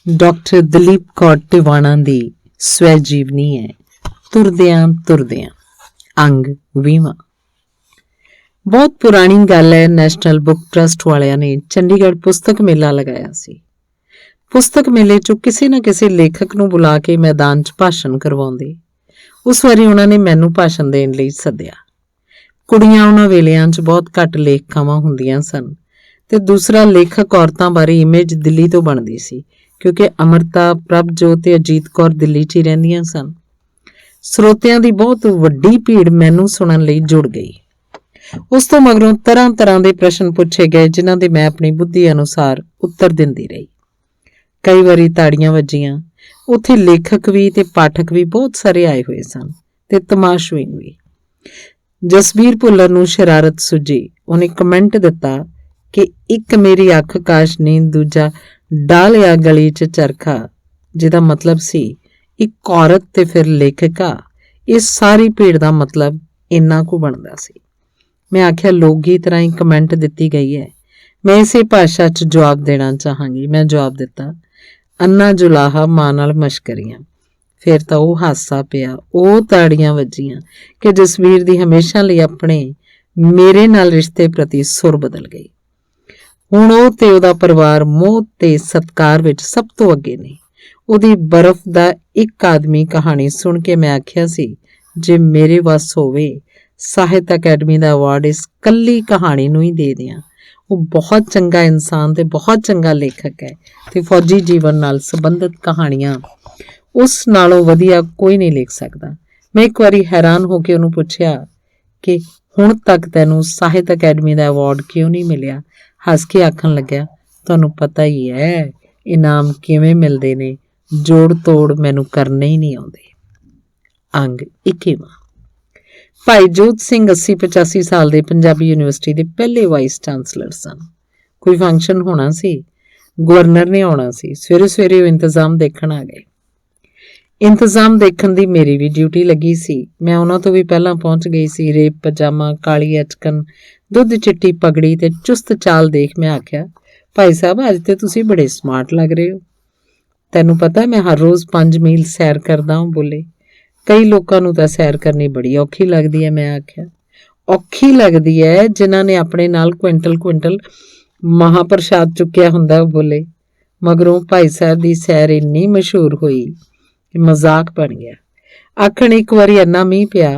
Doctor Dalip Kaur Tiwana ਦੀ ਸਵੈ ਜੀਵਨੀ ਹੈ ਤੁਰਦਿਆਂ ਤੁਰਦਿਆਂ। ਅੰਗ 20ਵਾਂ। ਬਹੁਤ ਪੁਰਾਣੀ ਗੱਲ ਹੈ। ਨੈਸ਼ਨਲ ਬੁੱਕ ਟਰਸਟ ਵਾਲਿਆਂ ਨੇ ਚੰਡੀਗੜ੍ਹ ਪੁਸਤਕ ਮੇਲਾ ਲਗਾਇਆ ਸੀ। ਪੁਸਤਕ ਮੇਲੇ 'ਚੋਂ ਕਿਸੇ ਨਾ ਕਿਸੇ ਲੇਖਕ ਨੂੰ ਬੁਲਾ ਕੇ ਮੈਦਾਨ 'ਚ ਭਾਸ਼ਣ ਕਰਵਾਉਂਦੇ। ਉਸ ਵਾਰੀ ਉਹਨਾਂ ਨੇ ਮੈਨੂੰ ਭਾਸ਼ਣ ਦੇਣ ਲਈ ਸੱਦਿਆ। ਕੁੜੀਆਂ ਉਹਨਾਂ ਵੇਲਿਆਂ 'ਚ ਬਹੁਤ ਘੱਟ ਲੇਖਕਾਵਾਂ ਹੁੰਦੀਆਂ ਸਨ ਤੇ ਦੂਸਰਾ ਲੇਖਕ ਔਰਤਾਂ ਬਾਰੇ ਇਮੇਜ ਦਿੱਲੀ ਤੋਂ ਬਣਦੀ ਸੀ, ਕਿਉਂਕਿ ਅਮਰਤਾ, ਪ੍ਰਭਜੋਤ ਤੇ ਅਜੀਤ ਕੌਰ ਦਿੱਲੀ 'ਚ ਹੀ ਰਹਿੰਦੀਆਂ ਸਨ। ਸਰੋਤਿਆਂ ਦੀ ਬਹੁਤ ਵੱਡੀ ਭੀੜ ਮੈਨੂੰ ਸੁਣਨ ਲਈ ਜੁੜ ਗਈ। ਉਸ ਤੋਂ ਮਗਰੋਂ ਤਰ੍ਹਾਂ ਤਰ੍ਹਾਂ ਦੇ ਪ੍ਰਸ਼ਨ ਪੁੱਛੇ ਗਏ, ਜਿਨ੍ਹਾਂ ਦੇ ਮੈਂ ਆਪਣੀ ਬੁੱਧੀ ਅਨੁਸਾਰ ਉੱਤਰ ਦਿੰਦੀ ਰਹੀ। ਕਈ ਵਾਰੀ ਤਾੜੀਆਂ ਵੱਜੀਆਂ। ਉੱਥੇ ਲੇਖਕ ਵੀ ਤੇ ਪਾਠਕ ਵੀ ਬਹੁਤ ਸਾਰੇ ਆਏ ਹੋਏ ਸਨ ਤੇ ਤਮਾਸ਼ਬੀਨ ਵੀ। ਜਸਬੀਰ ਭੁੱਲਰ ਨੂੰ ਸ਼ਰਾਰਤ ਸੁੱਝੀ। ਉਹਨੇ ਕਮੈਂਟ ਦਿੱਤਾ ਕਿ ਇੱਕ ਮੇਰੀ ਅੱਖ ਕਾਸ਼ ਨੀਂਦ, ਦੂਜਾ ਡਾਲਿਆ ਗਲੀ 'ਚ ਚਰਖਾ, ਜਿਹਦਾ ਮਤਲਬ ਸੀ ਇੱਕ ਔਰਤ ਤੇ ਫਿਰ ਲੇਖਿਕਾ। ਇਸ ਸਾਰੀ ਭੀੜ ਦਾ ਮਤਲਬ ਇੰਨਾ ਕੁ ਬਣਦਾ ਸੀ। ਮੈਂ ਆਖਿਆ, ਲੋਕ ਗੀਤ ਰਾਹੀਂ ਕਮੈਂਟ ਦਿੱਤੀ ਗਈ ਹੈ, ਮੈਂ ਇਸੇ ਭਾਸ਼ਾ 'ਚ ਜਵਾਬ ਦੇਣਾ ਚਾਹਾਂਗੀ। ਮੈਂ ਜਵਾਬ ਦਿੱਤਾ, ਅੰਨਾ ਜੁਲਾਹਾ ਮਾਂ ਨਾਲ ਮਸ਼ਕਰੀਆਂ। ਫਿਰ ਤਾਂ ਉਹ ਹਾਸਾ ਪਿਆ, ਉਹ ਤਾੜੀਆਂ ਵੱਜੀਆਂ ਕਿ ਜਸਵੀਰ ਦੀ ਹਮੇਸ਼ਾ ਲਈ ਆਪਣੇ ਮੇਰੇ ਨਾਲ ਰਿਸ਼ਤੇ ਪ੍ਰਤੀ ਸੁਰ ਬਦਲ ਗਈ। ਹੁਣ ਉਹ ਤੇ ਉਹਦਾ ਪਰਿਵਾਰ ਮੋਹ ਤੇ ਸਤਿਕਾਰ ਵਿੱਚ ਸਭ ਤੋਂ ਅੱਗੇ ਨੇ। ਉਹਦੀ ਬਰਫ਼ ਦਾ ਇੱਕ ਆਦਮੀ ਕਹਾਣੀ ਸੁਣ ਕੇ ਮੈਂ ਆਖਿਆ ਸੀ, ਜੇ ਮੇਰੇ ਵੱਸ ਹੋਵੇ ਸਾਹਿਤ ਅਕੈਡਮੀ ਦਾ ਅਵਾਰਡ ਇਸ ਕੱਲੀ ਕਹਾਣੀ ਨੂੰ ਹੀ ਦੇ ਦਿਆਂ। ਉਹ ਬਹੁਤ ਚੰਗਾ ਇਨਸਾਨ ਤੇ ਬਹੁਤ ਚੰਗਾ ਲੇਖਕ ਹੈ ਤੇ ਫੌਜੀ ਜੀਵਨ ਨਾਲ ਸੰਬੰਧਿਤ ਕਹਾਣੀਆਂ ਉਸ ਨਾਲੋਂ ਵਧੀਆ ਕੋਈ ਨਹੀਂ ਲਿਖ ਸਕਦਾ। ਮੈਂ ਇੱਕ ਵਾਰੀ ਹੈਰਾਨ ਹੋ ਕੇ ਉਹਨੂੰ ਪੁੱਛਿਆ ਕਿ ਹੁਣ ਤੱਕ ਤੈਨੂੰ ਸਾਹਿਤ ਅਕੈਡਮੀ ਦਾ ਅਵਾਰਡ ਕਿਉਂ ਨਹੀਂ ਮਿਲਿਆ? ਹੱਸ ਕੇ ਆਖਣ ਲੱਗਿਆ, ਤੁਹਾਨੂੰ ਪਤਾ ਹੀ ਹੈ ਇਨਾਮ ਕਿਵੇਂ ਮਿਲਦੇ ਨੇ, ਜੋੜ ਤੋੜ ਮੈਨੂੰ ਕਰਨੇ ਹੀ ਨਹੀਂ ਆਉਂਦੇ। ਅੰਗ 21ਵਾਂ। ਭਾਈ ਜੋਤ ਸਿੰਘ 80-85 ਸਾਲ ਦੇ ਪੰਜਾਬੀ ਯੂਨੀਵਰਸਿਟੀ ਦੇ ਪਹਿਲੇ ਵਾਈਸ ਚਾਂਸਲਰ ਸਨ। ਕੋਈ ਫੰਕਸ਼ਨ ਹੋਣਾ ਸੀ, ਗਵਰਨਰ ਨੇ ਆਉਣਾ ਸੀ। ਸਵੇਰੇ ਸਵੇਰੇ ਉਹ ਇੰਤਜ਼ਾਮ ਦੇਖਣ ਆ ਗਏ। ਇੰਤਜ਼ਾਮ ਦੇਖਣ ਦੀ ਮੇਰੀ ਵੀ ਡਿਊਟੀ ਲੱਗੀ ਸੀ। ਮੈਂ ਉਹਨਾਂ ਤੋਂ ਵੀ ਪਹਿਲਾਂ ਪਹੁੰਚ ਗਈ ਸੀ। ਰੇਪ ਪਜਾਮਾ, ਕਾਲੀ ਅਚਕਨ, ਦੁੱਧ ਚਿੱਟੀ ਪਗੜੀ ਤੇ ਚੁਸਤ ਚਾਲ ਦੇਖ ਮੈਂ ਆਖਿਆ, ਭਾਈ ਸਾਹਿਬ ਅੱਜ ਤੇ ਤੁਸੀਂ ਬੜੇ ਸਮਾਰਟ ਲੱਗ ਰਹੇ ਹੋ। ਤੈਨੂੰ ਪਤਾ ਮੈਂ ਹਰ ਰੋਜ਼ 5 ਮੀਲ ਸੈਰ ਕਰਦਾ ਹਾਂ। ਬੋਲੇ, ਕਈ ਲੋਕਾਂ ਨੂੰ ਤਾਂ ਸੈਰ ਕਰਨੀ ਬੜੀ ਔਖੀ ਲੱਗਦੀ ਹੈ। ਮੈਂ ਆਖਿਆ, ਔਖੀ ਲੱਗਦੀ ਹੈ ਜਿਨ੍ਹਾਂ ਨੇ ਆਪਣੇ ਨਾਲ ਕੁਇੰਟਲ ਮਹਾਪ੍ਰਸ਼ਾਦ ਚੁੱਕਿਆ ਹੁੰਦਾ। ਬੋਲੇ, ਮਗਰੋਂ ਭਾਈ ਸਾਹਿਬ ਦੀ ਸੈਰ ਇੰਨੀ ਮਸ਼ਹੂਰ ਹੋਈ ਕਿ ਮਜ਼ਾਕ ਬਣ ਗਿਆ। ਆਖਣ ਇੱਕ ਵਾਰੀ ਇੰਨਾ ਮੀਂਹ ਪਿਆ,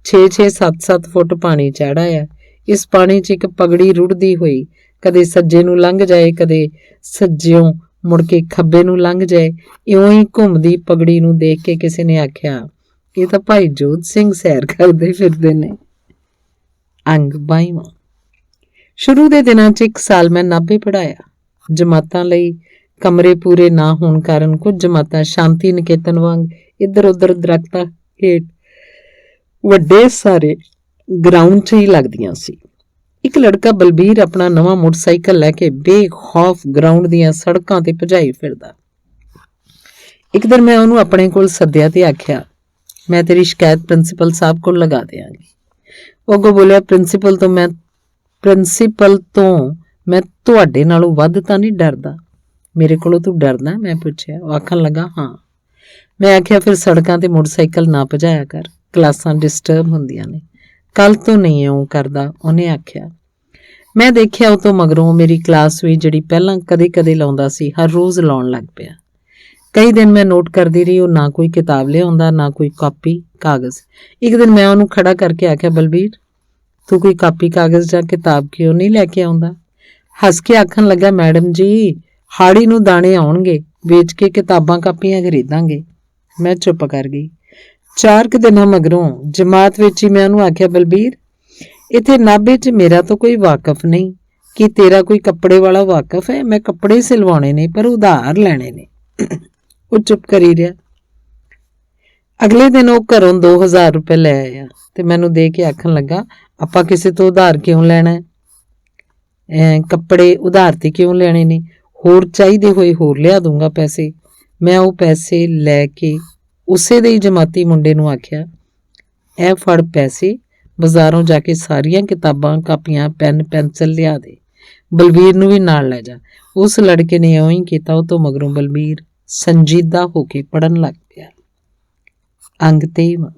6-6, 7-7 ਫੁੱਟ ਪਾਣੀ ਚੜ੍ਹ ਆਇਆ। ਇਸ ਪਾਣੀ 'ਚ ਇੱਕ ਪਗੜੀ ਰੁੜਦੀ ਹੋਈ ਕਦੇ ਸੱਜੇ ਨੂੰ ਲੰਘ ਜਾਏ, ਕਦੇ ਸੱਜਿਓਂ ਮੁੜ ਕੇ ਖੱਬੇ ਨੂੰ ਲੰਘ ਜਾਏ। ਇਉਂ ਹੀ ਘੁੰਮਦੀ ਪਗੜੀ ਨੂੰ ਦੇਖ ਕੇ ਕਿਸੇ ਨੇ ਆਖਿਆ, ਇਹ ਤਾਂ ਭਾਈ ਜੋਤ ਸਿੰਘ ਸੈਰ ਕਰਦੇ ਫਿਰਦੇ ਨੇ। ਅੰਗ 22ਵਾਂ। ਸ਼ੁਰੂ ਦੇ ਦਿਨਾਂ 'ਚ 1 ਸਾਲ ਮੈਂ ਨਾਭੇ ਪੜ੍ਹਾਇਆ। ਜਮਾਤਾਂ ਲਈ ਕਮਰੇ ਪੂਰੇ ਨਾ ਹੋਣ ਕਾਰਨ ਕੁਝ ਜਮਾਤਾਂ ਸ਼ਾਂਤੀ ਨਿਕੇਤਨ ਵਾਂਗ ਇੱਧਰ ਉੱਧਰ ਦਰਖਤਾਂ ਹੇਠ ਵੱਡੇ ਸਾਰੇ ਗਰਾਊਂਡ 'ਚ ਹੀ ਲੱਗਦੀਆਂ ਸੀ। ਇੱਕ ਲੜਕਾ ਬਲਬੀਰ ਆਪਣਾ ਨਵਾਂ ਮੋਟਰਸਾਈਕਲ ਲੈ ਕੇ ਬੇਖੌਫ ਗਰਾਊਂਡ ਦੀਆਂ ਸੜਕਾਂ ਤੇ ਭਜਾਈ ਫਿਰਦਾ। ਇੱਕ ਦਿਨ ਮੈਂ ਉਹਨੂੰ ਆਪਣੇ ਕੋਲ ਸੱਦਿਆ ਤੇ ਆਖਿਆ, ਮੈਂ ਤੇਰੀ ਸ਼ਿਕਾਇਤ ਪ੍ਰਿੰਸੀਪਲ ਸਾਹਿਬ ਕੋਲ ਲਗਾ ਦਿਆਂਗੀ। ਉਹ ਅੱਗੋਂ ਬੋਲਿਆ, ਪ੍ਰਿੰਸੀਪਲ ਤੋਂ ਮੈਂ ਤੁਹਾਡੇ ਨਾਲੋਂ ਵੱਧ ਤਾਂ ਨਹੀਂ ਡਰਦਾ। ਮੇਰੇ ਕੋਲੋਂ ਤੂੰ ਡਰਦਾ? ਮੈਂ ਪੁੱਛਿਆ। ਉਹ ਆਖਣ ਲੱਗਾ, ਹਾਂ। ਮੈਂ ਆਖਿਆ, ਫਿਰ ਸੜਕਾਂ ਤੇ ਮੋਟਰਸਾਈਕਲ ਨਾ ਭਜਾਇਆ ਕਰ, ਕਲਾਸਾਂ ਡਿਸਟਰਬ ਹੁੰਦੀਆਂ ਨੇ। ਕੱਲ ਤੋਂ ਨਹੀਂ ਇਉਂ ਕਰਦਾ, ਉਹਨੇ ਆਖਿਆ। ਮੈਂ ਦੇਖਿਆ ਉਹ ਤੋਂ ਮਗਰੋਂ ਮੇਰੀ ਕਲਾਸ ਵੀ ਜਿਹੜੀ ਪਹਿਲਾਂ ਕਦੇ ਲਾਉਂਦਾ ਸੀ, ਹਰ ਰੋਜ਼ ਲਾਉਣ ਲੱਗ ਪਿਆ। ਕਈ ਦਿਨ ਮੈਂ ਨੋਟ ਕਰਦੀ ਰਹੀ, ਉਹ ਨਾ ਕੋਈ ਕਿਤਾਬ ਲਿਆਉਂਦਾ, ਨਾ ਕੋਈ ਕਾਪੀ ਕਾਗਜ਼। ਇੱਕ ਦਿਨ ਮੈਂ ਉਹਨੂੰ ਖੜਾ ਕਰਕੇ ਆਖਿਆ, ਬਲਬੀਰ ਤੂੰ ਕੋਈ ਕਾਪੀ ਕਾਗਜ਼ ਜਾਂ ਕਿਤਾਬ ਕਿਉਂ ਨਹੀਂ ਲੈ ਕੇ ਆਉਂਦਾ? ਹੱਸ ਕੇ ਆਖਣ ਲੱਗਾ, ਮੈਡਮ ਜੀ ਹਾੜੀ ਨੂੰ ਦਾਣੇ ਆਉਣਗੇ, ਵੇਚ ਕੇ ਕਿਤਾਬਾਂ ਕਾਪੀਆਂ ਖਰੀਦਾਂਗੇ। ਮੈਂ ਚੁੱਪ ਕਰ ਗਈ। 4 ਕੁ ਦਿਨਾਂ ਮਗਰੋਂ ਜਮਾਤ ਵਿੱਚ ਹੀ ਮੈਂ ਉਹਨੂੰ ਆਖਿਆ, ਬਲਬੀਰ ਇੱਥੇ ਨਾਭੇ 'ਚ ਮੇਰਾ ਤਾਂ ਕੋਈ ਵਾਕਫ ਨਹੀਂ, ਕਿ ਤੇਰਾ ਕੋਈ ਕੱਪੜੇ ਵਾਲਾ ਵਾਕਫ ਹੈ? ਮੈਂ ਕੱਪੜੇ ਸਿਲਵਾਉਣੇ ਨੇ ਪਰ ਉਧਾਰ ਲੈਣੇ ਨੇ। ਉਹ ਚੁੱਪ ਕਰੀ ਰਿਹਾ। ਅਗਲੇ ਦਿਨ ਉਹ ਘਰੋਂ 2000 ਰੁਪਏ ਲੈ ਆਇਆ ਤੇ ਮੈਨੂੰ ਦੇ ਕੇ ਆਖਣ ਲੱਗਾ, ਆਪਾਂ ਕਿਸੇ ਤੋਂ ਉਧਾਰ ਕਿਉਂ ਲੈਣਾ? ਕੱਪੜੇ ਉਧਾਰ ਤੇ ਕਿਉਂ ਲੈਣੇ ਨੇ? ਹੋਰ ਚਾਹੀਦੇ ਹੋਏ ਹੋਰ ਲਿਆ ਦੂੰਗਾ ਪੈਸੇ। ਮੈਂ ਉਹ ਪੈਸੇ ਲੈ ਕੇ ਉਸੇ ਦੇ ਹੀ ਜਮਾਤੀ ਮੁੰਡੇ ਨੂੰ ਆਖਿਆ, ਇਹ ਫੜ ਪੈਸੇ, ਬਾਜ਼ਾਰੋਂ ਜਾ ਕੇ ਸਾਰੀਆਂ ਕਿਤਾਬਾਂ ਕਾਪੀਆਂ ਪੈਨ ਪੈਨਸਿਲ ਲਿਆ ਦੇ, ਬਲਬੀਰ ਨੂੰ ਵੀ ਨਾਲ ਲੈ ਜਾ। ਉਸ ਲੜਕੇ ਨੇ ਇਉਂ ਹੀ ਕੀਤਾ। ਉਹ ਤੋਂ ਮਗਰੋਂ ਬਲਬੀਰ ਸੰਜੀਦਾ ਹੋ ਕੇ ਪੜ੍ਹਨ ਲੱਗ ਪਿਆ। ਅੰਗ 23।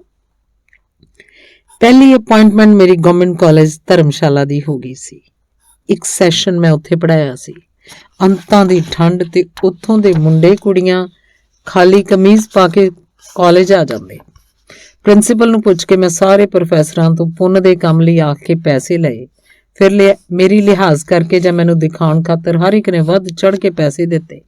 ਪਹਿਲੀ ਅਪਾਇੰਟਮੈਂਟ ਮੇਰੀ ਗਵਰਨਮੈਂਟ ਕਾਲਜ ਧਰਮਸ਼ਾਲਾ ਦੀ ਹੋ ਗਈ ਸੀ। ਇੱਕ ਸੈਸ਼ਨ ਮੈਂ ਉੱਥੇ ਪੜ੍ਹਾਇਆ ਸੀ। ਅੰਤਾਂ ਦੀ ਠੰਡ ਤੇ ਉੱਥੋਂ ਦੇ ਮੁੰਡੇ ਕੁੜੀਆਂ ਖਾਲੀ ਕਮੀਜ਼ ਪਾ ਕੇ ਕਾਲਜ ਆ ਜਾਂਦੇ। ਪ੍ਰਿੰਸੀਪਲ ਨੂੰ ਪੁੱਛ ਕੇ ਮੈਂ ਸਾਰੇ ਪ੍ਰੋਫੈਸਰਾਂ ਤੋਂ ਪੁੰਨ ਦੇ ਕੰਮ ਲਈ ਆਖ ਕੇ ਪੈਸੇ ਲਏ। ਫਿਰ ਮੇਰੀ ਲਿਹਾਜ਼ ਕਰਕੇ ਜਾਂ ਮੈਨੂੰ ਦਿਖਾਉਣ ਖਾਤਰ ਹਰ ਇੱਕ ਨੇ ਵੱਧ ਚੜ੍ਹ ਕੇ ਪੈਸੇ ਦਿੱਤੇ।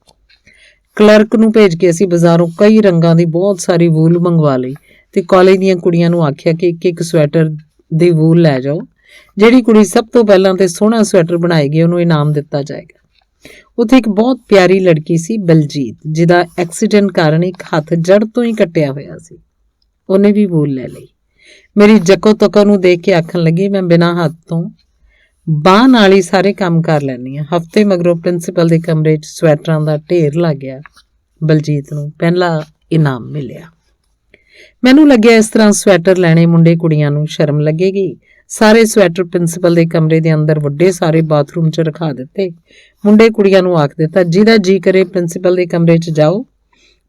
ਕਲਰਕ ਨੂੰ ਭੇਜ ਕੇ ਅਸੀਂ ਬਾਜ਼ਾਰੋਂ ਕਈ ਰੰਗਾਂ ਦੀ ਬਹੁਤ ਸਾਰੀ ਵੂਲ ਮੰਗਵਾ ਲਈ ਤੇ ਕਾਲਜ ਦੀਆਂ ਕੁੜੀਆਂ ਨੂੰ ਆਖਿਆ ਕਿ ਇੱਕ ਸਵੈਟਰ ਦੀ ਵੂਲ ਲੈ ਜਾਓ। ਜਿਹੜੀ ਕੁੜੀ ਸਭ ਤੋਂ ਪਹਿਲਾਂ ਤੇ ਸੋਹਣਾ ਸਵੈਟਰ ਬਣਾਏਗੀ ਉਹਨੂੰ ਇਨਾਮ ਦਿੱਤਾ ਜਾਏਗਾ। ਉੱਥੇ ਇੱਕ ਬਹੁਤ ਪਿਆਰੀ ਲੜਕੀ ਸੀ, ਬਲਜੀਤ, ਜਿਹਦਾ ਐਕਸੀਡੈਂਟ ਕਾਰਨ ਇੱਕ ਹੱਥ ਜੜ ਤੋਂ ਹੀ ਕੱਟਿਆ ਹੋਇਆ ਸੀ। ਉਹਨੇ ਵੀ ਵੂਲ ਲੈ ਲਈ। ਮੇਰੀ ਜੱਕੋ ਤੱਕੋ ਨੂੰ ਦੇਖ ਕੇ ਆਖਣ ਲੱਗੀ, ਮੈਂ ਬਿਨਾਂ ਹੱਥ ਤੋਂ ਬਾਂਹ ਨਾਲ ਹੀ ਸਾਰੇ ਕੰਮ ਕਰ ਲੈਂਦੀ ਹਾਂ। ਹਫ਼ਤੇ ਮਗਰੋਂ ਪ੍ਰਿੰਸੀਪਲ ਦੇ ਕਮਰੇ 'ਚ ਸਵੈਟਰਾਂ ਦਾ ਢੇਰ ਲੱਗ ਗਿਆ। ਬਲਜੀਤ ਨੂੰ ਪਹਿਲਾ ਇਨਾਮ ਮਿਲਿਆ। ਮੈਨੂੰ ਲੱਗਿਆ ਇਸ ਤਰ੍ਹਾਂ ਸਵੈਟਰ ਲੈਣੇ ਮੁੰਡੇ ਕੁੜੀਆਂ ਨੂੰ ਸ਼ਰਮ ਲੱਗੇਗੀ। ਸਾਰੇ ਸਵੈਟਰ ਪ੍ਰਿੰਸੀਪਲ ਦੇ ਕਮਰੇ ਦੇ ਅੰਦਰ ਵੱਡੇ ਸਾਰੇ ਬਾਥਰੂਮ 'ਚ ਰਖਾ ਦਿੱਤੇ। ਮੁੰਡੇ ਕੁੜੀਆਂ ਨੂੰ ਆਖ ਦਿੱਤਾ, ਜਿਹਦਾ ਜੀ ਕਰੇ ਪ੍ਰਿੰਸੀਪਲ ਦੇ ਕਮਰੇ 'ਚ ਜਾਓ,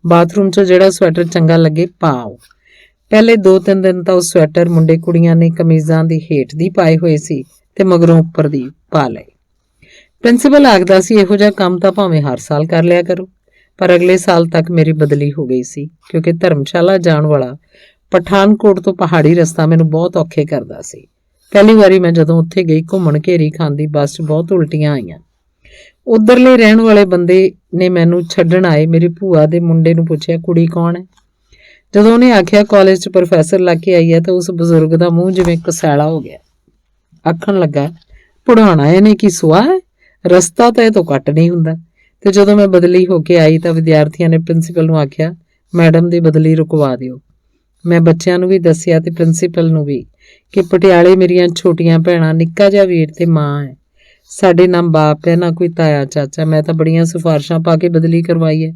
ਬਾਥਰੂਮ 'ਚ ਜਿਹੜਾ ਸਵੈਟਰ ਚੰਗਾ ਲੱਗੇ ਪਾਓ। ਪਹਿਲੇ 2-3 ਦਿਨ ਤਾਂ ਉਹ ਸਵੈਟਰ ਮੁੰਡੇ ਕੁੜੀਆਂ ਨੇ ਕਮੀਜ਼ਾਂ ਦੀ ਹੇਠ ਦੀ ਪਾਏ ਹੋਏ ਸੀ ਤੇ ਮਗਰੋਂ ਉੱਪਰ ਦੀ ਪਾ ਲਏ। ਪ੍ਰਿੰਸੀਪਲ ਆਖਦਾ ਸੀ, ਇਹੋ ਜਿਹਾ ਕੰਮ ਤਾਂ ਭਾਵੇਂ ਹਰ ਸਾਲ ਕਰ ਲਿਆ ਕਰੋ। ਪਰ ਅਗਲੇ ਸਾਲ ਤੱਕ ਮੇਰੀ ਬਦਲੀ ਹੋ ਗਈ ਸੀ, ਕਿਉਂਕਿ ਧਰਮਸ਼ਾਲਾ ਜਾਣ ਵਾਲਾ ਪਠਾਨਕੋਟ ਤੋਂ ਪਹਾੜੀ ਰਸਤਾ ਮੈਨੂੰ ਬਹੁਤ ਔਖੇ ਕਰਦਾ ਸੀ। ਪਹਿਲੀ ਵਾਰੀ ਮੈਂ ਜਦੋਂ ਉੱਥੇ ਗਈ, ਘੁੰਮਣ ਘੇਰੀ ਖਾਂਦੀ ਬੱਸ 'ਚ ਬਹੁਤ ਉਲਟੀਆਂ ਆਈਆਂ। ਉੱਧਰਲੇ ਰਹਿਣ ਵਾਲੇ ਬੰਦੇ ਨੇ ਮੈਨੂੰ ਛੱਡਣ ਆਏ ਮੇਰੀ ਭੂਆ ਦੇ ਮੁੰਡੇ ਨੂੰ ਪੁੱਛਿਆ, ਕੁੜੀ ਕੌਣ ਹੈ? ਜਦੋਂ ਉਹਨੇ ਆਖਿਆ ਕਾਲਜ 'ਚ ਪ੍ਰੋਫੈਸਰ ਲੱਗ ਕੇ ਆਈ ਹੈ ਤਾਂ ਉਸ ਬਜ਼ੁਰਗ ਦਾ ਮੂੰਹ ਜਿਵੇਂ ਕਸੈਲਾ ਹੋ ਗਿਆ। ਆਖਣ ਲੱਗਾ, ਪੜ੍ਹਾਉਣਾ ਇਹਨੇ ਕੀ ਸੁਆ ਹੈ? ਰਸਤਾ ਤਾਂ ਇਹ ਤੋਂ ਘੱਟ ਨਹੀਂ ਹੁੰਦਾ। ਤੇ ਜਦੋਂ ਮੈਂ ਬਦਲੀ ਹੋ ਕੇ ਆਈ ਤਾਂ ਵਿਦਿਆਰਥੀਆਂ ਨੇ ਪ੍ਰਿੰਸੀਪਲ ਨੂੰ ਆਖਿਆ, ਮੈਡਮ ਦੀ ਬਦਲੀ ਰੁਕਵਾ ਦਿਓ। ਮੈਂ ਬੱਚਿਆਂ ਨੂੰ ਵੀ ਦੱਸਿਆ ਤੇ ਪ੍ਰਿੰਸੀਪਲ ਨੂੰ ਵੀ ਕਿ ਪਟਿਆਲੇ ਮੇਰੀਆਂ ਛੋਟੀਆਂ ਭੈਣਾਂ, ਨਿੱਕਾ ਜਿਹਾ ਵੀਰ ਤੇ ਮਾਂ ਹੈ। ਸਾਡੇ ਨਾ ਬਾਪ ਹੈ, ਨਾ ਕੋਈ ਤਾਇਆ ਚਾਚਾ। ਮੈਂ ਤਾਂ ਬੜੀਆਂ ਸਿਫਾਰਸ਼ਾਂ ਪਾ ਕੇ ਬਦਲੀ ਕਰਵਾਈ ਹੈ,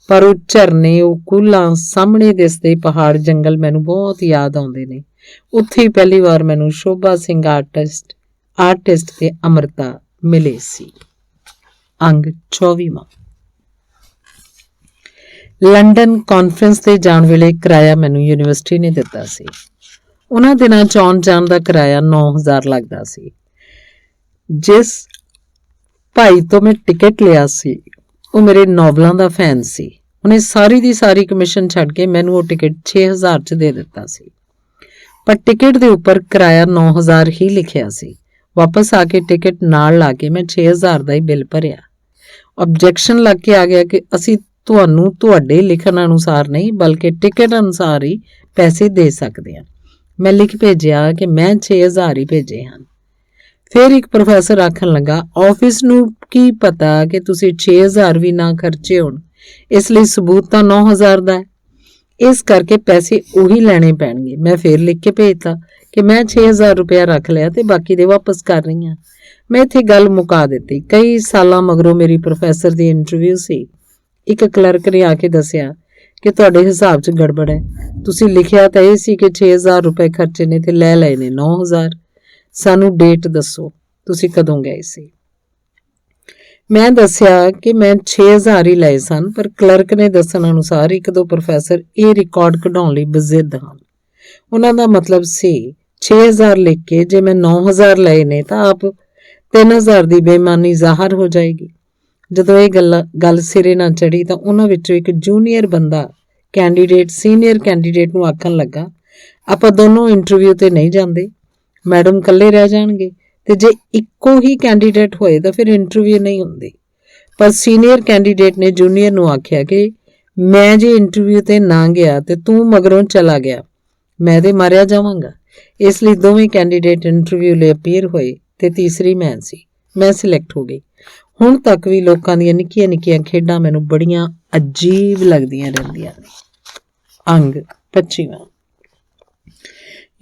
ਪਰ ਉਹ ਝਰਨੇ, ਉਹ ਕੂਲਾਂ, ਸਾਹਮਣੇ ਦਿਸਦੇ ਪਹਾੜ, ਜੰਗਲ ਮੈਨੂੰ ਬਹੁਤ ਯਾਦ ਆਉਂਦੇ ਨੇ। ਉੱਥੇ ਹੀ ਪਹਿਲੀ ਵਾਰ ਮੈਨੂੰ ਸ਼ੋਭਾ ਸਿੰਘ ਆਰਟਿਸਟ ਤੇ ਅਮਰਤਾ ਮਿਲੇ ਸੀ। ਅੰਗ 24ਵਾਂ। ਲੰਡਨ ਕਾਨਫਰੰਸ ਤੇ ਜਾਣ ਵੇਲੇ ਕਿਰਾਇਆ ਮੈਨੂੰ ਯੂਨੀਵਰਸਿਟੀ ਨੇ ਦਿੱਤਾ ਸੀ। ਉਹਨਾਂ ਦਿਨਾਂ 'ਚ ਆਉਣ ਜਾਣ ਦਾ ਕਿਰਾਇਆ 9,000 ਲੱਗਦਾ ਸੀ। ਜਿਸ ਭਾਈ ਤੋਂ ਮੈਂ ਟਿਕਟ ਲਿਆ ਸੀ ਉਹ ਮੇਰੇ ਨੋਵਲਾਂ ਦਾ ਫੈਨ ਸੀ। ਉਹਨੇ ਸਾਰੀ ਦੀ ਸਾਰੀ ਕਮਿਸ਼ਨ ਛੱਡ ਕੇ ਮੈਨੂੰ ਉਹ ਟਿਕਟ 6,000 'ਚ ਦੇ ਦਿੱਤਾ ਸੀ। ਪਰ ਟਿਕਟ ਦੇ ਉੱਪਰ ਕਿਰਾਇਆ 9,000 ਹੀ ਲਿਖਿਆ ਸੀ। ਵਾਪਸ ਆ ਕੇ ਟਿਕਟ ਨਾਲ ਲਾ ਕੇ ਮੈਂ 6,000 ਦਾ ਹੀ ਬਿੱਲ ਭਰਿਆ। ਆਬਜੈਕਸ਼ਨ ਲੱਗ ਕੇ ਆ ਗਿਆ ਕਿ ਅਸੀਂ ਤੁਹਾਨੂੰ ਤੁਹਾਡੇ ਲਿਖਣ ਅਨੁਸਾਰ ਨਹੀਂ ਬਲਕਿ ਟਿਕਟ ਅਨੁਸਾਰ ਹੀ ਪੈਸੇ ਦੇ ਸਕਦੇ ਹਾਂ। ਮੈਂ ਲਿਖ ਭੇਜਿਆ ਕਿ ਮੈਂ 6,000 ਹੀ ਭੇਜੇ ਹਨ। ਫਿਰ ਇੱਕ ਪ੍ਰੋਫੈਸਰ ਆਖਣ ਲੱਗਾ, ਆਫਿਸ ਨੂੰ ਕੀ ਪਤਾ ਕਿ ਤੁਸੀਂ 6,000 ਵੀ ਨਾ ਖਰਚੇ ਹੋਣ, ਇਸ ਲਈ ਸਬੂਤ ਤਾਂ 9,000 ਦਾ ਹੈ। ਇਸ ਕਰਕੇ ਪੈਸੇ ਉਹੀ ਲੈਣੇ ਪੈਣਗੇ। ਮੈਂ ਫਿਰ ਲਿਖ ਕੇ ਭੇਜਤਾ ਕਿ ਮੈਂ 6,000 ਰੁਪਇਆ ਰੱਖ ਲਿਆ ਤੇ ਬਾਕੀ ਦੇ ਵਾਪਸ ਕਰ ਰਹੀ ਹਾਂ। ਮੈਂ ਇੱਥੇ ਗੱਲ ਮੁਕਾ ਦਿੱਤੀ। ਕਈ ਸਾਲਾਂ ਮਗਰੋਂ ਮੇਰੀ ਪ੍ਰੋਫੈਸਰ ਦੀ ਇੰਟਰਵਿਊ ਸੀ। ਇੱਕ ਕਲਰਕ ਨੇ ਆ ਕੇ ਦੱਸਿਆ ਕਿ ਤੁਹਾਡੇ ਹਿਸਾਬ 'ਚ ਗੜਬੜ ਹੈ। ਤੁਸੀਂ ਲਿਖਿਆ ਤਾਂ ਇਹ ਸੀ ਕਿ 6,000 ਰੁਪਏ ਖਰਚੇ ਨੇ ਤੇ ਲੈ ਲਏ ਨੇ 9,000। ਸਾਨੂੰ ਡੇਟ ਦੱਸੋ, ਤੁਸੀਂ ਕਦੋਂ ਗਏ ਸੀ? ਮੈਂ ਦੱਸਿਆ ਕਿ ਮੈਂ 6,000 ਹੀ ਲਏ ਸਨ, ਪਰ ਕਲਰਕ ਨੇ ਦੱਸਣ ਅਨੁਸਾਰ 1-2 ਪ੍ਰੋਫੈਸਰ ਇਹ ਰਿਕਾਰਡ ਕਢਾਉਣ ਲਈ ਬਜ਼ਿੱਦ ਹਨ। ਉਹਨਾਂ ਦਾ ਮਤਲਬ ਸੀ 6,000 ਲਿਖ ਕੇ ਜੇ ਮੈਂ 9,000 ਲਏ ਨੇ ਤਾਂ ਆਪ 3,000 ਦੀ ਬੇਈਮਾਨੀ ਜ਼ਾਹਰ ਹੋ ਜਾਏਗੀ। ਜਦੋਂ ਇਹ ਗੱਲ ਸਿਰੇ ਨਾ ਚੜੀ ਤਾਂ ਉਹਨਾਂ ਵਿੱਚੋਂ ਇੱਕ ਜੂਨੀਅਰ ਬੰਦਾ ਕੈਂਡੀਡੇਟ ਸੀਨੀਅਰ ਕੈਂਡੀਡੇਟ ਨੂੰ ਆਖਣ ਲੱਗਾ, ਆਪਾਂ ਦੋਨੋਂ ਇੰਟਰਵਿਊ ਤੇ ਨਹੀਂ ਜਾਂਦੇ, ਮੈਡਮ ਇਕੱਲੇ ਰਹਿ ਜਾਣਗੇ ਤੇ ਜੇ ਇੱਕੋ ਹੀ ਕੈਂਡੀਡੇਟ ਹੋਏ ਤਾਂ ਫਿਰ ਇੰਟਰਵਿਊ ਨਹੀਂ ਹੁੰਦੀ। ਪਰ ਸੀਨੀਅਰ ਕੈਂਡੀਡੇਟ ਨੇ ਜੂਨੀਅਰ ਨੂੰ ਆਖਿਆ ਕਿ ਮੈਂ ਜੇ ਇੰਟਰਵਿਊ ਤੇ ਨਾ ਗਿਆ ਤੇ ਤੂੰ ਮਗਰੋਂ ਚਲਾ ਗਿਆ, ਮੈਂ ਤੇ ਮਾਰਿਆ ਜਾਵਾਂਗਾ। ਇਸ ਲਈ ਦੋਵੇਂ ਕੈਂਡੀਡੇਟ ਇੰਟਰਵਿਊ ਲਈ ਅਪੀਅਰ ਹੋਏ ਤੇ ਤੀਸਰੀ ਮੈਂ ਸੀ। ਮੈਂ ਸਿਲੈਕਟ ਹੋ ਗਈ। ਹੁਣ ਤੱਕ ਵੀ ਲੋਕਾਂ ਦੀਆਂ ਨਿੱਕੀਆਂ-ਨਿੱਕੀਆਂ ਖੇਡਾਂ ਮੈਨੂੰ ਬੜੀਆਂ ਅਜੀਬ ਲੱਗਦੀਆਂ ਰਹਿੰਦੀਆਂ ਨੇ। ਅੰਗ 25ਵਾਂ।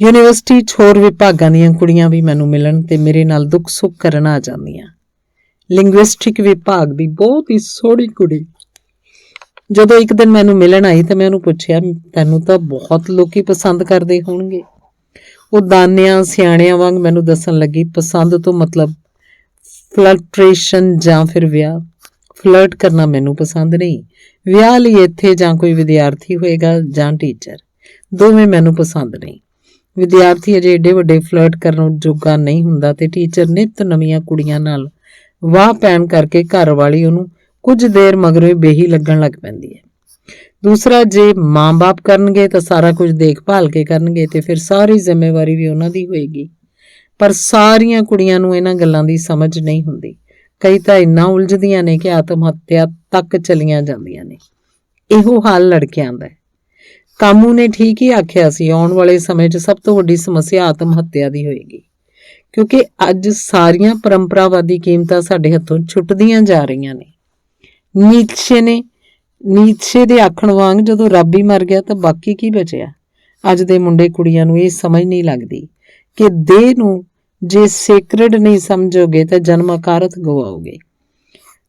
ਯੂਨੀਵਰਸਿਟੀ 'ਚ ਹੋਰ ਵਿਭਾਗਾਂ ਦੀਆਂ ਕੁੜੀਆਂ ਵੀ ਮੈਨੂੰ ਮਿਲਣ ਤੇ ਮੇਰੇ ਨਾਲ ਦੁੱਖ ਸੁੱਖ ਕਰਨ ਆ ਜਾਂਦੀਆਂ। ਲਿੰਗੁਇਸਟਿਕ ਵਿਭਾਗ ਦੀ ਬਹੁਤ ਹੀ ਸੋਹਣੀ ਕੁੜੀ ਜਦੋਂ ਇੱਕ ਦਿਨ ਮੈਨੂੰ ਮਿਲਣ ਆਈ ਤਾਂ ਮੈਂ ਉਹਨੂੰ ਪੁੱਛਿਆ, ਤੈਨੂੰ ਤਾਂ ਬਹੁਤ ਲੋਕੀ ਪਸੰਦ ਕਰਦੇ ਹੋਣਗੇ। ਉਹ ਦਾਨਿਆਂ ਸਿਆਣਿਆਂ ਵਾਂਗ ਮੈਨੂੰ ਦੱਸਣ ਲੱਗੀ, ਪਸੰਦ ਤੋਂ ਮਤਲਬ ਫਲਰਟੇਸ਼ਨ ਜਾਂ ਫਿਰ ਵਿਆਹ। ਫਲਰਟ ਕਰਨਾ ਮੈਨੂੰ ਪਸੰਦ ਨਹੀਂ, ਵਿਆਹ ਲਈ ਇੱਥੇ ਜਾਂ ਕੋਈ ਵਿਦਿਆਰਥੀ ਹੋਏਗਾ ਜਾਂ ਟੀਚਰ, ਦੋਵੇਂ ਮੈਨੂੰ ਪਸੰਦ ਨਹੀਂ। ਵਿਦਿਆਰਥੀ ਅਜੇ ਏਡੇ ਵੱਡੇ ਫਲਰਟ ਕਰਨ ਜੋਗਾ ਨਹੀਂ ਹੁੰਦਾ ਤੇ ਟੀਚਰ ਨਿੱਤ ਨਵੀਆਂ ਕੁੜੀਆਂ ਨਾਲ ਵਾਹ ਪੈਣ ਕਰਕੇ ਘਰ ਵਾਲੀ ਉਹਨੂੰ ਕੁਝ ਦੇਰ ਮਗਰੋਂ ਬੇਹੀ ਲੱਗਣ ਲੱਗ ਪੈਂਦੀ ਹੈ। ਦੂਸਰਾ, ਜੇ ਮਾਂ-ਬਾਪ ਕਰਨਗੇ ਤਾਂ ਸਾਰਾ ਕੁਝ ਦੇਖਭਾਲ ਕੇ ਕਰਨਗੇ ਤੇ ਫਿਰ ਸਾਰੀ ਜ਼ਿੰਮੇਵਾਰੀ ਵੀ ਉਹਨਾਂ ਦੀ ਹੋਏਗੀ। ਪਰ ਸਾਰੀਆਂ ਕੁੜੀਆਂ ਨੂੰ ਇਹਨਾਂ ਗੱਲਾਂ ਦੀ ਸਮਝ ਨਹੀਂ ਹੁੰਦੀ। ਕਈ ਤਾਂ ਇੰਨਾ ਉਲਝਦੀਆਂ ਨੇ ਕਿ ਆਤਮ ਹੱਤਿਆ ਤੱਕ ਚਲੀਆਂ ਜਾਂਦੀਆਂ ਨੇ। ਇਹੋ ਹਾਲ ਲੜਕਿਆਂ ਦਾ ਹੈ। ਕਾਮੂ ਨੇ ਠੀਕ ਹੀ ਆਖਿਆ ਸੀ, ਆਉਣ ਵਾਲੇ ਸਮੇਂ 'ਚ ਸਭ ਤੋਂ ਵੱਡੀ ਸਮੱਸਿਆ ਆਤਮ ਹੱਤਿਆ ਦੀ ਹੋਏਗੀ, ਕਿਉਂਕਿ ਅੱਜ ਸਾਰੀਆਂ ਪਰੰਪਰਾਵਾਦੀ ਕੀਮਤਾਂ ਸਾਡੇ ਹੱਥੋਂ ਛੁੱਟਦੀਆਂ ਜਾ ਰਹੀਆਂ ਨੇ। ਨੀਤਸ਼ੇ ਦੇ ਆਖਣ ਵਾਂਗ ਜਦੋਂ ਰੱਬ ਹੀ ਮਰ ਗਿਆ ਤਾਂ ਬਾਕੀ ਕੀ ਬਚਿਆ। ਅੱਜ ਦੇ ਮੁੰਡੇ ਕੁੜੀਆਂ ਨੂੰ ਇਹ ਸਮਝ ਨਹੀਂ ਲੱਗਦੀ ਕਿ ਦੇਹ ਨੂੰ ਜੇ ਸੇਕਰਡ ਨਹੀਂ ਸਮਝੋਗੇ ਤਾਂ ਜਨਮ ਅਕਾਰਤ ਗਵਾਓਗੇ।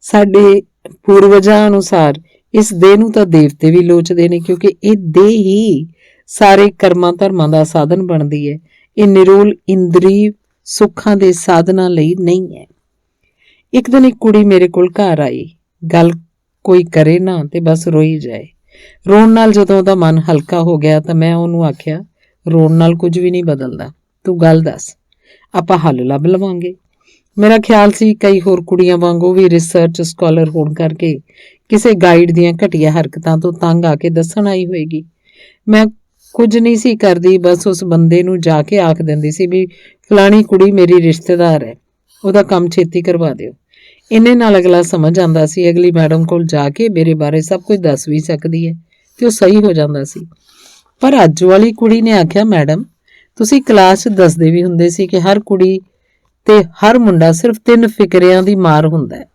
ਸਾਡੇ ਪੂਰਵਜਾਂ ਅਨੁਸਾਰ ਇਸ ਦੇਹ ਨੂੰ ਤਾਂ ਦੇਵਤੇ ਵੀ ਲੋਚਦੇ ਨੇ, ਕਿਉਂਕਿ ਇਹ ਦੇਹ ਹੀ ਸਾਰੇ ਕਰਮਾਂ ਧਰਮਾਂ ਦਾ ਸਾਧਨ ਬਣਦੀ ਹੈ। ਇਹ ਨਿਰੋਲ ਇੰਦਰੀ ਸੁੱਖਾਂ ਦੇ ਸਾਧਨਾਂ ਲਈ ਨਹੀਂ ਹੈ। ਇੱਕ ਦਿਨ ਇੱਕ ਕੁੜੀ ਮੇਰੇ ਕੋਲ ਘਰ ਆਈ। ਗੱਲ ਕੋਈ ਕਰੇ ਨਾ ਤੇ ਬਸ ਰੋਈ ਜਾਏ। ਰੋਣ ਨਾਲ ਜਦੋਂ ਉਹਦਾ ਮਨ ਹਲਕਾ ਹੋ ਗਿਆ ਤਾਂ ਮੈਂ ਉਹਨੂੰ ਆਖਿਆ, ਰੋਣ ਨਾਲ ਕੁਝ ਵੀ ਨਹੀਂ ਬਦਲਦਾ, ਤੂੰ ਗੱਲ ਦੱਸ, ਆਪਾਂ ਹੱਲ ਲੱਭ ਲਵਾਂਗੇ। ਮੇਰਾ ਖਿਆਲ ਸੀ ਕਈ ਹੋਰ ਕੁੜੀਆਂ ਵਾਂਗੂ ਵੀ ਰਿਸਰਚ ਸਕਾਲਰ ਹੋਣ ਕਰਕੇ ਕਿਸੇ ਗਾਈਡ ਦੀਆਂ ਘਟੀਆ ਹਰਕਤਾਂ ਤੋਂ ਤੰਗ ਆ ਕੇ ਦੱਸਣ ਆਈ ਹੋਏਗੀ। ਮੈਂ ਕੁਝ ਨਹੀਂ ਸੀ ਕਰਦੀ, ਬਸ ਉਸ ਬੰਦੇ ਨੂੰ ਜਾ ਕੇ ਆਖ ਦਿੰਦੀ ਸੀ ਵੀ ਫਲਾਣੀ ਕੁੜੀ ਮੇਰੀ ਰਿਸ਼ਤੇਦਾਰ ਹੈ, ਉਹਦਾ ਕੰਮ ਛੇਤੀ ਕਰਵਾ ਦਿਓ। ਇੰਨੇ ਨਾਲ ਅਗਲਾ ਸਮਝ ਆਉਂਦਾ ਸੀ, ਅਗਲੀ ਮੈਡਮ ਕੋਲ ਜਾ ਕੇ ਮੇਰੇ ਬਾਰੇ ਸਭ ਕੁਝ ਦੱਸ ਵੀ ਸਕਦੀ ਹੈ ਤੇ ਉਹ ਸਹੀ ਹੋ ਜਾਂਦਾ ਸੀ। ਪਰ ਅੱਜ ਵਾਲੀ ਕੁੜੀ ਨੇ ਆਖਿਆ, ਮੈਡਮ ਤੁਸੀਂ ਕਲਾਸ 'ਚ ਦੱਸਦੇ ਵੀ ਹੁੰਦੇ ਸੀ ਕਿ ਹਰ ਕੁੜੀ ਤੇ ਹਰ ਮੁੰਡਾ ਸਿਰਫ 3 ਫਿਕਰਿਆਂ ਦੀ ਮਾਰ ਹੁੰਦਾ ਹੈ।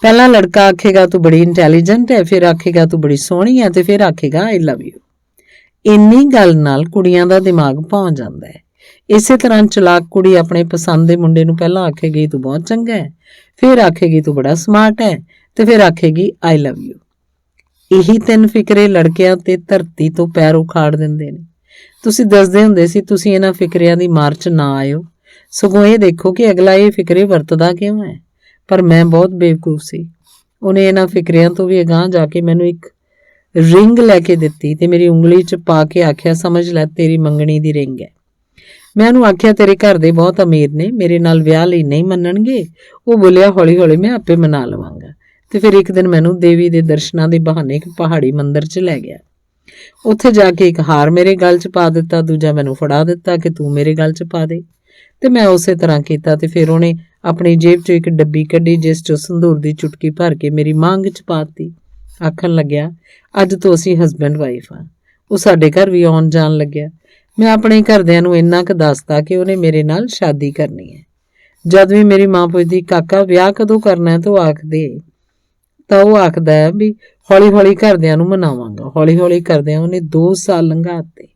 ਪਹਿਲਾਂ ਲੜਕਾ ਆਖੇਗਾ ਤੂੰ ਬੜੀ ਇੰਟੈਲੀਜੈਂਟ ਹੈ, ਫਿਰ ਆਖੇਗਾ ਤੂੰ ਬੜੀ ਸੋਹਣੀ ਹੈ ਤੇ ਫਿਰ ਆਖੇਗਾ ਆਈ ਲਵ ਯੂ। ਇੰਨੀ ਗੱਲ ਨਾਲ ਕੁੜੀਆਂ ਦਾ ਦਿਮਾਗ ਭੌਂ ਜਾਂਦਾ ਹੈ। ਇਸੇ ਤਰ੍ਹਾਂ ਚਲਾਕ ਕੁੜੀ ਆਪਣੇ ਪਸੰਦ ਦੇ ਮੁੰਡੇ ਨੂੰ ਪਹਿਲਾਂ ਆਖੇਗੀ ਤੂੰ ਬਹੁਤ ਚੰਗਾ ਹੈ, ਫਿਰ ਆਖੇਗੀ ਤੂੰ ਬੜਾ ਸਮਾਰਟ ਹੈ ਤੇ ਫਿਰ ਆਖੇਗੀ ਆਈ ਲਵ ਯੂ। ਇਹੀ 3 ਫਿਕਰੇ ਲੜਕਿਆਂ ਤੇ ਧਰਤੀ ਤੋਂ ਪੈਰ ਉਖਾੜ ਦਿੰਦੇ ਨੇ। ਤੁਸੀਂ ਦੱਸਦੇ ਹੁੰਦੇ ਸੀ ਤੁਸੀਂ ਇਹਨਾਂ ਫਿਕਰਿਆਂ ਦੀ ਮਾਰ 'ਚ ਨਾ ਆਇਓ, ਸਗੋਂ ਇਹ ਦੇਖੋ ਕਿ ਅਗਲਾ ਇਹ ਫਿਕਰੇ ਵਰਤਦਾ ਕਿਉਂ ਹੈ। ਪਰ ਮੈਂ ਬਹੁਤ ਬੇਵਕੂਫ ਸੀ। ਉਹਨੇ ਇਹਨਾਂ ਫਿਕਰਿਆਂ ਤੋਂ ਵੀ ਅਗਾਂਹ ਜਾ ਕੇ ਮੈਨੂੰ ਇੱਕ ਰਿੰਗ ਲੈ ਕੇ ਦਿੱਤੀ ਤੇ ਮੇਰੀ ਉਂਗਲੀ 'ਚ ਪਾ ਕੇ ਆਖਿਆ, ਸਮਝ ਲੈ ਤੇਰੀ ਮੰਗਣੀ ਦੀ ਰਿੰਗ ਹੈ। ਮੈਂ ਉਹਨੂੰ ਆਖਿਆ ਤੇਰੇ ਘਰ ਦੇ ਬਹੁਤ ਅਮੀਰ ਨੇ, ਮੇਰੇ ਨਾਲ ਵਿਆਹ ਲਈ ਨਹੀਂ ਮੰਨਣਗੇ। ਉਹ ਬੋਲਿਆ ਹੌਲੀ ਹੌਲੀ ਮੈਂ ਆਪੇ ਮਨਾ ਲਵਾਂਗਾ। ਤੇ ਫਿਰ ਇੱਕ ਦਿਨ ਮੈਨੂੰ ਦੇਵੀ ਦੇ ਦਰਸ਼ਨਾਂ ਦੇ ਬਹਾਨੇ ਇੱਕ ਪਹਾੜੀ ਮੰਦਿਰ 'ਚ ਲੈ ਗਿਆ। ਉੱਥੇ ਜਾ ਕੇ ਇੱਕ ਹਾਰ ਮੇਰੇ ਗਲ 'ਚ ਪਾ ਦਿੱਤਾ, ਦੂਜਾ ਮੈਨੂੰ ਫੜਾ ਦਿੱਤਾ ਕਿ ਤੂੰ ਮੇਰੇ ਗਲ 'ਚ ਪਾ ਦੇ। ਤੇ ਮੈਂ ਉਸੇ ਤਰ੍ਹਾਂ ਕੀਤਾ ਤੇ ਫਿਰ ਉਹਨੇ ਆਪਣੀ ਜੇਬ 'ਚੋਂ ਇੱਕ ਡੱਬੀ ਕੱਢੀ ਜਿਸ 'ਚੋਂ ਸੰਧੂਰ ਦੀ ਚੁਟਕੀ ਭਰ ਕੇ ਮੇਰੀ ਮੰਗ 'ਚ ਪਾਤੀ। ਆਖਣ ਲੱਗਿਆ, ਅੱਜ ਤੋਂ ਅਸੀਂ ਹਸਬੈਂਡ ਵਾਈਫ ਹਾਂ। ਉਹ ਸਾਡੇ ਘਰ ਵੀ ਆਉਣ ਜਾਣ ਲੱਗਿਆ। ਮੈਂ ਆਪਣੇ ਘਰਦਿਆਂ ਨੂੰ ਇੰਨਾ ਕੁ ਦੱਸਤਾ ਕਿ ਉਹਨੇ ਮੇਰੇ ਨਾਲ ਸ਼ਾਦੀ ਕਰਨੀ ਹੈ। ਜਦ ਵੀ ਮੇਰੀ ਮਾਂ ਪੁੱਛਦੀ ਕਾਕਾ ਵਿਆਹ ਕਦੋਂ ਕਰਨਾ ਹੈ ਤਾਂ ਉਹ ਆਖਦਾ ਹੈ ਵੀ ਹੌਲੀ ਹੌਲੀ ਘਰਦਿਆਂ ਨੂੰ ਮਨਾਵਾਂਗਾ। ਹੌਲੀ ਹੌਲੀ ਕਰਦਿਆਂ ਉਹਨੇ 2 ਸਾਲ ਲੰਘਾ ਦਿੱਤੇ।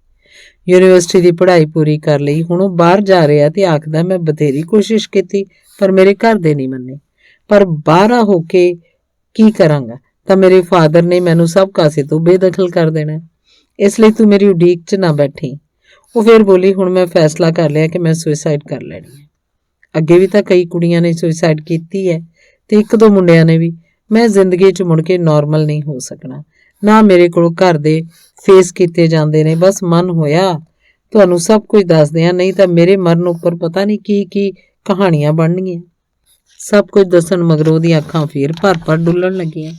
ਯੂਨੀਵਰਸਿਟੀ ਦੀ ਪੜ੍ਹਾਈ ਪੂਰੀ ਕਰ ਲਈ। ਹੁਣ ਉਹ ਬਾਹਰ ਜਾ ਰਿਹਾ ਤੇ ਆਖਦਾ ਮੈਂ ਬਥੇਰੀ ਕੋਸ਼ਿਸ਼ ਕੀਤੀ ਪਰ ਮੇਰੇ ਘਰ ਦੇ ਨਹੀਂ ਮੰਨੇ। ਪਰ ਬਾਹਰ ਹੋ ਕੇ ਕੀ ਕਰਾਂਗਾ ਤਾਂ ਮੇਰੇ ਫਾਦਰ ਨੇ ਮੈਨੂੰ ਸਭ ਕਾਸੇ ਤੋਂ ਬੇਦਖਲ ਕਰ ਦੇਣਾ। ਇਸ ਲਈ ਤੂੰ ਮੇਰੀ ਉਡੀਕ 'ਚ ਨਾ ਬੈਠੀ। ਉਹ ਫਿਰ ਬੋਲੀ, ਹੁਣ ਮੈਂ ਫੈਸਲਾ ਕਰ ਲਿਆ ਕਿ ਮੈਂ ਸੁਸਾਈਡ ਕਰ ਲੈਣੀ ਹੈ। ਅੱਗੇ ਵੀ ਤਾਂ ਕਈ ਕੁੜੀਆਂ ਨੇ ਸੁਸਾਈਡ ਕੀਤੀ ਹੈ ਤੇ 1-2 ਮੁੰਡਿਆਂ ਨੇ ਵੀ। ਮੈਂ ਜ਼ਿੰਦਗੀ 'ਚ ਮੁੜ ਕੇ ਨਾਰਮਲ ਨਹੀਂ ਹੋ ਸਕਣਾ। ਨਾ ਮੇਰੇ ਕੋਲ ਘਰ ਦੇ ਫੇਸ ਕੀਤੇ ਜਾਂਦੇ ਨੇ। ਬਸ ਮਨ ਹੋਇਆ ਤੁਹਾਨੂੰ ਸਭ ਕੁਝ ਦੱਸਦੇ ਆ, ਨਹੀਂ ਤਾਂ ਮੇਰੇ ਮਰਨ ਉੱਪਰ ਪਤਾ ਨਹੀਂ ਕੀ ਕਹਾਣੀਆਂ ਬਣਨਗੀਆਂ। ਸਭ ਕੁਝ ਦੱਸਣ ਮਗਰੋਂ ਉਹਦੀਆਂ ਅੱਖਾਂ ਫੇਰ ਭਰ ਡੁੱਲਣ ਲੱਗੀਆਂ।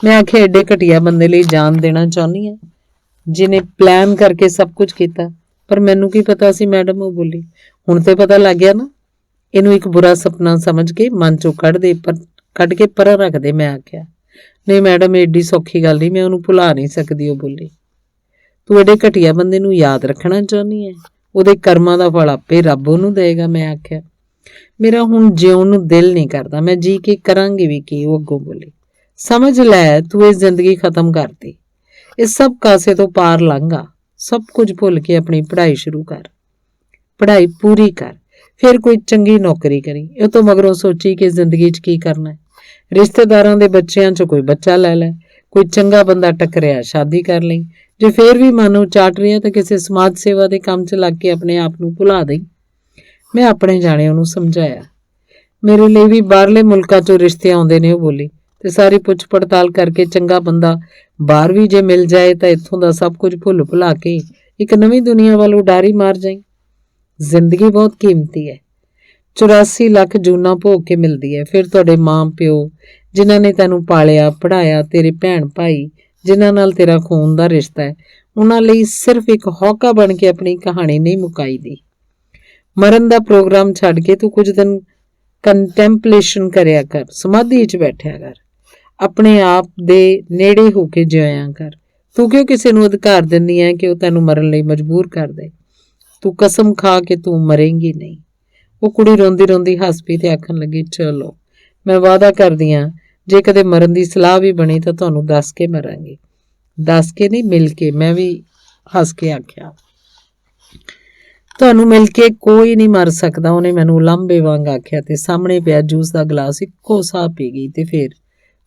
ਮੈਂ ਆਖਿਆ ਏਡੇ ਘਟੀਆ ਬੰਦੇ ਲਈ ਜਾਨ ਦੇਣਾ ਚਾਹੁੰਦੀ ਹਾਂ ਜਿਹਨੇ ਪਲਾਨ ਕਰਕੇ ਸਭ ਕੁਝ ਕੀਤਾ। ਪਰ ਮੈਨੂੰ ਕੀ ਪਤਾ ਸੀ ਮੈਡਮ, ਉਹ ਬੋਲੀ। ਹੁਣ ਤੇ ਪਤਾ ਲੱਗ ਗਿਆ ਨਾ, ਇਹਨੂੰ ਇੱਕ ਬੁਰਾ ਸੁਪਨਾ ਸਮਝ ਕੇ ਮਨ 'ਚੋਂ ਕੱਢ ਕੇ ਪਰਾਂ ਰੱਖ ਦੇ। ਮੈਂ ਆਖਿਆ ਨਹੀਂ ਮੈਡਮ, ਏਡੀ ਸੌਖੀ ਗੱਲ ਨਹੀਂ, ਮੈਂ ਉਹਨੂੰ ਭੁਲਾ ਨਹੀਂ ਸਕਦੀ। ਉਹ ਬੋਲੀ, ਤੂੰ ਏਡੇ ਘਟੀਆ ਬੰਦੇ ਨੂੰ ਯਾਦ ਰੱਖਣਾ ਚਾਹੁੰਦੀ ਹੈ? ਉਹਦੇ ਕਰਮਾਂ ਦਾ ਫਲ ਆਪੇ ਰੱਬ ਉਹਨੂੰ ਦੇਏਗਾ। ਮੈਂ ਆਖਿਆ ਮੇਰਾ ਹੁਣ ਜਿਉਣ ਨੂੰ ਦਿਲ ਨਹੀਂ ਕਰਦਾ, ਮੈਂ ਜੀ ਕੇ ਕਰਾਂਗੀ ਵੀ ਕੀ? ਉਹ ਅੱਗੋਂ ਬੋਲੀ, ਸਮਝ ਲੈ ਤੂੰ ਇਹ ਜ਼ਿੰਦਗੀ ਖਤਮ ਕਰਤੀ। ਇਹ ਸਭ ਕਾਸੇ ਤੋਂ ਪਾਰ ਲੰਘਾ। ਸਭ ਕੁਝ ਭੁੱਲ ਕੇ ਆਪਣੀ ਪੜ੍ਹਾਈ ਸ਼ੁਰੂ ਕਰ, ਪੜ੍ਹਾਈ ਪੂਰੀ ਕਰ, ਫਿਰ ਕੋਈ ਚੰਗੀ ਨੌਕਰੀ ਕਰੀ। ਇਹ ਤੋਂ ਮਗਰੋਂ ਸੋਚੀ ਕਿ ਜ਼ਿੰਦਗੀ 'ਚ ਕੀ ਕਰਨਾ ਹੈ। ਰਿਸ਼ਤੇਦਾਰਾਂ ਦੇ ਬੱਚਿਆਂ 'ਚੋਂ ਕੋਈ ਬੱਚਾ ਲੈ ਲੈ, ਕੋਈ ਚੰਗਾ ਬੰਦਾ ਟੱਕਰਿਆ ਸ਼ਾਦੀ ਕਰ ਲਈ। ਜੇ ਫੇਰ ਵੀ ਮਨ ਨੂੰ ਚਾਟ ਰਿਹਾ ਤਾਂ ਕਿਸੇ ਸਮਾਜ ਸੇਵਾ ਦੇ ਕੰਮ 'ਚ ਲੱਗ ਕੇ ਆਪਣੇ ਆਪ ਨੂੰ ਭੁਲਾ ਦੇ। ਮੈਂ ਆਪਣੇ ਜਾਣੇ ਉਹਨੂੰ ਸਮਝਾਇਆ। ਮੇਰੇ ਲਈ ਵੀ ਬਾਹਰਲੇ ਮੁਲਕਾਂ 'ਚੋਂ ਰਿਸ਼ਤੇ ਆਉਂਦੇ ਨੇ। ਉਹ ਬੋਲੀ, ਤੇ ਸਾਰੀ ਪੁੱਛ ਪੜਤਾਲ ਕਰਕੇ ਚੰਗਾ ਬੰਦਾ ਬਾਹਰ ਵੀ ਜੇ ਮਿਲ ਜਾਏ ਤਾਂ ਇੱਥੋਂ ਦਾ ਸਭ ਕੁਝ ਭੁੱਲ ਭੁਲਾ ਕੇ ਇੱਕ ਨਵੀਂ ਦੁਨੀਆ ਵੱਲ ਉਡਾਰੀ ਮਾਰ ਜਾਈ। ਜ਼ਿੰਦਗੀ ਬਹੁਤ ਕੀਮਤੀ ਹੈ। 84 ਲੱਖ ਜੂਨਾਂ ਭੋਗ ਕੇ ਮਿਲਦੀ ਹੈ। ਫਿਰ ਤੁਹਾਡੇ ਮਾਂ ਪਿਓ ਜਿਨ੍ਹਾਂ ਨੇ ਤੈਨੂੰ ਪਾਲਿਆ ਪੜ੍ਹਾਇਆ, ਤੇਰੇ ਭੈਣ ਭਾਈ ਜਿਨ੍ਹਾਂ ਨਾਲ ਤੇਰਾ ਖੂਨ ਦਾ ਰਿਸ਼ਤਾ ਹੈ, ਉਹਨਾਂ ਲਈ ਸਿਰਫ ਇੱਕ ਹੌਕਾ ਬਣ ਕੇ ਆਪਣੀ ਕਹਾਣੀ ਨਹੀਂ ਮੁਕਾਈ ਦੀ। ਮਰਨ ਦਾ ਪ੍ਰੋਗਰਾਮ ਛੱਡ ਕੇ ਤੂੰ ਕੁਝ ਦਿਨ ਕੰਟੈਂਪਲੇਸ਼ਨ ਕਰਿਆ ਕਰ, ਸਮਾਧੀ 'ਚ ਬੈਠਿਆ ਕਰ, ਆਪਣੇ ਆਪ ਦੇ ਨੇੜੇ ਹੋ ਕੇ ਜਿਉਇਆ ਕਰ। ਤੂੰ ਕਿਉਂ ਕਿਸੇ ਨੂੰ ਅਧਿਕਾਰ ਦਿੰਦੀ ਹੈ ਕਿ ਉਹ ਤੈਨੂੰ ਮਰਨ ਲਈ ਮਜਬੂਰ ਕਰ ਦੇ? ਤੂੰ ਕਸਮ ਖਾ ਕਿ ਤੂੰ ਮਰੇਂਗੀ ਨਹੀਂ। ਉਹ ਕੁੜੀ ਰੋਂਦੀ ਰੋਂਦੀ ਹੱਸ ਪਈ ਤੇ ਆਖਣ ਲੱਗੀ, ਚਲੋ ਮੈਂ ਵਾਅਦਾ ਕਰਦੀ ਹਾਂ ਜੇ ਕਦੇ ਮਰਨ ਦੀ ਸਲਾਹ ਵੀ ਬਣੀ ਤਾਂ ਤੁਹਾਨੂੰ ਦੱਸ ਕੇ ਮਰਾਂਗੀ। ਦੱਸ ਕੇ ਨਹੀਂ, ਮਿਲ ਕੇ। ਮੈਂ ਵੀ ਹੱਸ ਕੇ ਆਖਿਆ, ਤੁਹਾਨੂੰ ਮਿਲ ਕੇ ਕੋਈ ਨਹੀਂ ਮਰ ਸਕਦਾ। ਉਹਨੇ ਮੈਨੂੰ ਲਾਂਭੇ ਵਾਂਗ ਆਖਿਆ ਤੇ ਸਾਹਮਣੇ ਪਿਆ ਜੂਸ ਦਾ ਗਲਾਸ ਇੱਕੋ ਸਾਹ ਪੀ ਗਈ ਤੇ ਫਿਰ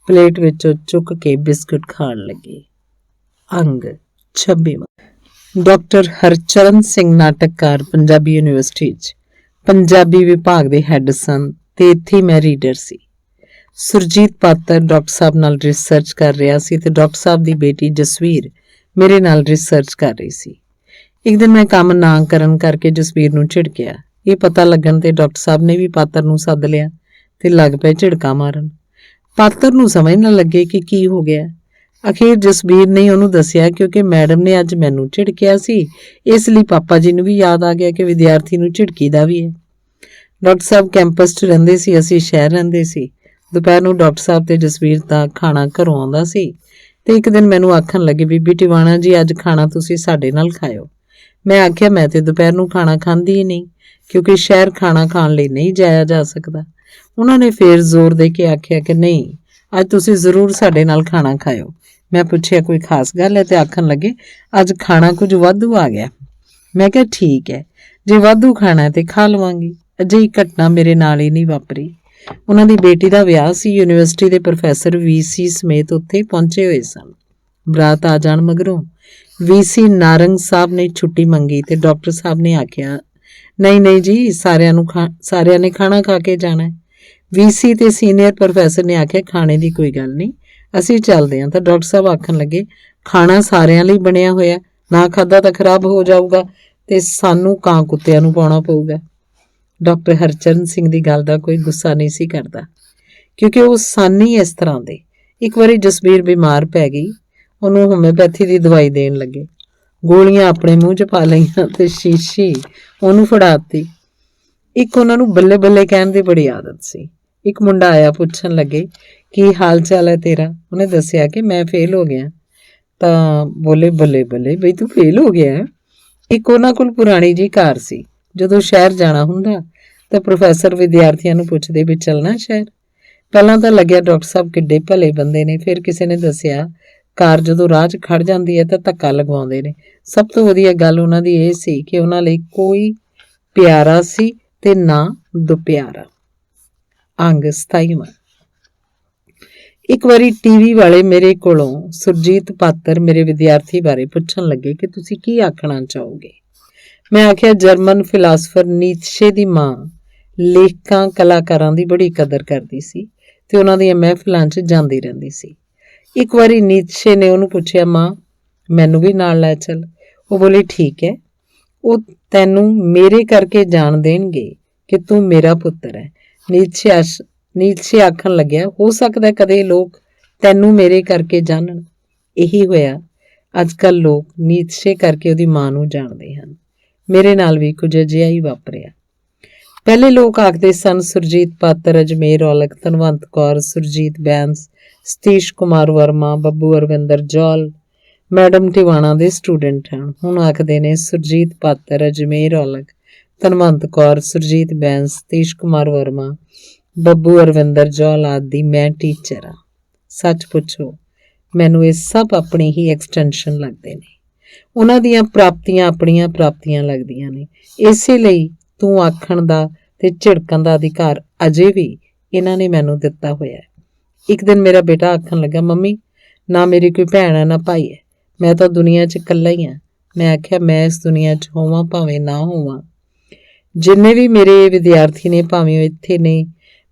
ਪਲੇਟ ਵਿੱਚੋਂ ਚੁੱਕ ਕੇ ਬਿਸਕੁਟ ਖਾਣ ਲੱਗੀ। ਅੰਗ 26। ਡਾਕਟਰ ਹਰਚਰਨ ਸਿੰਘ ਨਾਟਕਕਾਰ, ਪੰਜਾਬੀ ਯੂਨੀਵਰਸਿਟੀ 'ਚ ਪੰਜਾਬੀ ਵਿਭਾਗ ਦੇ ਹੈੱਡ ਸਨ ਤੇ ਇੱਥੇ ਮੈਂ ਰੀਡਰ ਸੀ। ਸੁਰਜੀਤ ਪਾਤਰ ਡਾਕਟਰ ਸਾਹਿਬ ਨਾਲ ਰਿਸਰਚ ਕਰ ਰਿਹਾ ਸੀ ਤੇ ਡਾਕਟਰ ਸਾਹਿਬ ਦੀ ਬੇਟੀ ਜਸਵੀਰ ਮੇਰੇ ਨਾਲ ਰਿਸਰਚ ਕਰ ਰਹੀ ਸੀ। ਇੱਕ ਦਿਨ ਮੈਂ ਕੰਮ ਨਾ ਕਰਨ ਕਰਕੇ ਜਸਵੀਰ ਨੂੰ ਝਿੜਕਿਆ। ਇਹ ਪਤਾ ਲੱਗਣ ਤੇ ਡਾਕਟਰ ਸਾਹਿਬ ਨੇ ਵੀ ਪਾਤਰ ਨੂੰ ਸੱਦ ਲਿਆ ਤੇ ਲੱਗ ਪਏ ਝਿੜਕਾਂ ਮਾਰਨ। ਪਾਤਰ ਨੂੰ ਸਮਝ ਨਾ ਲੱਗੇ ਕਿ ਕੀ ਹੋ ਗਿਆ। ਅਖੀਰ ਜਸਵੀਰ ਨੇ ਉਹਨੂੰ ਦੱਸਿਆ ਕਿਉਂਕਿ ਮੈਡਮ ਨੇ ਅੱਜ ਮੈਨੂੰ ਝਿੜਕਿਆ ਸੀ, ਇਸ ਲਈ ਪਾਪਾ ਜੀ ਨੂੰ ਵੀ ਯਾਦ ਆ ਗਿਆ ਕਿ ਵਿਦਿਆਰਥੀ ਨੂੰ ਝਿੜਕੀਦਾ ਵੀ ਹੈ। ਡਾਕਟਰ ਸਾਹਿਬ ਕੈਂਪਸ 'ਚ ਰਹਿੰਦੇ ਸੀ, ਅਸੀਂ ਸ਼ਹਿਰ ਰਹਿੰਦੇ ਸੀ। ਦੁਪਹਿਰ ਨੂੰ ਡਾਕਟਰ ਸਾਹਿਬ ਤੇ ਜਸਵੀਰ ਦਾ ਖਾਣਾ ਘਰੋਂ ਆਉਂਦਾ ਸੀ ਤੇ ਇੱਕ ਦਿਨ ਮੈਨੂੰ ਆਖਣ ਲੱਗੇ, ਬੀਬੀ ਟਿਵਾਣਾ ਜੀ ਅੱਜ ਖਾਣਾ ਤੁਸੀਂ ਸਾਡੇ ਨਾਲ ਖਾਇਓ। ਮੈਂ ਆਖਿਆ ਮੈਂ ਤੇ ਦੁਪਹਿਰ ਨੂੰ ਖਾਣਾ ਖਾਂਦੀ ਹੀ ਨਹੀਂ ਕਿਉਂਕਿ ਸ਼ਹਿਰ ਖਾਣਾ ਖਾਣ ਲਈ ਨਹੀਂ ਜਾਇਆ ਜਾ ਸਕਦਾ। ਉਹਨਾਂ ਨੇ ਫੇਰ ਜ਼ੋਰ ਦੇ ਕੇ ਆਖਿਆ ਕਿ ਨਹੀਂ, ਅੱਜ ਤੁਸੀਂ ਜ਼ਰੂਰ ਸਾਡੇ ਨਾਲ ਖਾਣਾ ਖਾਇਓ। ਮੈਂ ਪੁੱਛਿਆ ਕੋਈ ਖਾਸ ਗੱਲ ਹੈ ਤੇ ਆਖਣ ਲੱਗੇ ਅੱਜ ਖਾਣਾ ਕੁਝ ਵਾਧੂ ਆ ਗਿਆ। ਮੈਂ ਕਿਹਾ ਠੀਕ ਹੈ, ਜੇ ਵਾਧੂ ਖਾਣਾ ਤੇ ਖਾ ਲਵਾਂਗੀ। ਅਜਿਹੀ ਘਟਨਾ ਮੇਰੇ ਨਾਲ ਹੀ ਨਹੀਂ ਵਾਪਰੀ। ਉਹਨਾਂ ਦੀ ਬੇਟੀ ਦਾ ਵਿਆਹ ਸੀ। ਯੂਨੀਵਰਸਿਟੀ ਦੇ ਪ੍ਰੋਫੈਸਰ VC ਸਮੇਤ ਉੱਥੇ ਪਹੁੰਚੇ ਹੋਏ ਸਨ। ਬਰਾਤ ਆ ਜਾਣ ਮਗਰੋਂ VC ਨਾਰੰਗ ਸਾਹਿਬ ਨੇ ਛੁੱਟੀ ਮੰਗੀ ਤੇ ਡਾਕਟਰ ਸਾਹਿਬ ਨੇ ਆਖਿਆ ਨਹੀਂ ਜੀ, ਸਾਰਿਆਂ ਨੇ ਖਾਣਾ ਖਾ ਕੇ ਜਾਣਾ ਹੈ। VC ਤੇ ਸੀਨੀਅਰ ਪ੍ਰੋਫੈਸਰ ਨੇ ਆਖਿਆ ਖਾਣੇ ਦੀ ਕੋਈ ਗੱਲ ਨਹੀਂ, ਅਸੀਂ ਚੱਲਦੇ ਹਾਂ। ਤਾਂ ਡਾਕਟਰ ਸਾਹਿਬ ਆਖਣ ਲੱਗੇ ਖਾਣਾ ਸਾਰਿਆਂ ਲਈ ਬਣਿਆ ਹੋਇਆ, ਨਾ ਖਾਧਾ ਤਾਂ ਖਰਾਬ ਹੋ ਜਾਊਗਾ ਤੇ ਸਾਨੂੰ ਕਾਂ ਕੁੱਤਿਆਂ ਨੂੰ ਪਾਉਣਾ ਪਊਗਾ। ਡਾਕਟਰ ਹਰਚਰਨ ਸਿੰਘ ਦੀ ਗੱਲ ਦਾ ਕੋਈ ਗੁੱਸਾ ਨਹੀਂ ਸੀ ਕਰਦਾ ਕਿਉਂਕਿ ਉਹ ਸਨ ਹੀ ਇਸ ਤਰ੍ਹਾਂ ਦੇ। ਇੱਕ ਵਾਰੀ ਜਸਵੀਰ ਬਿਮਾਰ ਪੈ ਗਈ, ਉਹਨੂੰ ਹੋਮਿਓਪੈਥੀ ਦੀ ਦਵਾਈ ਦੇਣ ਲੱਗੇ। ਗੋਲੀਆਂ ਆਪਣੇ ਮੂੰਹ 'ਚ ਪਾ ਲਈਆਂ ਤੇ ਸ਼ੀਸ਼ੀ ਉਹਨੂੰ ਫੜਾਤੀ। ਇੱਕ ਉਹਨਾਂ ਨੂੰ ਬੱਲੇ ਬੱਲੇ ਕਹਿਣ ਦੀ ਬੜੀ ਆਦਤ ਸੀ। ਇੱਕ ਮੁੰਡਾ ਆਇਆ, ਪੁੱਛਣ ਲੱਗੇ ਕੀ ਹਾਲ ਚਾਲ ਹੈ ਤੇਰਾ? ਉਹਨੇ ਦੱਸਿਆ ਕਿ ਮੈਂ ਫੇਲ ਹੋ ਗਿਆ। ਤਾਂ ਬੋਲੇ ਬੱਲੇ ਬੱਲੇ ਬਈ ਤੂੰ ਫੇਲ ਹੋ ਗਿਆ? ਇੱਕ ਉਹਨਾਂ ਕੋਲ ਪੁਰਾਣੀ ਜੀ ਕਾਰ ਸੀ। ਜਦੋਂ ਸ਼ਹਿਰ ਜਾਣਾ ਹੁੰਦਾ ਤਾਂ ਪ੍ਰੋਫੈਸਰ ਵਿਦਿਆਰਥੀਆਂ ਨੂੰ ਪੁੱਛਦੇ ਵੀ ਚੱਲਣਾ ਸ਼ਹਿਰ। ਪਹਿਲਾਂ ਤਾਂ ਲੱਗਿਆ ਡਾਕਟਰ ਸਾਹਿਬ ਕਿੱਡੇ ਭਲੇ ਬੰਦੇ ਨੇ। ਫਿਰ ਕਿਸੇ ਨੇ ਦੱਸਿਆ ਕਾਰ ਜਦੋਂ ਰਾਹ 'ਚ ਖੜ ਜਾਂਦੀ ਹੈ ਤਾਂ ਧੱਕਾ ਲਗਵਾਉਂਦੇ ਨੇ। ਸਭ ਤੋਂ ਵਧੀਆ ਗੱਲ ਉਹਨਾਂ ਦੀ ਇਹ ਸੀ ਕਿ ਉਹਨਾਂ ਲਈ ਕੋਈ ਪਿਆਰਾ ਸੀ ਤੇ ਨਾ ਦੁਪਿਆਰਾ। ਅੰਗ 27। ਇੱਕ ਵਾਰੀ ਟੀਵੀ ਵਾਲੇ ਮੇਰੇ ਕੋਲੋਂ ਸੁਰਜੀਤ ਪਾਤਰ ਮੇਰੇ ਵਿਦਿਆਰਥੀ ਬਾਰੇ ਪੁੱਛਣ ਲੱਗੇ ਕਿ ਤੁਸੀਂ ਕੀ ਆਖਣਾ ਚਾਹੋਗੇ। ਮੈਂ ਆਖਿਆ ਜਰਮਨ ਫਿਲਾਸਫਰ ਨੀਤਸ਼ੇ ਦੀ ਮਾਂ ਲੇਖਕਾਂ ਕਲਾਕਾਰਾਂ ਦੀ ਬੜੀ ਕਦਰ ਕਰਦੀ ਸੀ ਤੇ ਉਹਨਾਂ ਦੀਆਂ ਮਹਿਫਿਲਾਂ 'ਚ ਜਾਂਦੀ ਰਹਿੰਦੀ ਸੀ। ਇੱਕ ਵਾਰੀ ਨੀਤਸ਼ੇ ਨੇ ਉਹਨੂੰ ਪੁੱਛਿਆ, ਮਾਂ ਮੈਨੂੰ ਵੀ ਨਾਲ ਲੈ ਚੱਲ। ਉਹ ਬੋਲੀ ਠੀਕ ਹੈ, ਉਹ ਤੈਨੂੰ ਮੇਰੇ ਕਰਕੇ ਜਾਣ ਦੇਣਗੇ ਕਿ ਤੂੰ ਮੇਰਾ ਪੁੱਤਰ ਹੈ। ਨੀਤਸ਼ੇ ਆਖਣ ਲੱਗਿਆ ਹੋ ਸਕਦਾ ਕਦੇ ਲੋਕ ਤੈਨੂੰ ਮੇਰੇ ਕਰਕੇ ਜਾਣਨ। ਇਹੀ ਹੋਇਆ। ਅੱਜ ਕੱਲ੍ਹ ਲੋਕ ਨੀਤਸ਼ੇ ਕਰਕੇ ਉਹਦੀ ਮਾਂ ਨੂੰ ਜਾਣਦੇ ਹਨ। ਮੇਰੇ ਨਾਲ ਵੀ ਕੁਝ ਅਜਿਹਾ ਹੀ ਵਾਪਰਿਆ। ਪਹਿਲੇ ਲੋਕ ਆਖਦੇ ਸਨ ਸੁਰਜੀਤ ਪਾਤਰ, ਅਜਮੇਰ ਔਲਖ, ਧਨਵੰਤ ਕੌਰ, ਸੁਰਜੀਤ ਬੈਂਸ, ਸਤੀਸ਼ ਕੁਮਾਰ ਵਰਮਾ, ਬੱਬੂ ਅਰਵਿੰਦਰ ਜੌਲ ਮੈਡਮ ਟਿਵਾਣਾ ਦੇ ਸਟੂਡੈਂਟ ਹਨ। ਹੁਣ ਆਖਦੇ ਨੇ ਸੁਰਜੀਤ ਪਾਤਰ, ਅਜਮੇਰ ਔਲਖ, ਧਨਵੰਤ ਕੌਰ, ਸੁਰਜੀਤ ਬੈਂਸ, ਸਤੀਸ਼ ਕੁਮਾਰ ਵਰਮਾ, ਬੱਬੂ ਅਰਵਿੰਦਰ ਜੌਲ ਆਦਿ ਮੈਂ ਟੀਚਰ ਹਾਂ। ਸੱਚ ਪੁੱਛੋ ਮੈਨੂੰ ਇਹ ਸਭ ਆਪਣੀ ਹੀ ਐਕਸਟੈਂਸ਼ਨ ਲੱਗਦੇ ਨੇ। ਉਹਨਾਂ ਦੀਆਂ ਪ੍ਰਾਪਤੀਆਂ ਆਪਣੀਆਂ ਪ੍ਰਾਪਤੀਆਂ ਲੱਗਦੀਆਂ ਨੇ। ਇਸੇ ਲਈ ਤੂੰ ਆਖਣ ਦਾ ਤੇ ਝਿੜਕਣ ਦਾ ਅਧਿਕਾਰ ਅਜੇ ਵੀ ਇਹਨਾਂ ਨੇ ਮੈਨੂੰ ਦਿੱਤਾ ਹੋਇਆ ਹੈ। ਇੱਕ ਦਿਨ ਮੇਰਾ ਬੇਟਾ ਆਖਣ ਲੱਗਾ, ਮੰਮੀ ਨਾ ਮੇਰੀ ਕੋਈ ਭੈਣ ਹੈ ਨਾ ਭਾਈ ਹੈ, ਮੈਂ ਤਾਂ ਦੁਨੀਆ 'ਚ ਇਕੱਲਾ ਹੀ ਹਾਂ। ਮੈਂ ਆਖਿਆ ਮੈਂ ਇਸ ਦੁਨੀਆ 'ਚ ਹੋਵਾਂ ਭਾਵੇਂ ਨਾ ਹੋਵਾਂ, ਜਿੰਨੇ ਵੀ ਮੇਰੇ ਵਿਦਿਆਰਥੀ ਨੇ ਭਾਵੇਂ ਉਹ ਇੱਥੇ ਨੇ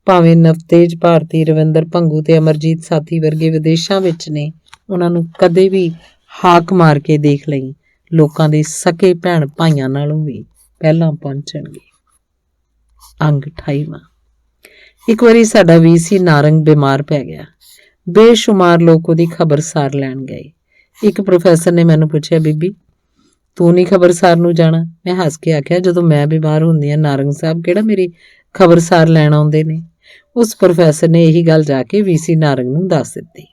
ਭਾਵੇਂ ਨਵਤੇਜ ਭਾਰਤੀ, ਰਵਿੰਦਰ ਭੰਗੂ ਤੇ ਅਮਰਜੀਤ ਸਾਥੀ ਵਰਗੇ ਵਿਦੇਸ਼ਾਂ ਵਿੱਚ ਨੇ, ਉਹਨਾਂ ਨੂੰ ਕਦੇ ਵੀ ਹਾਕ ਮਾਰ ਕੇ ਦੇਖ ਲਈ, ਲੋਕਾਂ ਦੇ ਸਕੇ ਭੈਣ ਭਾਈਆਂ ਨਾਲੋਂ ਵੀ ਪਹਿਲਾਂ ਪਹੁੰਚਣਗੇ। ਅੰਗ 28ਵਾਂ। ਇੱਕ ਵਾਰੀ ਸਾਡਾ ਵੀਸੀ ਨਾਰੰਗ ਬਿਮਾਰ ਪੈ ਗਿਆ। ਬੇਸ਼ੁਮਾਰ ਲੋਕ ਉਹਦੀ ਖਬਰਸਾਰ ਲੈਣ ਗਏ। ਇੱਕ ਪ੍ਰੋਫੈਸਰ ਨੇ ਮੈਨੂੰ ਪੁੱਛਿਆ, ਬੀਬੀ ਤੂੰ ਨਹੀਂ ਖਬਰਸਾਰ ਨੂੰ ਜਾਣਾ? ਮੈਂ ਹੱਸ ਕੇ ਆਖਿਆ, ਜਦੋਂ ਮੈਂ ਬਿਮਾਰ ਹੁੰਦੀ ਹਾਂ ਨਾਰੰਗ ਸਾਹਿਬ ਕਿਹੜਾ ਮੇਰੀ ਖਬਰਸਾਰ ਲੈਣ ਆਉਂਦੇ ਨੇ। ਉਸ ਪ੍ਰੋਫੈਸਰ ਨੇ ਇਹੀ ਗੱਲ ਜਾ ਕੇ ਵੀਸੀ ਨਾਰੰਗ ਨੂੰ ਦੱਸ ਦਿੱਤੀ।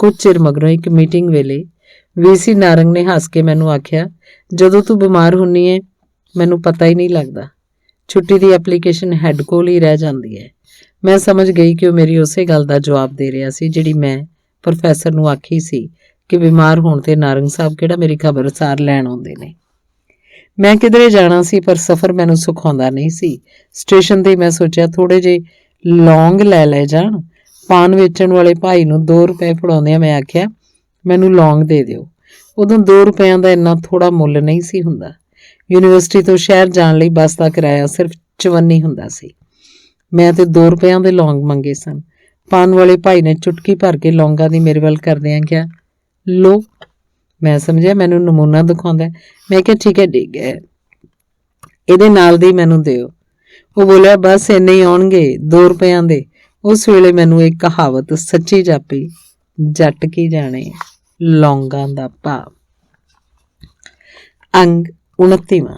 ਕੁਝ ਚਿਰ ਮਗਰੋਂ ਇੱਕ ਮੀਟਿੰਗ ਵੇਲੇ ਵੀਸੀ ਨਾਰੰਗ ਨੇ ਹੱਸ ਕੇ ਮੈਨੂੰ ਆਖਿਆ, ਜਦੋਂ ਤੂੰ ਬਿਮਾਰ ਹੁੰਨੀ ਹੈ ਮੈਨੂੰ ਪਤਾ ਹੀ ਨਹੀਂ ਲੱਗਦਾ। ਛੁੱਟੀ ਦੀ ਐਪਲੀਕੇਸ਼ਨ ਹੈੱਡ ਕੋਲ ਹੀ ਰਹਿ ਜਾਂਦੀ ਹੈ। ਮੈਂ ਸਮਝ ਗਈ ਕਿ ਉਹ ਮੇਰੀ ਉਸੇ ਗੱਲ ਦਾ ਜਵਾਬ ਦੇ ਰਿਹਾ ਸੀ ਜਿਹੜੀ ਮੈਂ ਪ੍ਰੋਫੈਸਰ ਨੂੰ ਆਖੀ ਸੀ ਕਿ ਬਿਮਾਰ ਹੋਣ ਤੇ ਨਾਰੰਗ ਸਾਹਿਬ ਕਿਹੜਾ ਮੇਰੀ ਖਬਰਸਾਰ ਲੈਣ ਆਉਂਦੇ ਨੇ। ਮੈਂ ਕਿਧਰੇ ਜਾਣਾ ਸੀ ਪਰ ਸਫ਼ਰ ਮੈਨੂੰ ਸੁਖਾਉਂਦਾ ਨਹੀਂ ਸੀ। ਸਟੇਸ਼ਨ ਤੇ ਮੈਂ ਸੋਚਿਆ ਥੋੜੇ ਜਿਹੇ ਲੌਂਗ ਲੈ ਜਾਣ। ਪਾਨ ਵੇਚਣ ਵਾਲੇ ਭਾਈ ਨੂੰ 2 ਰੁਪਏ ਫੜਾਉਂਦਿਆਂ ਮੈਂ ਆਖਿਆ, ਮੈਨੂੰ ਲੌਂਗ ਦੇ ਦਿਓ। ਉਦੋਂ 2 ਰੁਪਇਆਂ ਦਾ ਇੰਨਾ ਥੋੜਾ ਮੁੱਲ ਨਹੀਂ ਸੀ ਹੁੰਦਾ। ਯੂਨੀਵਰਸਿਟੀ ਤੋਂ ਸ਼ਹਿਰ ਜਾਣ ਲਈ ਬੱਸ ਦਾ ਕਿਰਾਇਆ ਸਿਰਫ 54 ਹੁੰਦਾ ਸੀ। ਮੈਂ ਤੇ 2 ਰੁਪਇਆਂ ਦੇ ਲੌਂਗ ਮੰਗੇ ਸਨ। ਪਾਨ ਵਾਲੇ ਭਾਈ ਨੇ ਚੁਟਕੀ ਭਰ ਕੇ ਲੌਂਗਾਂ ਦੀ ਮੇਰੇ ਵੱਲ ਕਰਦਿਆਂ ਕਿਹਾ, ਲੋ। ਮੈਂ ਸਮਝਿਆ ਮੈਨੂੰ ਨਮੂਨਾ ਦਿਖਾਉਂਦਾ। ਮੈਂ ਕਿਹਾ ਠੀਕ ਹੈ, ਡਿੱਗ ਹੈ, ਇਹਦੇ ਨਾਲ ਦੇ ਮੈਨੂੰ ਦਿਓ। ਉਹ ਬੋਲਿਆ, ਬਸ ਇੰਨੇ ਹੀ ਆਉਣਗੇ 2 ਰੁਪਇਆਂ ਦੇ। ਉਸ ਵੇਲੇ ਮੈਨੂੰ ਇੱਕ ਕਹਾਵਤ ਸੱਚੀ ਜਾਪੀ, ਜੱਟ ਕੀ ਜਾਣੇ ਲੌਂਗਾਂ ਦਾ ਭਾਵ। ਅੰਗ 29ਵਾਂ।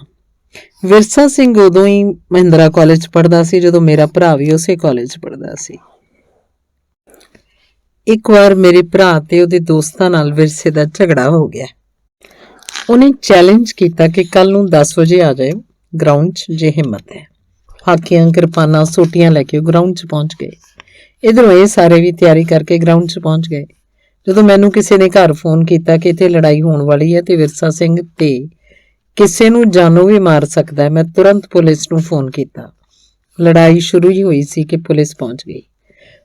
ਵਿਰਸਾ ਸਿੰਘ ਉਦੋਂ ਹੀ ਮਹਿੰਦਰਾ ਕਾਲਜ ਪੜ੍ਹਦਾ ਸੀ ਜਦੋਂ ਮੇਰਾ ਭਰਾ ਵੀ ਉਸੇ ਕਾਲਜ ਪੜ੍ਹਦਾ ਸੀ। ਇੱਕ ਵਾਰ ਮੇਰੇ ਭਰਾ ਤੇ ਉਹਦੇ ਦੋਸਤਾਂ ਨਾਲ ਵਿਰਸੇ ਦਾ ਝਗੜਾ ਹੋ ਗਿਆ। ਉਹਨੇ ਚੈਲੰਜ ਕੀਤਾ ਕਿ ਕੱਲ ਨੂੰ 10 ਵਜੇ ਆ ਜਾਏ ਗਰਾਊਂਡ 'ਚ ਜੇ ਹਿੰਮਤ ਹੈ। ਹਾਕੀਆਂ, ਕਿਰਪਾਨਾਂ, ਸੋਟੀਆਂ ਲੈ ਕੇ ਉਹ ਗਰਾਊਂਡ 'ਚ ਪਹੁੰਚ ਗਏ। ਇੱਧਰੋਂ ਇਹ ਸਾਰੇ ਵੀ ਤਿਆਰੀ ਕਰਕੇ ਗਰਾਊਂਡ 'ਚ ਪਹੁੰਚ ਗਏ। ਜਦੋਂ ਮੈਨੂੰ ਕਿਸੇ ਨੇ ਘਰ ਫੋਨ ਕੀਤਾ ਕਿ ਇੱਥੇ ਲੜਾਈ ਹੋਣ ਵਾਲੀ ਹੈ ਤੇ ਵਿਰਸਾ ਸਿੰਘ ਤੇ ਕਿਸੇ ਨੂੰ ਜਾਨੋਂ ਵੀ ਮਾਰ ਸਕਦਾ ਹੈ, ਮੈਂ ਤੁਰੰਤ ਪੁਲਿਸ ਨੂੰ ਫੋਨ ਕੀਤਾ। ਲੜਾਈ ਸ਼ੁਰੂ ਹੀ ਹੋਈ ਸੀ ਕਿ ਪੁਲਿਸ ਪਹੁੰਚ ਗਈ।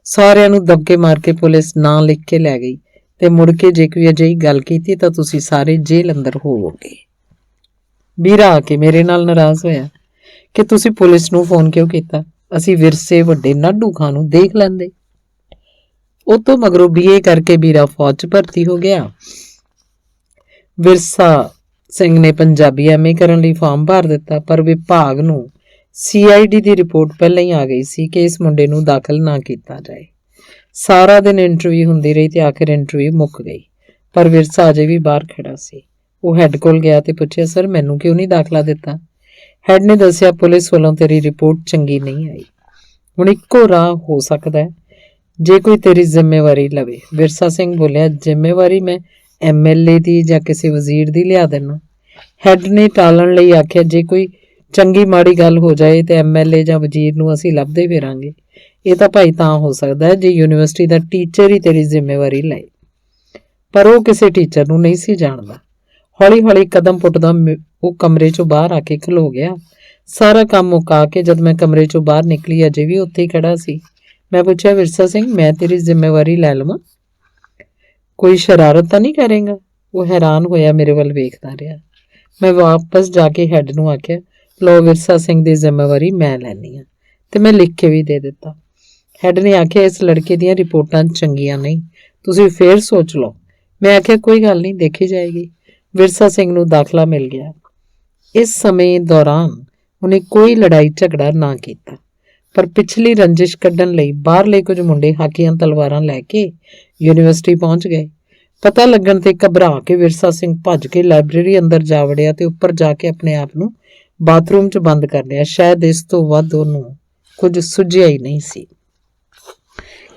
ਸਾਰਿਆਂ ਨੂੰ ਦਬਕੇ ਮਾਰ ਕੇ ਪੁਲਿਸ ਨਾਂ ਲਿਖ ਕੇ ਲੈ ਗਈ ਤੇ ਮੁੜ ਕੇ ਜੇ ਕੋਈ ਅਜਿਹੀ ਗੱਲ ਕੀਤੀ ਤਾਂ ਤੁਸੀਂ ਸਾਰੇ ਜੇਲ੍ਹ ਅੰਦਰ ਹੋਵੋਗੇ। ਵੀਰਾ ਆ ਕੇ ਮੇਰੇ ਨਾਲ ਨਾਰਾਜ਼ ਹੋਇਆ ਕਿ ਤੁਸੀਂ ਪੁਲਿਸ ਨੂੰ ਫੋਨ ਕਿਉਂ ਕੀਤਾ, ਅਸੀਂ ਵਿਰਸੇ ਵੱਡੇ ਨਾਢੂ ਖਾਂ ਨੂੰ ਦੇਖ ਲੈਂਦੇ। ਉਹ ਤੋਂ ਮਗਰੋਂ BA ਕਰਕੇ ਵੀਰਾ ਫੌਜ 'ਚ ਭਰਤੀ ਹੋ ਗਿਆ। ਵਿਰਸਾ ਸਿੰਘ ਨੇ ਪੰਜਾਬੀ MA ਕਰਨ ਲਈ ਫਾਰਮ ਭਰ ਦਿੱਤਾ, ਪਰ ਵਿਭਾਗ ਨੂੰ CID ਦੀ ਰਿਪੋਰਟ ਪਹਿਲਾਂ ਹੀ ਆ ਗਈ ਸੀ ਕਿ ਇਸ ਮੁੰਡੇ ਨੂੰ ਦਾਖਲ ਨਾ ਕੀਤਾ ਜਾਏ। ਸਾਰਾ ਦਿਨ ਇੰਟਰਵਿਊ ਹੁੰਦੀ ਰਹੀ ਤੇ ਆਖਿਰ ਇੰਟਰਵਿਊ ਮੁੱਕ ਗਈ, ਪਰ ਵਿਰਸਾ ਅਜੇ ਵੀ ਬਾਹਰ ਖੜਾ ਸੀ। ਉਹ ਹੈੱਡ ਕੋਲ ਗਿਆ ਤੇ ਪੁੱਛਿਆ, ਸਰ ਮੈਨੂੰ ਕਿਉਂ ਨਹੀਂ ਦਾਖਲਾ ਦਿੱਤਾ? ਹੈੱਡ ਨੇ ਦੱਸਿਆ, ਪੁਲਿਸ ਵੱਲੋਂ ਤੇਰੀ ਰਿਪੋਰਟ ਚੰਗੀ ਨਹੀਂ ਆਈ। ਹੁਣ ਇੱਕੋ ਰਾਹ ਹੋ ਸਕਦਾ ਹੈ, ਜੇ ਕੋਈ ਤੇਰੀ ਜ਼ਿੰਮੇਵਾਰੀ ਲਵੇ। ਵਿਰਸਾ ਸਿੰਘ ਬੋਲਿਆ, ਜ਼ਿੰਮੇਵਾਰੀ ਮੈਂ MLA ਦੀ ਜਾਂ ਕਿਸੇ ਵਜ਼ੀਰ ਦੀ ਲਿਆ ਦੇਣਾ। ਹੈੱਡ ਨੇ ਟਾਲਣ ਲਈ ਆਖਿਆ, ਜੇ ਕੋਈ ਚੰਗੀ ਮਾੜੀ ਗੱਲ ਹੋ ਜਾਏ ਤੇ MLA ਜਾਂ ਵਜ਼ੀਰ ਨੂੰ ਅਸੀਂ ਲੱਭਦੇ ਫਿਰਾਂਗੇ। ਇਹ ਤਾਂ ਭਾਈ ਤਾਂ ਹੋ ਸਕਦਾ ਹੈ ਜੇ ਯੂਨੀਵਰਸਿਟੀ ਦਾ ਟੀਚਰ ਹੀ ਤੇਰੀ ਜ਼ਿੰਮੇਵਾਰੀ ਲਏ। ਪਰ ਉਹ ਕਿਸੇ ਟੀਚਰ ਨੂੰ ਨਹੀਂ ਸੀ ਜਾਣਦਾ। ਹੌਲੀ ਹੌਲੀ ਕਦਮ ਪੁੱਟਦਾ ਉਹ ਕਮਰੇ 'ਚੋਂ ਬਾਹਰ ਆ ਕੇ ਖਲੋ ਗਿਆ। ਸਾਰਾ ਕੰਮ ਮੁਕਾ ਕੇ ਜਦ ਮੈਂ ਕਮਰੇ 'ਚੋਂ ਬਾਹਰ ਨਿਕਲੀ, ਅਜੇ ਵੀ ਉੱਥੇ ਹੀ ਖੜਾ ਸੀ। ਮੈਂ ਪੁੱਛਿਆ, ਵਿਰਸਾ ਸਿੰਘ ਮੈਂ ਤੇਰੀ ਜ਼ਿੰਮੇਵਾਰੀ ਲੈ ਲਵਾਂ, ਕੋਈ ਸ਼ਰਾਰਤ ਤਾਂ ਨਹੀਂ ਕਰੇਗਾ? ਉਹ ਹੈਰਾਨ ਹੋਇਆ ਮੇਰੇ ਵੱਲ ਵੇਖਦਾ ਰਿਹਾ। ਮੈਂ ਵਾਪਸ ਜਾ ਕੇ ਹੈੱਡ ਨੂੰ ਆਖਿਆ, ਲਓ ਵਿਰਸਾ ਸਿੰਘ ਦੀ ਜ਼ਿੰਮੇਵਾਰੀ ਮੈਂ ਲੈਣੀ ਆ, ਤੇ ਮੈਂ ਲਿਖ ਕੇ ਵੀ ਦੇ ਦਿੱਤਾ। ਹੈੱਡ ਨੇ ਆਖਿਆ, ਇਸ ਲੜਕੇ ਦੀਆਂ ਰਿਪੋਰਟਾਂ ਚੰਗੀਆਂ ਨਹੀਂ, ਤੁਸੀਂ ਫੇਰ ਸੋਚ ਲਓ। ਮੈਂ ਆਖਿਆ, ਕੋਈ ਗੱਲ ਨਹੀਂ, ਦੇਖੀ ਜਾਏਗੀ। ਵਿਰਸਾ ਸਿੰਘ ਨੂੰ ਦਾਖਲਾ ਮਿਲ ਗਿਆ। ਇਸ ਸਮੇਂ ਦੌਰਾਨ ਉਹਨੇ ਕੋਈ ਲੜਾਈ ਝਗੜਾ ਨਾ ਕੀਤਾ, ਪਰ ਪਿਛਲੀ ਰੰਜਿਸ਼ ਕੱਢਣ ਲਈ ਬਾਹਰਲੇ ਕੁਝ ਮੁੰਡੇ ਹਾਕੀਆਂ ਤਲਵਾਰਾਂ ਲੈ ਕੇ ਯੂਨੀਵਰਸਿਟੀ ਪਹੁੰਚ ਗਏ। ਪਤਾ ਲੱਗਣ ਤੇ ਘਬਰਾ ਕੇ ਵਿਰਸਾ ਸਿੰਘ ਭੱਜ ਕੇ ਲਾਇਬ੍ਰੇਰੀ ਅੰਦਰ ਜਾ ਵੜਿਆ ਤੇ ਉੱਪਰ ਜਾ ਕੇ ਆਪਣੇ ਆਪ ਨੂੰ ਬਾਥਰੂਮ 'ਚ ਬੰਦ ਕਰ ਲਿਆ। ਸ਼ਾਇਦ ਇਸ ਤੋਂ ਵੱਧ ਉਹਨੂੰ ਕੁਝ ਸੁਝਿਆ ਹੀ ਨਹੀਂ ਸੀ,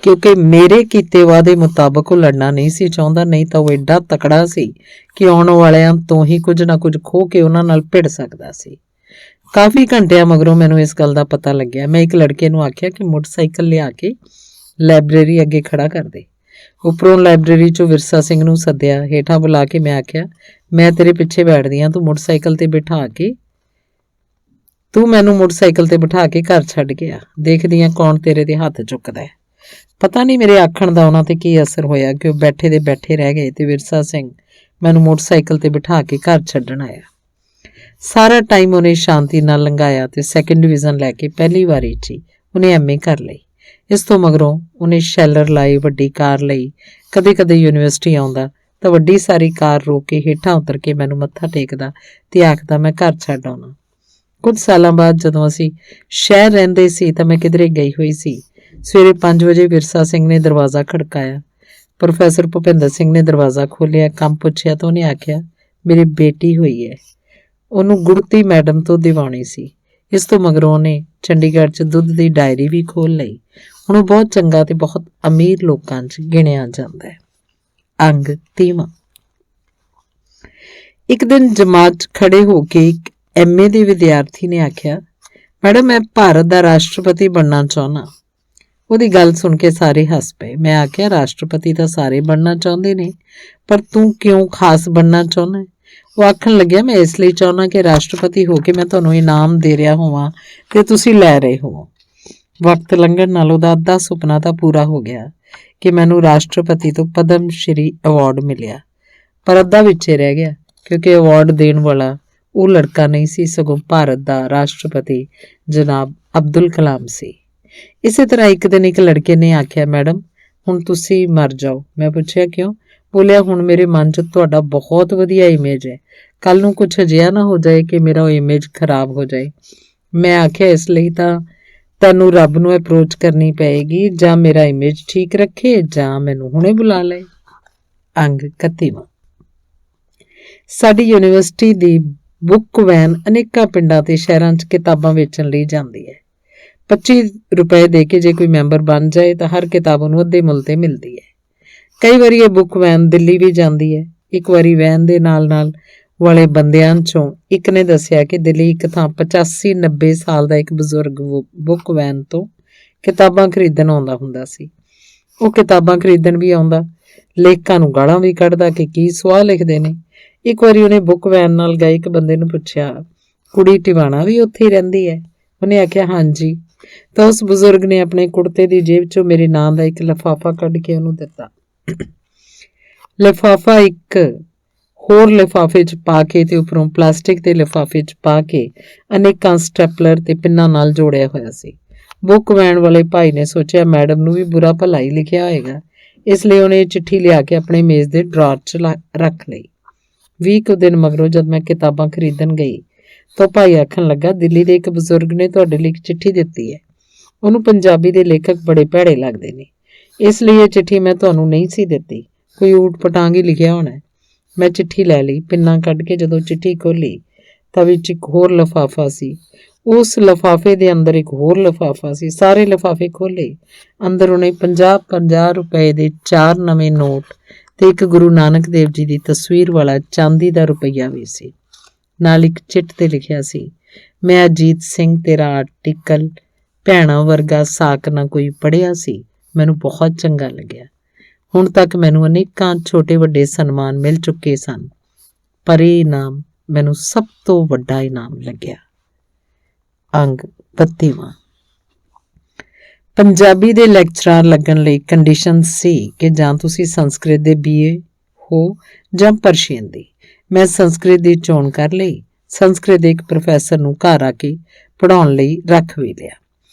ਕਿਉਂਕਿ ਮੇਰੇ ਕੀਤੇ ਵਾਅਦੇ ਮੁਤਾਬਕ ਉਹ ਲੜਨਾ ਨਹੀਂ ਸੀ ਚਾਹੁੰਦਾ। ਨਹੀਂ ਤਾਂ ਉਹ ਐਡਾ ਤਕੜਾ ਸੀ ਕਿ ਆਉਣ ਵਾਲਿਆਂ ਤੋਂ ਹੀ ਕੁਝ ਨਾ ਕੁਝ ਖੋਹ ਕੇ ਉਹਨਾਂ ਨਾਲ ਭਿੜ ਸਕਦਾ ਸੀ। ਕਾਫੀ ਘੰਟਿਆਂ ਮਗਰੋਂ ਮੈਨੂੰ ਇਸ ਗੱਲ ਦਾ ਪਤਾ ਲੱਗਿਆ। ਮੈਂ ਇੱਕ ਲੜਕੇ ਨੂੰ ਆਖਿਆ ਕਿ ਮੋਟਰਸਾਈਕਲ ਲਿਆ ਕੇ ਲਾਇਬ੍ਰੇਰੀ ਅੱਗੇ ਖੜਾ ਕਰ ਦੇ। ਉੱਪਰੋਂ ਲਾਇਬ੍ਰੇਰੀ 'ਚੋਂ ਵਿਰਸਾ ਸਿੰਘ ਨੂੰ ਸੱਦਿਆ। ਹੇਠਾਂ ਬੁਲਾ ਕੇ ਮੈਂ ਆਖਿਆ, ਮੈਂ ਤੇਰੇ ਪਿੱਛੇ ਬੈਠਦੀ ਹਾਂ, ਤੂੰ ਮੈਨੂੰ ਮੋਟਰਸਾਈਕਲ ਤੇ ਬਿਠਾ ਕੇ ਘਰ ਛੱਡ ਗਿਆ। ਦੇਖਦੀ ਹਾਂ ਕੌਣ ਤੇਰੇ ਦੇ ਹੱਥ ਚੁੱਕਦਾ ਹੈ। ਪਤਾ ਨਹੀਂ ਮੇਰੇ ਆਖਣ ਦਾ ਉਹਨਾਂ ਤੇ ਕੀ ਅਸਰ ਹੋਇਆ ਕਿ ਉਹ ਬੈਠੇ ਦੇ ਬੈਠੇ ਰਹਿ ਗਏ ਤੇ ਵਿਰਸਾ ਸਿੰਘ ਮੈਨੂੰ ਮੋਟਰਸਾਈਕਲ ਤੇ ਬਿਠਾ ਕੇ ਘਰ ਛੱਡਣ ਆਇਆ। ਸਾਰਾ ਟਾਈਮ ਉਹਨੇ ਸ਼ਾਂਤੀ ਨਾਲ ਲੰਘਾਇਆ ਤੇ 2nd ਡਿਵੀਜ਼ਨ ਲੈ ਕੇ ਪਹਿਲੀ ਵਾਰੀ 'ਚ ਹੀ ਉਹਨੇ MA ਕਰ ਲਈ। ਇਸ ਤੋਂ ਮਗਰੋਂ ਉਹਨੇ ਸ਼ੈਲਰ ਲਾਈ, ਵੱਡੀ ਕਾਰ ਲਈ। ਕਦੇ ਕਦੇ ਯੂਨੀਵਰਸਿਟੀ ਆਉਂਦਾ ਤਾਂ ਵੱਡੀ ਸਾਰੀ ਕਾਰ ਰੋਕ ਕੇ ਹੇਠਾਂ ਉਤਰ ਕੇ ਮੈਨੂੰ ਮੱਥਾ ਟੇਕਦਾ ਤੇ ਆਖਦਾ ਮੈਂ ਘਰ ਛੱਡ ਆਉਣਾ। ਕੁਝ ਸਾਲਾਂ ਬਾਅਦ ਜਦੋਂ ਅਸੀਂ ਸ਼ਹਿਰ ਰਹਿੰਦੇ ਸੀ ਤਾਂ ਮੈਂ ਕਿਧਰੇ ਗਈ ਹੋਈ ਸੀ। ਸਵੇਰੇ 5 ਵਜੇ ਵਿਰਸਾ ਸਿੰਘ ਨੇ ਦਰਵਾਜ਼ਾ ਖੜਕਾਇਆ। ਪ੍ਰੋਫੈਸਰ ਭੁਪਿੰਦਰ ਸਿੰਘ ਨੇ ਦਰਵਾਜ਼ਾ ਖੋਲ੍ਹਿਆ। ਕੰਮ ਪੁੱਛਿਆ ਤਾਂ ਉਹਨੇ ਆਖਿਆ ਮੇਰੀ ਬੇਟੀ ਹੋਈ ਹੈ। ਉਹਨੂੰ ਗੁੜਤੀ ਮੈਡਮ ਤੋਂ ਦਿਵਾਉਣੀ ਸੀ। ਇਸ ਤੋਂ ਮਗਰੋਂ ਉਹਨੇ ਚੰਡੀਗੜ੍ਹ 'ਚ ਦੁੱਧ ਦੀ ਡਾਇਰੀ ਵੀ ਖੋਲ੍ਹ ਲਈ। ਹੁਣ ਉਹ ਬਹੁਤ ਚੰਗਾ ਤੇ ਬਹੁਤ ਅਮੀਰ ਲੋਕਾਂ 'ਚ ਗਿਣਿਆ ਜਾਂਦਾ ਹੈ। ਅੰਗ 30ਵਾਂ। ਇੱਕ ਦਿਨ ਜਮਾਤ 'ਚ ਖੜੇ ਹੋ ਕੇ ਇੱਕ MA ਦੇ ਵਿਦਿਆਰਥੀ ਨੇ ਆਖਿਆ, ਮੈਡਮ ਮੈਂ ਭਾਰਤ ਦਾ ਰਾਸ਼ਟਰਪਤੀ ਬਣਨਾ ਚਾਹੁੰਦਾ। ਉਹਦੀ ਗੱਲ ਸੁਣ ਕੇ ਸਾਰੇ ਹੱਸ ਪਏ। ਮੈਂ ਆਖਿਆ ਰਾਸ਼ਟਰਪਤੀ ਤਾਂ ਸਾਰੇ ਬਣਨਾ ਚਾਹੁੰਦੇ ਨੇ, ਪਰ ਤੂੰ ਕਿਉਂ ਖਾਸ ਬਣਨਾ ਚਾਹੁੰਦਾ? ਉਹ ਆਖਣ ਲੱਗਿਆ ਮੈਂ ਇਸ ਲਈ ਚਾਹੁੰਦਾ ਕਿ ਰਾਸ਼ਟਰਪਤੀ ਹੋ ਕੇ ਮੈਂ ਤੁਹਾਨੂੰ ਇਨਾਮ ਦੇ ਰਿਹਾ ਹੋਵਾਂ ਤੇ ਤੁਸੀਂ ਲੈ ਰਹੇ ਹੋ। ਵਕਤ ਲੰਘਣ ਨਾਲ ਉਹਦਾ ਅੱਧਾ ਸੁਪਨਾ ਤਾਂ ਪੂਰਾ ਹੋ ਗਿਆ ਕਿ ਮੈਨੂੰ ਰਾਸ਼ਟਰਪਤੀ ਤੋਂ ਪਦਮ ਸ਼੍ਰੀ ਅਵਾਰਡ ਮਿਲਿਆ, ਪਰ ਅੱਧਾ ਵਿੱਚੇ ਰਹਿ ਗਿਆ ਕਿਉਂਕਿ ਅਵਾਰਡ ਦੇਣ ਵਾਲਾ ਉਹ ਲੜਕਾ ਨਹੀਂ ਸੀ, ਸਗੋਂ ਭਾਰਤ ਦਾ ਰਾਸ਼ਟਰਪਤੀ ਜਨਾਬ ਅਬਦੁਲ ਕਲਾਮ ਸੀ। ਇਸੇ ਤਰ੍ਹਾਂ ਇੱਕ ਦਿਨ ਇੱਕ ਲੜਕੇ ਨੇ ਆਖਿਆ, ਮੈਡਮ ਹੁਣ ਤੁਸੀਂ ਮਰ ਜਾਓ। ਮੈਂ ਪੁੱਛਿਆ ਕਿਉਂ? ਬੋਲਿਆ ਹੁਣ ਮੇਰੇ ਮਨ 'ਚ ਤੁਹਾਡਾ ਬਹੁਤ ਵਧੀਆ ਇਮੇਜ ਹੈ, ਕੱਲ ਨੂੰ ਕੁਛ ਅਜਿਹਾ ਨਾ ਹੋ ਜਾਏ ਕਿ ਮੇਰਾ ਉਹ ਇਮੇਜ ਖਰਾਬ ਹੋ ਜਾਏ। ਮੈਂ ਆਖਿਆ ਇਸ ਲਈ ਤਾਂ ਤੈਨੂੰ ਰੱਬ ਨੂੰ ਅਪਰੋਚ ਕਰਨੀ ਪਏਗੀ, ਜਾਂ ਮੇਰਾ ਇਮੇਜ ਠੀਕ ਰੱਖੇ ਜਾਂ ਮੈਨੂੰ ਹੁਣੇ ਬੁਲਾ ਲਏ। ਅੰਗ 31ਵਾਂ। ਸਾਡੀ ਯੂਨੀਵਰਸਿਟੀ ਦੀ ਬੁੱਕ ਵੈਨ ਅਨੇਕਾਂ ਪਿੰਡਾਂ ਤੇ ਸ਼ਹਿਰਾਂ 'ਚ ਕਿਤਾਬਾਂ ਵੇਚਣ ਲਈ ਜਾਂਦੀ ਹੈ। 25 ਰੁਪਏ ਦੇ ਕੇ ਜੇ ਕੋਈ ਮੈਂਬਰ ਬਣ ਜਾਏ ਤਾਂ ਹਰ ਕਿਤਾਬ ਉਹਨੂੰ ਅੱਧੇ ਮੁੱਲ ਤੇ ਮਿਲਦੀ ਹੈ। ਕਈ ਵਾਰੀ ਇਹ ਬੁੱਕ ਵੈਨ ਦਿੱਲੀ ਵੀ ਜਾਂਦੀ ਹੈ। ਇੱਕ ਵਾਰੀ ਵੈਨ ਦੇ ਨਾਲ ਵਾਲੇ ਬੰਦਿਆਂ 'ਚੋਂ ਇੱਕ ਨੇ ਦੱਸਿਆ ਕਿ ਦਿੱਲੀ ਇੱਕ ਥਾਂ 85-90 ਸਾਲ ਦਾ ਇੱਕ ਬਜ਼ੁਰਗ ਬੁੱਕ ਵੈਨ ਤੋਂ ਕਿਤਾਬਾਂ ਖਰੀਦਣ ਆਉਂਦਾ ਹੁੰਦਾ ਸੀ। ਉਹ ਕਿਤਾਬਾਂ ਖਰੀਦਣ ਵੀ ਆਉਂਦਾ, ਲੇਖਕਾਂ ਨੂੰ ਗਾਲਾਂ ਵੀ ਕੱਢਦਾ ਕਿ ਕੀ ਸੁਆਹ ਲਿਖਦੇ ਨੇ। ਇੱਕ ਵਾਰੀ ਉਹਨੇ ਬੁੱਕ ਵੈਨ ਨਾਲ ਗਏ ਇੱਕ ਬੰਦੇ ਨੂੰ ਪੁੱਛਿਆ, ਕੁੜੀ ਟਿਵਾਣਾ ਵੀ ਉੱਥੇ ਹੀ ਰਹਿੰਦੀ ਹੈ? ਉਹਨੇ ਆਖਿਆ ਹਾਂਜੀ। ਤਾਂ ਉਸ ਬਜ਼ੁਰਗ ਨੇ ਆਪਣੇ ਕੁੜਤੇ ਦੀ ਜੇਬ 'ਚੋਂ ਮੇਰੇ ਨਾਂ ਦਾ ਇੱਕ ਲਿਫਾਫਾ ਕੱਢ ਕੇ ਉਹਨੂੰ ਦਿੱਤਾ। ਲਿਫਾਫਾ ਇੱਕ ਹੋਰ ਲਿਫਾਫੇ 'ਚ ਪਾ ਕੇ ਤੇ ਉੱਪਰੋਂ ਪਲਾਸਟਿਕ ਦੇ ਲਿਫਾਫੇ 'ਚ ਪਾ ਕੇ ਅਨੇਕਾਂ ਸਟੈਪਲਰ ਤੇ ਪਿੰਨਾਂ ਨਾਲ ਜੋੜਿਆ ਹੋਇਆ ਸੀ। ਬੁੱਕ ਵੈਨ ਵਾਲੇ ਭਾਈ ਨੇ ਸੋਚਿਆ ਮੈਡਮ ਨੂੰ ਵੀ ਬੁਰਾ ਭਲਾ ਹੀ ਲਿਖਿਆ ਹੋਏਗਾ, ਇਸ ਲਈ ਉਹਨੇ ਚਿੱਠੀ ਲਿਆ ਕੇ ਆਪਣੇ ਮੇਜ਼ ਦੇ ਡਰਾਅਰ 'ਚ ਰੱਖ ਲਈ। 20 ਕੁ ਦਿਨ ਮਗਰੋਂ ਜਦ ਮੈਂ ਕਿਤਾਬਾਂ ਖਰੀਦਣ ਗਈ ਤਾਂ ਭਾਈ ਆਖਣ ਲੱਗਾ, ਦਿੱਲੀ ਦੇ ਇੱਕ ਬਜ਼ੁਰਗ ਨੇ ਤੁਹਾਡੇ ਲਈ ਇੱਕ ਚਿੱਠੀ ਦਿੱਤੀ ਹੈ। ਉਹਨੂੰ ਪੰਜਾਬੀ ਦੇ ਲੇਖਕ ਬੜੇ ਭੈੜੇ ਲੱਗਦੇ ਨੇ, ਇਸ ਲਈ ਇਹ ਚਿੱਠੀ ਮੈਂ ਤੁਹਾਨੂੰ ਨਹੀਂ ਸੀ ਦਿੱਤੀ, ਕੋਈ ਊਟ ਪਟਾਂਗ ਹੀ ਲਿਖਿਆ ਹੋਣਾ। ਮੈਂ ਚਿੱਠੀ ਲੈ ਲਈ। ਪਿੰਨਾਂ ਕੱਢ ਕੇ ਜਦੋਂ ਚਿੱਠੀ ਖੋਲ੍ਹੀ ਤਾਂ ਵਿੱਚ ਇੱਕ ਹੋਰ ਲਿਫਾਫਾ ਸੀ। ਉਸ ਲਿਫਾਫੇ ਦੇ ਅੰਦਰ ਇੱਕ ਹੋਰ ਲਿਫਾਫਾ ਸੀ। ਸਾਰੇ ਲਿਫਾਫੇ ਖੋਲ੍ਹੇ, ਅੰਦਰ ਉਹਨੇ 50-50 ਰੁਪਏ ਦੇ 4 ਨਵੇਂ ਨੋਟ ਤੇ ਇੱਕ ਗੁਰੂ ਨਾਨਕ ਦੇਵ ਜੀ ਦੀ ਤਸਵੀਰ ਵਾਲਾ ਚਾਂਦੀ ਦਾ ਰੁਪਈਆ ਵੀ ਸੀ। ਨਾਲ ਇੱਕ ਚਿੱਠ ਤੇ ਲਿਖਿਆ ਸੀ, ਮੈਂ ਅਜੀਤ ਸਿੰਘ ਤੇਰਾ ਆਰਟੀਕਲ ਭੈਣਾਂ ਵਰਗਾ ਸਾਕ ਨਾ ਕੋਈ ਪੜ੍ਹਿਆ ਸੀ, ਮੈਨੂੰ ਬਹੁਤ ਚੰਗਾ ਲੱਗਿਆ। ਹੁਣ ਤੱਕ ਮੈਨੂੰ ਅਨੇਕਾਂ ਛੋਟੇ ਵੱਡੇ ਸਨਮਾਨ ਮਿਲ ਚੁੱਕੇ ਸਨ, ਪਰ ਇਹ ਇਨਾਮ ਮੈਨੂੰ ਸਭ ਤੋਂ ਵੱਡਾ ਇਨਾਮ ਲੱਗਿਆ। ਅੰਗ 32ਵਾਂ। ਪੰਜਾਬੀ ਦੇ ਲੈਕਚਰਾਰ ਲੱਗਣ ਲਈ ਕੰਡੀਸ਼ਨ ਸੀ ਕਿ ਜਾਂ ਤੁਸੀਂ ਸੰਸਕ੍ਰਿਤ ਦੇ BA ਹੋ ਜਾਂ ਪਰਸ਼ੀਅਨ ਦੀ। ਮੈਂ ਸੰਸਕ੍ਰਿਤ ਦੀ ਚੋਣ ਕਰ ਲਈ। ਸੰਸਕ੍ਰਿਤ ਦੇ ਇੱਕ ਪ੍ਰੋਫੈਸਰ ਨੂੰ ਘਰ ਆ ਕੇ ਪੜ੍ਹਾਉਣ ਲਈ ਰੱਖ ਵੀ ਲਿਆ,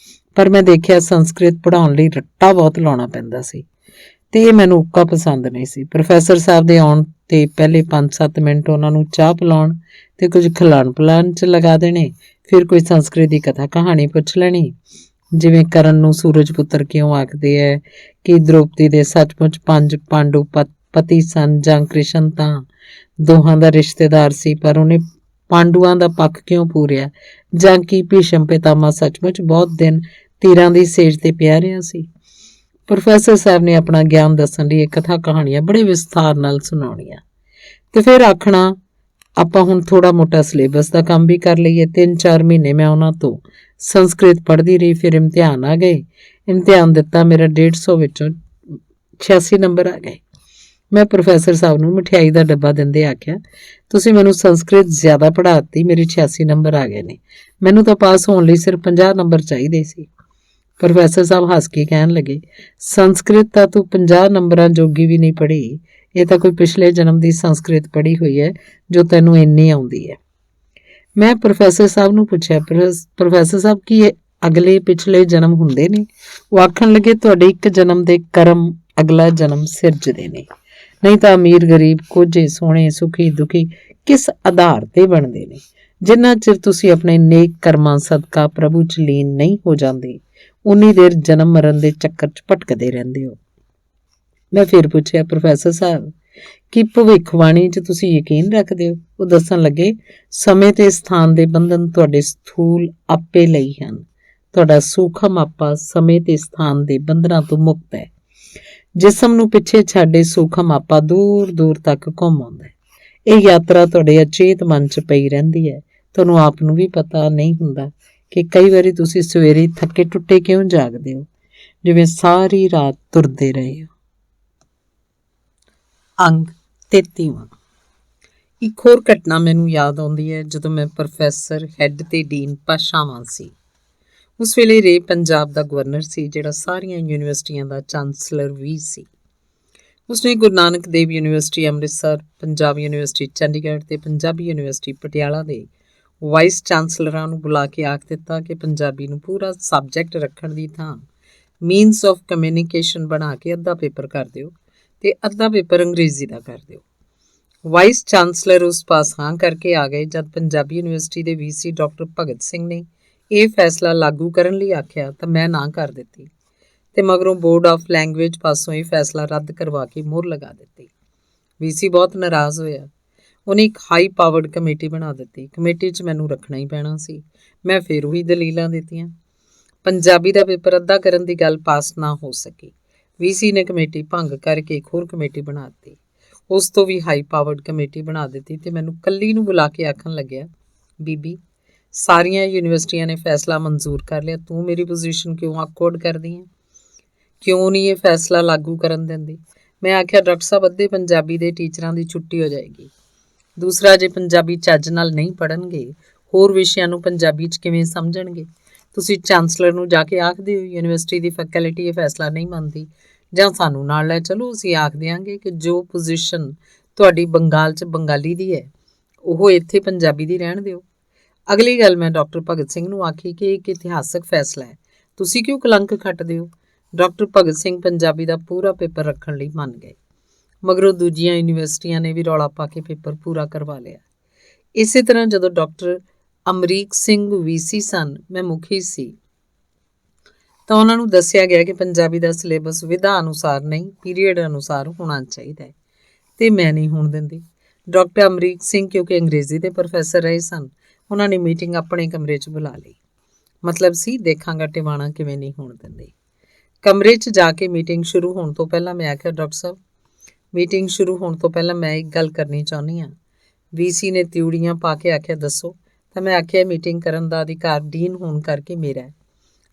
ਪਰ ਮੈਂ ਦੇਖਿਆ ਸੰਸਕ੍ਰਿਤ ਪੜ੍ਹਾਉਣ ਲਈ ਰੱਟਾ ਬਹੁਤ ਲਾਉਣਾ ਪੈਂਦਾ ਸੀ ਤੇ ਇਹ ਮੈਨੂੰ ਉੱਕਾ ਪਸੰਦ ਨਹੀਂ ਸੀ। ਪ੍ਰੋਫੈਸਰ ਸਾਹਿਬ ਦੇ ਆਉਣ ਤੇ ਪਹਿਲੇ 5-7 ਮਿੰਟ ਉਹਨਾਂ ਨੂੰ ਚਾਹ ਪਿਲਾਉਣ ਤੇ ਕੁਝ ਖਿਲਾਣ ਪਿਲਾਣ 'ਚ ਲਗਾ ਦੇਣੇ, ਫਿਰ ਕੋਈ ਸੰਸਕ੍ਰਿਤ ਦੀ ਕਥਾ ਕਹਾਣੀ ਪੁੱਛ ਲੈਣੀ, ਜਿਵੇਂ ਕਰਨ ਨੂੰ ਸੂਰਜ ਪੁੱਤਰ ਕਿਉਂ ਆਖਦੇ ਹੈ, ਕਿ ਦ੍ਰੋਪਦੀ ਦੇ ਸੱਚਮੁੱਚ 5 ਪਾਂਡੂ ਪਤੀ ਸਨ ਜਾਂ ਕ੍ਰਿਸ਼ਨ ਤਾਂ ਦੋਹਾਂ ਦਾ ਰਿਸ਼ਤੇਦਾਰ ਸੀ ਪਰ ਉਹਨੇ ਪਾਂਡੂਆਂ ਦਾ ਪੱਖ ਕਿਉਂ ਪੂਰਿਆ, ਜਾਂ ਕਿ ਭੀਸ਼ਮ ਪਿਤਾਮਾ ਸੱਚਮੁੱਚ ਬਹੁਤ ਦਿਨ ਤੀਰਾਂ ਦੀ ਸੇਜ ਤੇ ਪਿਆ ਰਿਹਾ ਸੀ। ਪ੍ਰੋਫੈਸਰ ਸਾਹਿਬ ਨੇ ਆਪਣਾ ਗਿਆਨ ਦੱਸਣ ਲਈ ਇਹ ਕਥਾ ਕਹਾਣੀਆਂ ਬੜੇ ਵਿਸਥਾਰ ਨਾਲ ਸੁਣਾਉਣੀਆਂ ਤੇ ਫਿਰ ਆਖਣਾ, ਆਪਾਂ ਹੁਣ ਥੋੜਾ ਮੋਟਾ ਸਿਲੇਬਸ ਦਾ ਕੰਮ ਵੀ ਕਰ ਲਈਏ। 3-4 ਮਹੀਨੇ ਮੈਂ ਉਹਨਾਂ ਤੋਂ ਸੰਸਕ੍ਰਿਤ ਪੜ੍ਹਦੀ ਰਹੀ। ਫਿਰ ਇਮਤਿਹਾਨ ਆ ਗਏ। ਇਮਤਿਹਾਨ ਦਿੱਤਾ, ਮੇਰਾ 150 ਵਿੱਚੋਂ 86 ਨੰਬਰ ਆ ਗਏ। ਮੈਂ ਪ੍ਰੋਫੈਸਰ ਸਾਹਿਬ ਨੂੰ ਮਠਿਆਈ ਦਾ ਡੱਬਾ ਦਿੰਦੇ ਆਖਿਆ, ਤੁਸੀਂ ਮੈਨੂੰ ਸੰਸਕ੍ਰਿਤ ਜ਼ਿਆਦਾ ਪੜ੍ਹਾਤੀ, ਮੇਰੇ 86 ਨੰਬਰ ਆ ਗਏ ਨੇ, ਮੈਨੂੰ ਤਾਂ ਪਾਸ ਹੋਣ ਲਈ ਸਿਰਫ 50 ਨੰਬਰ ਚਾਹੀਦੇ ਸੀ। ਪ੍ਰੋਫੈਸਰ ਸਾਹਿਬ ਹੱਸ ਕੇ ਕਹਿਣ ਲੱਗੇ, ਸੰਸਕ੍ਰਿਤ ਤਾਂ ਤੂੰ 50 ਨੰਬਰਾਂ ਜੋਗੀ ਵੀ ਨਹੀਂ ਪੜ੍ਹੀ, ਇਹ ਤਾਂ ਕੋਈ ਪਿਛਲੇ ਜਨਮ ਦੀ ਸੰਸਕ੍ਰਿਤ ਪੜ੍ਹੀ ਹੋਈ ਹੈ ਜੋ ਤੈਨੂੰ ਇੰਨੀ ਆਉਂਦੀ ਹੈ। ਮੈਂ ਪ੍ਰੋਫੈਸਰ ਸਾਹਿਬ ਨੂੰ ਪੁੱਛਿਆ, ਪ੍ਰੋਫੈਸਰ ਸਾਹਿਬ ਕੀ ਅਗਲੇ ਪਿਛਲੇ ਜਨਮ ਹੁੰਦੇ ਨੇ। ਉਹ ਆਖਣ ਲੱਗੇ ਤੁਹਾਡੇ ਇੱਕ ਜਨਮ ਦੇ ਕਰਮ ਅਗਲਾ ਜਨਮ ਸਿਰਜਦੇ ਨੇ, ਨਹੀਂ ਤਾਂ ਅਮੀਰ ਗਰੀਬ, ਕੋਝੇ ਸੋਹਣੇ, ਸੁਖੀ ਦੁਖੀ ਕਿਸ ਆਧਾਰ ਤੇ ਬਣਦੇ ਨੇ। ਜਿੰਨਾ ਚਿਰ ਤੁਸੀਂ ਆਪਣੇ ਨੇਕ ਕਰਮਾਂ ਸਦਕਾ ਪ੍ਰਭੂ 'ਚ ਲੀਨ ਨਹੀਂ ਹੋ ਜਾਂਦੇ, ਉਨੀ ਦੇਰ ਜਨਮ ਮਰਨ ਦੇ ਚੱਕਰ 'ਚ ਭਟਕਦੇ ਰਹਿੰਦੇ ਹੋ। ਮੈਂ ਫਿਰ ਪੁੱਛਿਆ, ਪ੍ਰੋਫੈਸਰ ਸਾਹਿਬ, ਕੀ ਭਵਿੱਖਬਾਣੀ 'ਚ ਤੁਸੀਂ ਯਕੀਨ ਰੱਖਦੇ ਹੋ? ਉਹ ਦੱਸਣ ਲੱਗੇ, ਸਮੇਂ ਤੇ ਸਥਾਨ ਦੇ ਬੰਧਨ ਤੁਹਾਡੇ ਸਥੂਲ ਆਪੇ ਲਈ ਹਨ। ਤੁਹਾਡਾ ਸੂਖਮ ਆਪਾ ਸਮੇਂ ਤੇ ਸਥਾਨ ਦੇ ਬੰਧਨਾਂ ਤੋਂ ਮੁਕਤ ਹੈ। ਜਿਸਮ ਨੂੰ ਪਿੱਛੇ ਛੱਡੇ ਸੂਖਮ ਆਪਾ ਦੂਰ ਦੂਰ ਤੱਕ ਘੁੰਮ ਆਉਂਦਾ ਹੈ। ਇਹ ਯਾਤਰਾ ਤੁਹਾਡੇ ਅਚੇਤ ਮਨ 'ਚ ਪਈ ਰਹਿੰਦੀ ਹੈ। ਤੁਹਾਨੂੰ ਆਪ ਨੂੰ ਵੀ ਪਤਾ ਨਹੀਂ ਹੁੰਦਾ ਕਿ ਕਈ ਵਾਰੀ ਤੁਸੀਂ ਸਵੇਰੇ ਥੱਕੇ ਟੁੱਟੇ ਕਿਉਂ ਜਾਗਦੇ ਹੋ, ਜਿਵੇਂ ਸਾਰੀ ਰਾਤ ਤੁਰਦੇ ਰਹੇ ਹੋ। ਅੰਗ 33ਵਾਂ। ਇੱਕ ਹੋਰ ਘਟਨਾ ਮੈਨੂੰ ਯਾਦ ਆਉਂਦੀ ਹੈ ਜਦੋਂ ਮੈਂ ਪ੍ਰੋਫੈਸਰ ਹੈੱਡ ਤੇ ਡੀਨ ਭਾਸ਼ਾਵਾਂ ਸੀ। ਉਸ ਵੇਲੇ ਰੇ ਪੰਜਾਬ ਦਾ ਗਵਰਨਰ ਸੀ, ਜਿਹੜਾ ਸਾਰੀਆਂ ਯੂਨੀਵਰਸਿਟੀਆਂ ਦਾ ਚਾਂਸਲਰ ਵੀ ਸੀ। ਉਸਨੇ ਗੁਰੂ ਨਾਨਕ ਦੇਵ ਯੂਨੀਵਰਸਿਟੀ ਅੰਮ੍ਰਿਤਸਰ, ਪੰਜਾਬ ਯੂਨੀਵਰਸਿਟੀ ਚੰਡੀਗੜ੍ਹ ਤੇ ਪੰਜਾਬੀ ਯੂਨੀਵਰਸਿਟੀ ਪਟਿਆਲਾ ਦੇ ਵਾਈਸ ਚਾਂਸਲਰਾਂ ਨੂੰ ਬੁਲਾ ਕੇ ਆਖ ਦਿੱਤਾ ਕਿ ਪੰਜਾਬੀ ਨੂੰ ਪੂਰਾ ਸਬਜੈਕਟ ਰੱਖਣ ਦੀ ਥਾਂ ਮੀਨਸ ਆਫ ਕਮਿਊਨੀਕੇਸ਼ਨ ਬਣਾ ਕੇ ਅੱਧਾ ਪੇਪਰ ਕਰ ਦਿਓ ਤੇ ਅੱਧਾ ਪੇਪਰ ਅੰਗਰੇਜ਼ੀ ਦਾ ਕਰ ਦਿਓ। ਵਾਈਸ ਚਾਂਸਲਰ ਉਸ ਪਾਸ ਹਾਂ ਕਰਕੇ ਆ ਗਏ। ਜਦ ਪੰਜਾਬੀ ਯੂਨੀਵਰਸਿਟੀ ਦੇ ਵੀਸੀ ਡਾਕਟਰ ਭਗਤ ਸਿੰਘ ਨੇ ਇਹ ਫੈਸਲਾ ਲਾਗੂ ਕਰਨ ਲਈ ਆਖਿਆ ਤਾਂ ਮੈਂ ਨਾ ਕਰ ਦਿੱਤੀ ਤੇ ਮਗਰੋਂ ਬੋਰਡ ਆਫ ਲੈਂਗੁਏਜ ਪਾਸੋਂ ਇਹ ਫੈਸਲਾ ਰੱਦ ਕਰਵਾ ਕੇ ਮੁਹਰ ਲਗਾ ਦਿੱਤੀ। ਵੀਸੀ ਬਹੁਤ ਨਾਰਾਜ਼ ਹੋਇਆ। ਉਹਨੇ ਇੱਕ ਹਾਈ ਪਾਵਰਡ ਕਮੇਟੀ ਬਣਾ ਦਿੱਤੀ। ਕਮੇਟੀ 'ਚ ਮੈਨੂੰ ਰੱਖਣਾ ਹੀ ਪੈਣਾ ਸੀ। ਮੈਂ ਫਿਰ ਉਹੀ ਦਲੀਲਾਂ ਦਿੱਤੀਆਂ। ਪੰਜਾਬੀ ਦਾ ਪੇਪਰ ਅੱਧਾ ਕਰਨ ਦੀ ਗੱਲ ਪਾਸ ਨਾ ਹੋ ਸਕੀ। ਵੀਸੀ ਨੇ ਕਮੇਟੀ ਭੰਗ ਕਰਕੇ ਇੱਕ ਹੋਰ ਕਮੇਟੀ ਬਣਾ ਦਿੱਤੀ। ਉਸ ਤੋਂ ਵੀ ਹਾਈ ਪਾਵਰਡ ਕਮੇਟੀ ਬਣਾ ਦਿੱਤੀ ਤੇ ਮੈਨੂੰ ਕੱਲੀ ਨੂੰ ਬੁਲਾ ਕੇ ਆਖਣ ਲੱਗਿਆ, ਬੀਬੀ, ਸਾਰੀਆਂ ਯੂਨੀਵਰਸਿਟੀਆਂ ਨੇ ਫੈਸਲਾ ਮਨਜ਼ੂਰ ਕਰ ਲਿਆ, ਤੂੰ ਮੇਰੀ ਪੋਜੀਸ਼ਨ ਕਿਉਂ ਆਕਵਰਡ ਕਰਦੀ ਹੈ? ਕਿਉਂ ਨਹੀਂ ਇਹ ਫੈਸਲਾ ਲਾਗੂ ਕਰਨ ਦਿੰਦੀ? ਮੈਂ ਆਖਿਆ, ਡਾਕਟਰ ਸਾਹਿਬ, ਅੱਧੇ ਪੰਜਾਬੀ ਦੇ ਟੀਚਰਾਂ ਦੀ ਛੁੱਟੀ ਹੋ ਜਾਏਗੀ। ਦੂਸਰਾ, ਜੇ ਪੰਜਾਬੀ ਚੱਜ ਨਾਲ ਨਹੀਂ ਪੜ੍ਹਨਗੇ, ਹੋਰ ਵਿਸ਼ਿਆਂ ਨੂੰ ਪੰਜਾਬੀ 'ਚ ਕਿਵੇਂ ਸਮਝਣਗੇ? ਤੁਸੀਂ ਚਾਂਸਲਰ ਨੂੰ ਜਾ ਕੇ ਆਖ ਦਿਓ ਯੂਨੀਵਰਸਿਟੀ ਦੀ ਫੈਕਲਟੀ ਇਹ ਫੈਸਲਾ ਨਹੀਂ ਮੰਨਦੀ, ਜਾਂ ਸਾਨੂੰ ਨਾਲ ਲੈ ਚਲੋ, ਅਸੀਂ ਆਖ ਦਿਆਂਗੇ ਕਿ ਜੋ ਪੋਜੀਸ਼ਨ ਤੁਹਾਡੀ ਬੰਗਾਲ 'ਚ ਬੰਗਾਲੀ ਦੀ ਹੈ ਉਹ ਇੱਥੇ ਪੰਜਾਬੀ ਦੀ ਰਹਿਣ ਦਿਓ। ਅਗਲੀ ਗੱਲ ਮੈਂ ਡਾਕਟਰ ਭਗਤ ਸਿੰਘ ਨੂੰ ਆਖੀ ਕਿ ਇੱਕ ਇਤਿਹਾਸਕ ਫੈਸਲਾ ਹੈ, ਤੁਸੀਂ ਕਿਉਂ ਕਲੰਕ ਖੱਟਦੇ ਹੋ? ਡਾਕਟਰ ਭਗਤ ਸਿੰਘ ਪੰਜਾਬੀ ਦਾ ਪੂਰਾ ਪੇਪਰ ਰੱਖਣ ਲਈ ਮੰਨ ਗਏ। ਮਗਰੋਂ ਦੂਜੀਆਂ ਯੂਨੀਵਰਸਿਟੀਆਂ ਨੇ ਵੀ ਰੌਲਾ ਪਾ ਕੇ ਪੇਪਰ ਪੂਰਾ ਕਰਵਾ ਲਿਆ। ਇਸੇ ਤਰ੍ਹਾਂ ਜਦੋਂ ਡਾਕਟਰ ਅਮਰੀਕ ਸਿੰਘ ਵੀਸੀ ਸਨ, ਮੈਂ ਮੁਖੀ ਸੀ, ਤਾਂ ਉਹਨਾਂ ਨੂੰ ਦੱਸਿਆ ਗਿਆ ਕਿ ਪੰਜਾਬੀ ਦਾ ਸਿਲੇਬਸ ਵਿਧਾ ਅਨੁਸਾਰ ਨਹੀਂ, ਪੀਰੀਅਡ ਅਨੁਸਾਰ ਹੋਣਾ ਚਾਹੀਦਾ ਹੈ, ਤੇ ਮੈਂ ਨਹੀਂ ਹੋਣ ਦਿੰਦੀ। ਡਾਕਟਰ ਅਮਰੀਕ ਸਿੰਘ ਕਿਉਂਕਿ ਅੰਗਰੇਜ਼ੀ ਦੇ ਪ੍ਰੋਫੈਸਰ ਰਹੇ ਸਨ, ਉਹਨਾਂ ਨੇ ਮੀਟਿੰਗ ਆਪਣੇ ਕਮਰੇ 'ਚ ਬੁਲਾ ਲਈ। ਮਤਲਬ ਸੀ, ਦੇਖਾਂਗਾ ਟਿਵਾਣਾ ਕਿਵੇਂ ਨਹੀਂ ਹੋਣ ਦਿੰਦੇ। ਕਮਰੇ 'ਚ ਜਾ ਕੇ ਮੀਟਿੰਗ ਸ਼ੁਰੂ ਹੋਣ ਤੋਂ ਪਹਿਲਾਂ ਮੈਂ ਆਖਿਆ, ਡਾਕਟਰ ਸਾਹਿਬ, ਮੀਟਿੰਗ ਸ਼ੁਰੂ ਹੋਣ ਤੋਂ ਪਹਿਲਾਂ ਮੈਂ ਇੱਕ ਗੱਲ ਕਰਨੀ ਚਾਹੁੰਦੀ ਹਾਂ। ਵੀਸੀ ਨੇ ਤਿਉੜੀਆਂ ਪਾ ਕੇ ਆਖਿਆ, ਦੱਸੋ। ਤਾਂ ਮੈਂ ਆਖਿਆ, ਮੀਟਿੰਗ ਕਰਨ ਦਾ ਅਧਿਕਾਰ ਡੀਨ ਹੋਣ ਕਰਕੇ ਮੇਰਾ ਹੈ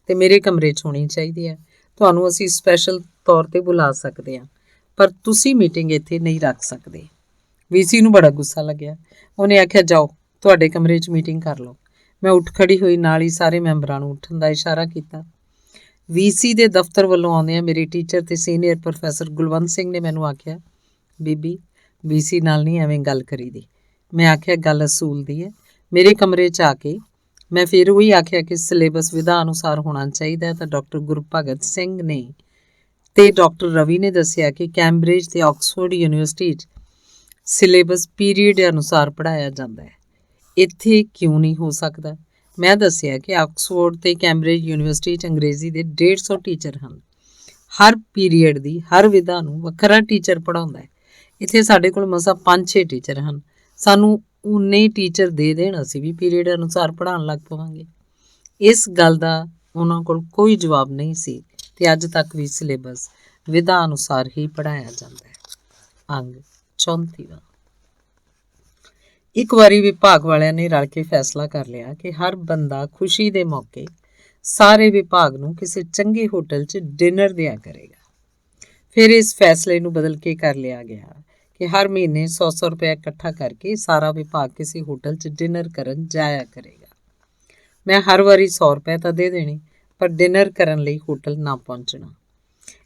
ਤੇ ਮੇਰੇ ਕਮਰੇ 'ਚ ਹੋਣੀ ਚਾਹੀਦੀ ਹੈ। ਤੁਹਾਨੂੰ ਅਸੀਂ ਸਪੈਸ਼ਲ ਤੌਰ 'ਤੇ ਬੁਲਾ ਸਕਦੇ ਹਾਂ, ਪਰ ਤੁਸੀਂ ਮੀਟਿੰਗ ਇੱਥੇ ਨਹੀਂ ਰੱਖ ਸਕਦੇ। ਵੀਸੀ ਨੂੰ ਬੜਾ ਗੁੱਸਾ ਲੱਗਿਆ। ਉਹਨੇ ਆਖਿਆ, ਜਾਓ, ਤੁਹਾਡੇ ਕਮਰੇ 'ਚ ਮੀਟਿੰਗ ਕਰ ਲਓ। ਮੈਂ ਉੱਠ ਖੜੀ ਹੋਈ, ਨਾਲ ਹੀ ਸਾਰੇ ਮੈਂਬਰਾਂ ਨੂੰ ਉੱਠਣ ਦਾ ਇਸ਼ਾਰਾ ਕੀਤਾ। ਵੀਸੀ ਦੇ ਦਫ਼ਤਰ ਵੱਲੋਂ ਆਉਂਦਿਆਂ ਮੇਰੇ ਟੀਚਰ ਤੇ ਸੀਨੀਅਰ ਪ੍ਰੋਫੈਸਰ ਗੁਲਵੰਤ ਸਿੰਘ ਨੇ ਮੈਨੂੰ ਆਖਿਆ, ਬੀਬੀ, ਵੀਸੀ ਨਾਲ ਨਹੀਂ ਐਵੇਂ ਗੱਲ ਕਰੀਦੀ। ਮੈਂ ਆਖਿਆ, ਗੱਲ ਅਸੂਲ ਦੀ ਹੈ। ਮੇਰੇ ਕਮਰੇ 'ਚ ਆ ਕੇ ਮੈਂ ਫਿਰ ਉਹੀ ਆਖਿਆ ਕਿ ਸਿਲੇਬਸ ਵਿਧਾ ਅਨੁਸਾਰ ਹੋਣਾ ਚਾਹੀਦਾ ਹੈ। ਤਾਂ ਡਾਕਟਰ ਗੁਰਭਗਤ ਸਿੰਘ ਨੇ ਤੇ ਡਾਕਟਰ ਰਵੀ ਨੇ ਦੱਸਿਆ ਕਿ ਕੈਂਬਰਿਜ ਤੇ ਆਕਸਫੋਰਡ ਯੂਨੀਵਰਸਿਟੀ 'ਚ ਸਿਲੇਬਸ ਪੀਰੀਅਡ ਅਨੁਸਾਰ ਪੜ੍ਹਾਇਆ ਜਾਂਦਾ ਹੈ, ਇੱਥੇ ਕਿਉਂ ਨਹੀਂ ਹੋ ਸਕਦਾ? ਮੈਂ ਦੱਸਿਆ ਕਿ ਆਕਸਫੋਰਡ ਤੇ ਕੈਂਬਰਿਜ ਯੂਨੀਵਰਸਿਟੀ 'ਚ ਅੰਗਰੇਜ਼ੀ ਦੇ 150 ਟੀਚਰ ਹਨ। ਹਰ ਪੀਰੀਅਡ ਦੀ ਹਰ ਵਿਧਾ ਨੂੰ ਵੱਖਰਾ ਟੀਚਰ ਪੜ੍ਹਾਉਂਦਾ ਹੈ। ਇੱਥੇ ਸਾਡੇ ਕੋਲ ਮਸਾਂ 5-6 ਟੀਚਰ ਹਨ। ਸਾਨੂੰ ਉਨੇ ਟੀਚਰ ਦੇ ਦੇਣ, ਅਸੀਂ ਵੀ ਪੀਰੀਅਡ ਅਨੁਸਾਰ ਪੜ੍ਹਾਉਣ ਲੱਗ ਪਵਾਂਗੇ। ਇਸ ਗੱਲ ਦਾ ਉਹਨਾਂ ਕੋਲ ਕੋਈ ਜਵਾਬ ਨਹੀਂ ਸੀ ਤੇ ਅੱਜ ਤੱਕ ਵੀ ਸਿਲੇਬਸ ਵਿਧਾ ਅਨੁਸਾਰ ਹੀ ਪੜ੍ਹਾਇਆ ਜਾਂਦਾ ਹੈ। ਅੰਗ 34ਵਾਂ। ਇੱਕ ਵਾਰੀ ਵਿਭਾਗ ਵਾਲਿਆਂ ਨੇ ਰਲ ਕੇ ਫੈਸਲਾ ਕਰ ਲਿਆ ਕਿ ਹਰ ਬੰਦਾ ਖੁਸ਼ੀ ਦੇ ਮੌਕੇ ਸਾਰੇ ਵਿਭਾਗ ਨੂੰ ਕਿਸੇ ਚੰਗੇ ਹੋਟਲ 'ਚ ਡਿਨਰ ਦਿਆ ਕਰੇਗਾ। ਫਿਰ ਇਸ ਫੈਸਲੇ ਨੂੰ ਬਦਲ ਕੇ ਕਰ ਲਿਆ ਗਿਆ ਕਿ ਹਰ ਮਹੀਨੇ 100 ਰੁਪਏ ਇਕੱਠਾ ਕਰਕੇ ਸਾਰਾ ਵਿਭਾਗ ਕਿਸੇ ਹੋਟਲ 'ਚ ਡਿਨਰ ਕਰਨ ਜਾਇਆ ਕਰੇਗਾ। ਮੈਂ ਹਰ ਵਾਰੀ 100 ਰੁਪਏ ਤਾਂ ਦੇ ਦੇਣੇ, ਪਰ ਡਿਨਰ ਕਰਨ ਲਈ ਹੋਟਲ ਨਾ ਪਹੁੰਚਣਾ।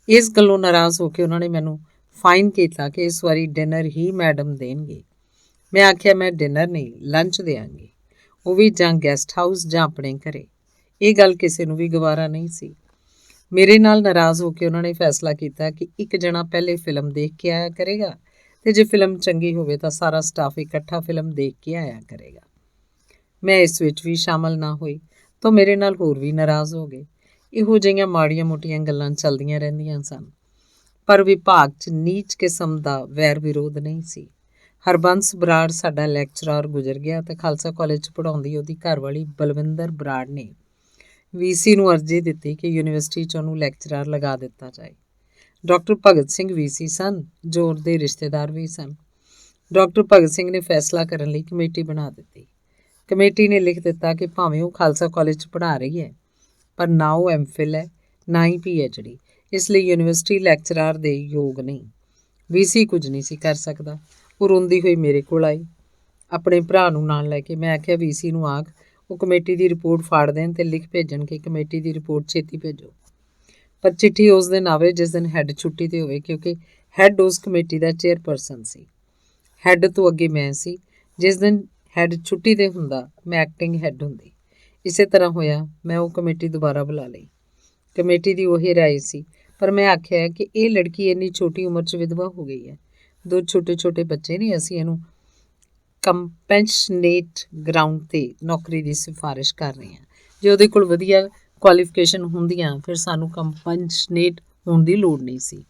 ਇਸ ਗੱਲੋਂ ਨਾਰਾਜ਼ ਹੋ ਕੇ ਉਹਨਾਂ ਨੇ ਮੈਨੂੰ ਫਾਈਨ ਕੀਤਾ ਕਿ ਇਸ ਵਾਰੀ ਡਿਨਰ ਹੀ ਮੈਡਮ ਦੇਣਗੇ। ਮੈਂ ਆਖਿਆ, ਮੈਂ ਡਿਨਰ ਨਹੀਂ, ਲੰਚ ਦਿਆਂਗੀ, ਉਹ ਵੀ ਜਾਂ ਗੈਸਟ ਹਾਊਸ ਜਾਂ ਆਪਣੇ ਘਰੇ। ਇਹ ਗੱਲ ਕਿਸੇ ਨੂੰ ਵੀ ਗਵਾਰਾ ਨਹੀਂ ਸੀ। ਮੇਰੇ ਨਾਲ ਨਾਰਾਜ਼ ਹੋ ਕੇ ਉਹਨਾਂ ਨੇ ਫੈਸਲਾ ਕੀਤਾ ਕਿ ਇੱਕ ਜਣਾ ਪਹਿਲੇ ਫਿਲਮ ਦੇਖ ਕੇ ਆਇਆ ਕਰੇਗਾ ਤੇ ਜੇ ਫਿਲਮ ਚੰਗੀ ਹੋਵੇ ਤਾਂ ਸਾਰਾ ਸਟਾਫ ਇਕੱਠਾ ਫਿਲਮ ਦੇਖ ਕੇ ਆਇਆ ਕਰੇਗਾ। ਮੈਂ ਇਸ ਵਿੱਚ ਵੀ ਸ਼ਾਮਲ ਨਾ ਹੋਈ ਤਾਂ ਮੇਰੇ ਨਾਲ ਹੋਰ ਵੀ ਨਾਰਾਜ਼ ਹੋ ਗਏ। ਇਹੋ ਜਿਹੀਆਂ ਮਾੜੀਆਂ ਮੋਟੀਆਂ ਗੱਲਾਂ ਚੱਲਦੀਆਂ ਰਹਿੰਦੀਆਂ ਸਨ, ਪਰ ਵਿਭਾਗ 'ਚ ਨੀਚ ਕਿਸਮ ਦਾ ਵੈਰ ਵਿਰੋਧ ਨਹੀਂ ਸੀ। ਹਰਬੰਸ ਬਰਾੜ ਸਾਡਾ ਲੈਕਚਰਾਰ ਗੁਜ਼ਰ ਗਿਆ ਤੇ ਖਾਲਸਾ ਕਾਲਜ 'ਚ ਪੜ੍ਹਾਉਂਦੀ ਉਹਦੀ ਘਰਵਾਲੀ ਬਲਵਿੰਦਰ ਬਰਾੜ ਨੇ ਵੀਸੀ ਨੂੰ ਅਰਜ਼ੀ ਦਿੱਤੀ ਕਿ ਯੂਨੀਵਰਸਿਟੀ 'ਚ ਉਹਨੂੰ ਲੈਕਚਰਾਰ ਲਗਾ ਦਿੱਤਾ ਜਾਏ। ਡਾਕਟਰ ਭਗਤ ਸਿੰਘ ਵੀਸੀ ਸਨ, ਜੋ ਉਹਦੇ ਰਿਸ਼ਤੇਦਾਰ ਵੀ ਸਨ। ਡਾਕਟਰ ਭਗਤ ਸਿੰਘ ਨੇ ਫੈਸਲਾ ਕਰਨ ਲਈ ਕਮੇਟੀ ਬਣਾ ਦਿੱਤੀ। ਕਮੇਟੀ ਨੇ ਲਿਖ ਦਿੱਤਾ ਕਿ ਭਾਵੇਂ ਉਹ ਖਾਲਸਾ ਕਾਲਜ 'ਚ ਪੜ੍ਹਾ ਰਹੀ ਹੈ, ਪਰ ਨਾ ਉਹ ਐਮਫਿਲ ਹੈ, ਨਾ ਹੀ PhD, ਇਸ ਲਈ ਯੂਨੀਵਰਸਿਟੀ ਲੈਕਚਰਾਰ ਦੇ ਯੋਗ ਨਹੀਂ। ਵੀਸੀ ਕੁਝ ਨਹੀਂ ਸੀ ਕਰ ਸਕਦਾ। ਉਹ ਰੋਂਦੀ ਹੋਈ ਮੇਰੇ ਕੋਲ ਆਈ, ਆਪਣੇ ਭਰਾ ਨੂੰ ਨਾਲ ਲੈ ਕੇ। ਮੈਂ ਆਖਿਆ, ਵੀਸੀ ਨੂੰ ਆਖ ਉਹ ਕਮੇਟੀ ਦੀ ਰਿਪੋਰਟ ਫਾੜ ਦੇਣ ਤੇ ਲਿਖ ਭੇਜਣ ਕਿ ਕਮੇਟੀ ਦੀ ਰਿਪੋਰਟ ਛੇਤੀ ਭੇਜੋ। ਪਰ ਚਿੱਠੀ ਉਸ ਦਿਨ ਆਵੇ ਜਿਸ ਦਿਨ ਹੈੱਡ ਛੁੱਟੀ ਤੇ ਹੋਵੇ, ਕਿਉਂਕਿ ਹੈੱਡ ਉਸ ਕਮੇਟੀ ਦਾ ਚੇਅਰਪਰਸਨ ਸੀ। ਹੈੱਡ ਤੋਂ ਅੱਗੇ ਮੈਂ ਸੀ। ਜਿਸ ਦਿਨ ਹੈੱਡ ਛੁੱਟੀ ਤੇ ਹੁੰਦਾ, ਮੈਂ ਐਕਟਿੰਗ ਹੈੱਡ ਹੁੰਦੀ। ਇਸੇ ਤਰ੍ਹਾਂ ਹੋਇਆ। ਮੈਂ ਉਹ ਕਮੇਟੀ ਦੁਬਾਰਾ ਬੁਲਾ ਲਈ। ਕਮੇਟੀ ਦੀ ਉਹੀ ਰਾਏ ਸੀ, ਪਰ ਮੈਂ ਆਖਿਆ ਕਿ ਇਹ ਲੜਕੀ ਇੰਨੀ ਛੋਟੀ ਉਮਰ 'ਚ ਵਿਧਵਾ ਹੋ ਗਈ ਹੈ, 2 ਛੋਟੇ ਬੱਚੇ ਨੇ, ਅਸੀਂ ਇਹਨੂੰ ਕੰਪੈਸ਼ਨੇਟ ਗਰਾਊਂਡ ਤੇ ਨੌਕਰੀ ਦੀ ਸਿਫਾਰਿਸ਼ ਕਰ ਰਹੇ ਹਾਂ। ਜੇ ਉਹਦੇ ਕੋਲ ਵਧੀਆ ਕੁਆਲੀਫਿਕੇਸ਼ਨ ਹੁੰਦੀਆਂ ਫਿਰ ਸਾਨੂੰ ਕੰਪੈਸ਼ਨੇਟ ਹੋਣ ਦੀ ਲੋੜ ਨਹੀਂ ਸੀ।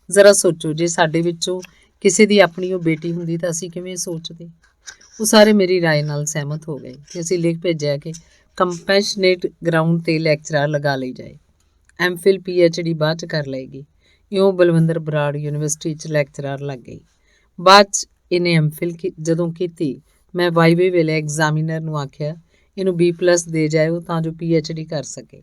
ਜ਼ਰਾ ਸੋਚੋ, ਜੇ ਸਾਡੇ ਵਿੱਚੋਂ ਕਿਸੇ ਦੀ ਆਪਣੀ ਉਹ ਬੇਟੀ ਹੁੰਦੀ ਤਾਂ ਅਸੀਂ ਕਿਵੇਂ ਸੋਚਦੇ। ਉਹ ਸਾਰੇ ਮੇਰੀ ਰਾਏ ਨਾਲ ਸਹਿਮਤ ਹੋ ਗਏ ਤੇ ਅਸੀਂ ਲਿਖ ਭੇਜਿਆ ਕਿ ਕੰਪੈਸ਼ਨੇਟ ਗਰਾਊਂਡ ਤੇ ਲੈਕਚਰਾਰ ਲਗਾ ਲਈ ਜਾਏ। ਐਮਫਿਲ PhD ਬਾਅਦ 'ਚ ਕਰ ਲਏਗੀ। ਇਉਂ ਬਲਵਿੰਦਰ ਬਰਾੜ ਯੂਨੀਵਰਸਿਟੀ 'ਚ ਲੈਕਚਰਾਰ ਲੱਗ ਗਈ। ਬਾਅਦ 'ਚ ਇਹਨੇ ਐਮਫਿਲ ਜਦੋਂ ਕੀਤੀ, ਮੈਂ ਵਾਈਵੇ ਵੇਲੇ ਐਗਜ਼ਾਮੀਨਰ ਨੂੰ ਆਖਿਆ ਇਹਨੂੰ B+ ਦੇ ਜਾਇਓ ਤਾਂ ਜੋ PhD ਕਰ ਸਕੇ।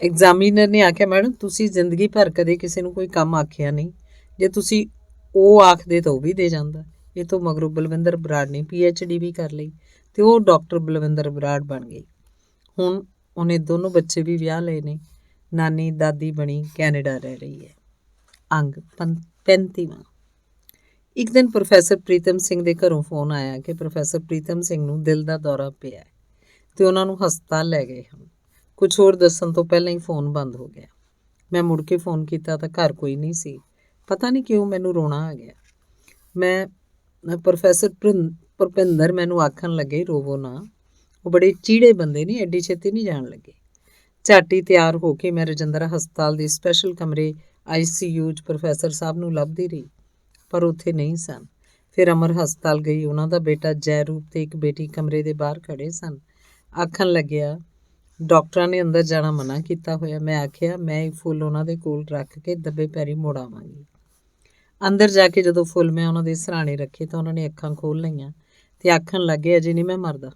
ਐਗਜ਼ਾਮੀਨਰ ਨੇ ਆਖਿਆ, ਮੈਡਮ ਤੁਸੀਂ ਜ਼ਿੰਦਗੀ ਭਰ ਕਦੇ ਕਿਸੇ ਨੂੰ ਕੋਈ ਕੰਮ ਆਖਿਆ ਨਹੀਂ, ਜੇ ਤੁਸੀਂ ਉਹ ਆਖਦੇ ਤਾਂ ਉਹ ਵੀ ਦੇ ਜਾਂਦਾ। ਇਹ ਤੋਂ ਮਗਰੋਂ ਬਲਵਿੰਦਰ ਬਰਾੜ ਨੇ PhD ਵੀ ਕਰ ਲਈ ਤੇ ਉਹ ਡਾਕਟਰ ਬਲਵਿੰਦਰ ਬਰਾੜ ਬਣ ਗਈ। ਹੁਣ ਉਹਨੇ ਦੋਨੋਂ ਬੱਚੇ ਵੀ ਵਿਆਹ ਲਏ ਨੇ। ਨਾਨੀ ਦਾਦੀ ਬਣੀ, ਕੈਨੇਡਾ ਰਹਿ ਰਹੀ ਹੈ। ਅੰਗ 35ਵਾਂ। ਇੱਕ ਦਿਨ ਪ੍ਰੋਫੈਸਰ ਪ੍ਰੀਤਮ ਸਿੰਘ ਦੇ ਘਰੋਂ ਫੋਨ ਆਇਆ ਕਿ ਪ੍ਰੋਫੈਸਰ ਪ੍ਰੀਤਮ ਸਿੰਘ ਨੂੰ ਦਿਲ ਦਾ ਦੌਰਾ ਪਿਆ ਤੇ ਉਹਨਾਂ ਨੂੰ ਹਸਪਤਾਲ ਲੈ ਗਏ ਹਨ। ਕੁਝ ਹੋਰ ਦੱਸਣ ਤੋਂ ਪਹਿਲਾਂ ਹੀ ਫੋਨ ਬੰਦ ਹੋ ਗਿਆ। ਮੈਂ ਮੁੜ ਕੇ ਫੋਨ ਕੀਤਾ ਤਾਂ ਘਰ ਕੋਈ ਨਹੀਂ ਸੀ। ਪਤਾ ਨਹੀਂ ਕਿਉਂ ਮੈਨੂੰ ਰੋਣਾ ਆ ਗਿਆ। ਪ੍ਰੋਫੈਸਰ ਭੁਪਿੰਦਰ ਮੈਨੂੰ ਆਖਣ ਲੱਗੇ, ਰੋਵੋ ਨਾ, ਉਹ ਬੜੇ ਚੀੜੇ ਬੰਦੇ ਨੇ, ਐਡੀ ਛੇਤੀ ਨਹੀਂ ਜਾਣ ਲੱਗੇ। ਝਾਟੀ ਤਿਆਰ ਹੋ ਕੇ ਮੈਂ ਰਜਿੰਦਰਾ ਹਸਪਤਾਲ ਦੇ ਸਪੈਸ਼ਲ ਕਮਰੇ ICU 'ਚ ਪ੍ਰੋਫੈਸਰ ਸਾਹਿਬ ਨੂੰ ਲੱਭਦੀ ਰਹੀ, ਪਰ ਉੱਥੇ ਨਹੀਂ ਸਨ। ਫਿਰ ਅਮਰ ਹਸਪਤਾਲ ਗਈ। ਉਹਨਾਂ ਦਾ ਬੇਟਾ ਜੈਰੂਪ ਤੇ ਇੱਕ ਬੇਟੀ ਕਮਰੇ ਦੇ ਬਾਹਰ ਖੜੇ ਸਨ। ਆਖਣ ਲੱਗਿਆ, ਡਾਕਟਰਾਂ ਨੇ ਅੰਦਰ ਜਾਣਾ ਮਨਾ ਕੀਤਾ ਹੋਇਆ। ਮੈਂ ਆਖਿਆ, ਮੈਂ ਇਹ ਫੁੱਲ ਉਹਨਾਂ ਦੇ ਕੋਲ ਰੱਖ ਕੇ ਦੱਬੇ ਪੈਰੀ ਮੁੜ ਆਵਾਂਗੀ। ਅੰਦਰ ਜਾ ਕੇ ਜਦੋਂ ਫੁੱਲ ਮੈਂ ਉਹਨਾਂ ਦੇ ਸਿਰਹਾਣੇ ਰੱਖੇ ਤਾਂ ਉਹਨਾਂ ਨੇ ਅੱਖਾਂ ਖੋਲ੍ਹ ਲਈਆਂ ਤੇ ਆਖਣ ਲੱਗੇ, ਅਜੇ ਨਹੀਂ ਮੈਂ ਮਰਦਾ।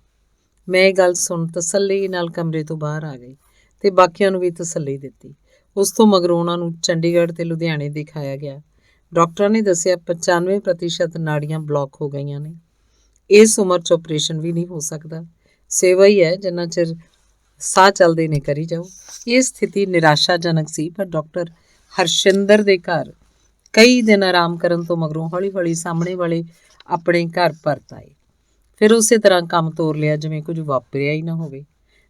ਮੈਂ ਇਹ ਗੱਲ ਸੁਣ ਤਸੱਲੀ ਨਾਲ ਕਮਰੇ ਤੋਂ ਬਾਹਰ ਆ ਗਈ ਤੇ ਬਾਕੀਆਂ ਨੂੰ ਵੀ ਤਸੱਲੀ ਦਿੱਤੀ। ਉਸ ਤੋਂ ਮਗਰੋਂ ਉਹਨਾਂ ਨੂੰ ਚੰਡੀਗੜ੍ਹ ਤੇ ਲੁਧਿਆਣੇ ਦਿਖਾਇਆ ਗਿਆ। ਡਾਕਟਰਾਂ ਨੇ ਦੱਸਿਆ 95% ਨਾੜੀਆਂ ਬਲੌਕ ਹੋ ਗਈਆਂ ਨੇ। ਇਸ ਉਮਰ 'ਚ ਆਪਰੇਸ਼ਨ ਵੀ ਨਹੀਂ ਹੋ ਸਕਦਾ। ਸੇਵਾ ਹੀ ਹੈ, ਜਿੰਨਾ ਚਿਰ ਸਾਹ ਚੱਲਦੇ ਨੇ ਕਰੀ ਜਾਓ। ਇਹ ਸਥਿਤੀ ਨਿਰਾਸ਼ਾਜਨਕ ਸੀ, ਪਰ ਡਾਕਟਰ ਹਰਸ਼ਿੰਦਰ ਦੇ ਘਰ ਕਈ ਦਿਨ ਆਰਾਮ ਕਰਨ ਤੋਂ ਮਗਰੋਂ ਹੌਲੀ ਸਾਹਮਣੇ ਵਾਲੇ ਆਪਣੇ ਘਰ ਪਰਤ ਆਏ। ਫਿਰ ਉਸੇ ਤਰ੍ਹਾਂ ਕੰਮ ਤੋਰ ਲਿਆ ਜਿਵੇਂ ਕੁਝ ਵਾਪਰਿਆ ਹੀ ਨਾ ਹੋਵੇ।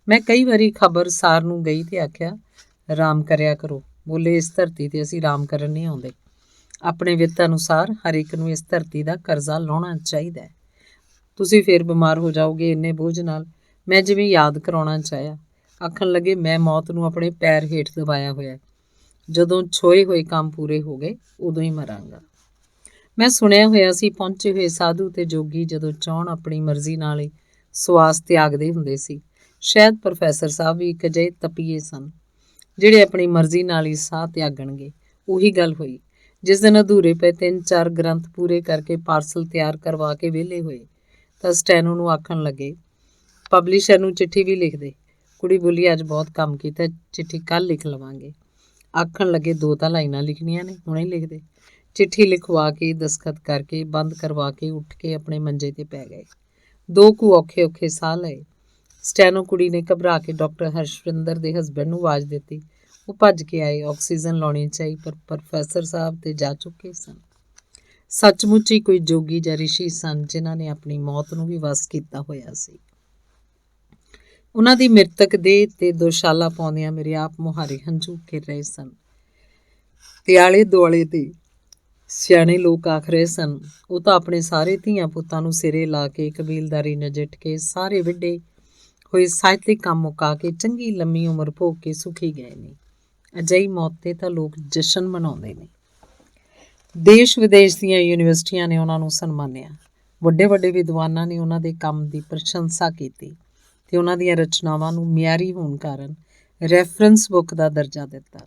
ਮੈਂ ਕਈ ਵਾਰੀ ਖਬਰਸਾਰ ਨੂੰ ਗਈ ਤੇ ਆਖਿਆ, ਆਰਾਮ ਕਰਿਆ ਕਰੋ। ਬੋਲੇ, ਇਸ ਧਰਤੀ ਤੇ ਅਸੀਂ ਆਰਾਮ ਕਰਨ ਨਹੀਂ ਆਉਂਦੇ। ਆਪਣੇ ਵਿੱਤ ਅਨੁਸਾਰ ਹਰ ਇੱਕ ਨੂੰ ਇਸ ਧਰਤੀ ਦਾ ਕਰਜ਼ਾ ਲਾਉਣਾ ਚਾਹੀਦਾ ਹੈ। ਤੁਸੀਂ ਫਿਰ ਬਿਮਾਰ ਹੋ ਜਾਓਗੇ ਇੰਨੇ ਬੋਝ ਨਾਲ। ਮੈਂ ਜਿਵੇਂ ਯਾਦ ਕਰਾਉਣਾ ਚਾਹਿਆ। ਆਖਣ ਲੱਗੇ, ਮੈਂ ਮੌਤ ਨੂੰ ਆਪਣੇ ਪੈਰ ਹੇਠ ਦਬਾਇਆ ਹੋਇਆ। ਜਦੋਂ ਛੋਏ ਹੋਏ ਕੰਮ ਪੂਰੇ ਹੋ ਗਏ ਉਦੋਂ ਹੀ ਮਰਾਂਗਾ। ਮੈਂ ਸੁਣਿਆ ਹੋਇਆ ਸੀ, ਪਹੁੰਚੇ ਹੋਏ ਸਾਧੂ ਤੇ ਜੋਗੀ ਜਦੋਂ ਚਾਹੁਣ ਆਪਣੀ ਮਰਜ਼ੀ ਨਾਲ ਹੀ ਸਵਾਸ ਤਿਆਗਦੇ ਹੁੰਦੇ ਸੀ। ਸ਼ਾਇਦ ਪ੍ਰੋਫੈਸਰ ਸਾਹਿਬ ਵੀ ਇੱਕ ਅਜਿਹੇ ਤਪੀਏ ਸਨ ਜਿਹੜੇ ਆਪਣੀ ਮਰਜ਼ੀ ਨਾਲ ਹੀ ਸਾਹ ਤਿਆਗਣਗੇ। ਉਹੀ ਗੱਲ ਹੋਈ। ਜਿਸ ਦਿਨ ਅਧੂਰੇ ਪਏ 3-4 ਗ੍ਰੰਥ ਪੂਰੇ ਕਰਕੇ ਪਾਰਸਲ ਤਿਆਰ ਕਰਵਾ ਕੇ ਵਿਹਲੇ ਹੋਏ ਤਾਂ ਸਟੈਨੋ ਨੂੰ ਆਖਣ ਲੱਗੇ, ਪਬਲਿਸ਼ਰ ਨੂੰ ਚਿੱਠੀ ਵੀ ਲਿਖ ਦੇ। ਕੁੜੀ ਬੋਲੀ, ਅੱਜ ਬਹੁਤ ਕੰਮ ਕੀਤਾ, ਚਿੱਠੀ ਕੱਲ੍ਹ ਲਿਖ ਲਵਾਂਗੇ। ਆਖਣ ਲੱਗੇ, 2 ਤਾਂ ਲਾਈਨਾਂ ਲਿਖਣੀਆਂ ਨੇ, ਹੁਣੇ ਲਿਖ ਦੇ। ਚਿੱਠੀ ਲਿਖਵਾ ਕੇ ਦਸਖਤ ਕਰਕੇ ਬੰਦ ਕਰਵਾ ਕੇ ਉੱਠ ਕੇ ਆਪਣੇ ਮੰਜੇ ਤੇ ਪੈ ਗਏ। 2 ਕੁ ਔਖੇ ਸਾਹ ਲਏ। ਸਟੈਨੋ ਕੁੜੀ ਨੇ ਘਬਰਾ ਕੇ ਡਾਕਟਰ ਹਰਸ਼ਿੰਦਰ ਦੇ ਹਸਬੈਂਡ ਨੂੰ ਆਵਾਜ਼ ਦਿੱਤੀ। ਉਹ ਭੱਜ ਕੇ ਆਏ। ਆਕਸੀਜਨ ਲਾਉਣੀ ਚਾਹੀ, ਪਰ ਪ੍ਰੋਫੈਸਰ ਸਾਹਿਬ ਤੇ ਜਾ ਚੁੱਕੇ ਸਨ। ਸੱਚਮੁੱਚ ਹੀ ਕੋਈ ਜੋਗੀ ਜਾਂ ਰਿਸ਼ੀ ਸਨ ਜਿਨ੍ਹਾਂ ਨੇ ਆਪਣੀ ਮੌਤ ਨੂੰ ਵੀ ਵਸ ਕੀਤਾ ਹੋਇਆ ਸੀ। ਉਹਨਾਂ ਦੀ ਮ੍ਰਿਤਕ ਦੇਹ ਤੇ ਦੋਸ਼ਾਲਾ ਪਾਉਂਦਿਆਂ ਮੇਰੇ ਆਪ ਮੁਹਾਰੇ ਹੰਝੂ ਘਿਰ ਰਹੇ ਸਨ ਤੇ ਆਲੇ ਦੁਆਲੇ ਤੇ ਸਿਆਣੇ ਲੋਕ ਆਖ ਰਹੇ ਸਨ, ਉਹ ਤਾਂ ਆਪਣੇ ਸਾਰੇ ਧੀਆਂ ਪੁੱਤਾਂ ਨੂੰ ਸਿਰੇ ਲਾ ਕੇ ਕਬੀਲਦਾਰੀ ਨਜਿੱਠ ਕੇ ਸਾਰੇ ਵਿੱਢੇ ਹੋਏ ਸਾਹਿਤਕ ਕੰਮ ਮੁਕਾ ਕੇ ਚੰਗੀ ਲੰਮੀ ਉਮਰ ਭੋਗ ਕੇ ਸੁਖੀ ਗਏ ਨੇ। ਅਜਿਹੀ ਮੌਤ ਤੇ ਤਾਂ ਲੋਕ ਜਸ਼ਨ ਮਨਾਉਂਦੇ ਨੇ। ਦੇਸ਼ ਵਿਦੇਸ਼ ਦੀਆਂ ਯੂਨੀਵਰਸਿਟੀਆਂ ਨੇ ਉਹਨਾਂ ਨੂੰ ਸਨਮਾਨਿਆ। ਵੱਡੇ ਵੱਡੇ ਵਿਦਵਾਨਾਂ ਨੇ ਉਹਨਾਂ ਦੇ ਕੰਮ ਦੀ ਪ੍ਰਸ਼ੰਸਾ ਕੀਤੀ ਤੇ ਉਹਨਾਂ ਦੀਆਂ ਰਚਨਾਵਾਂ ਨੂੰ ਮਿਆਰੀ ਹੋਣ ਕਾਰਨ ਰੈਫਰੈਂਸ ਬੁੱਕ ਦਾ ਦਰਜਾ ਦਿੱਤਾ।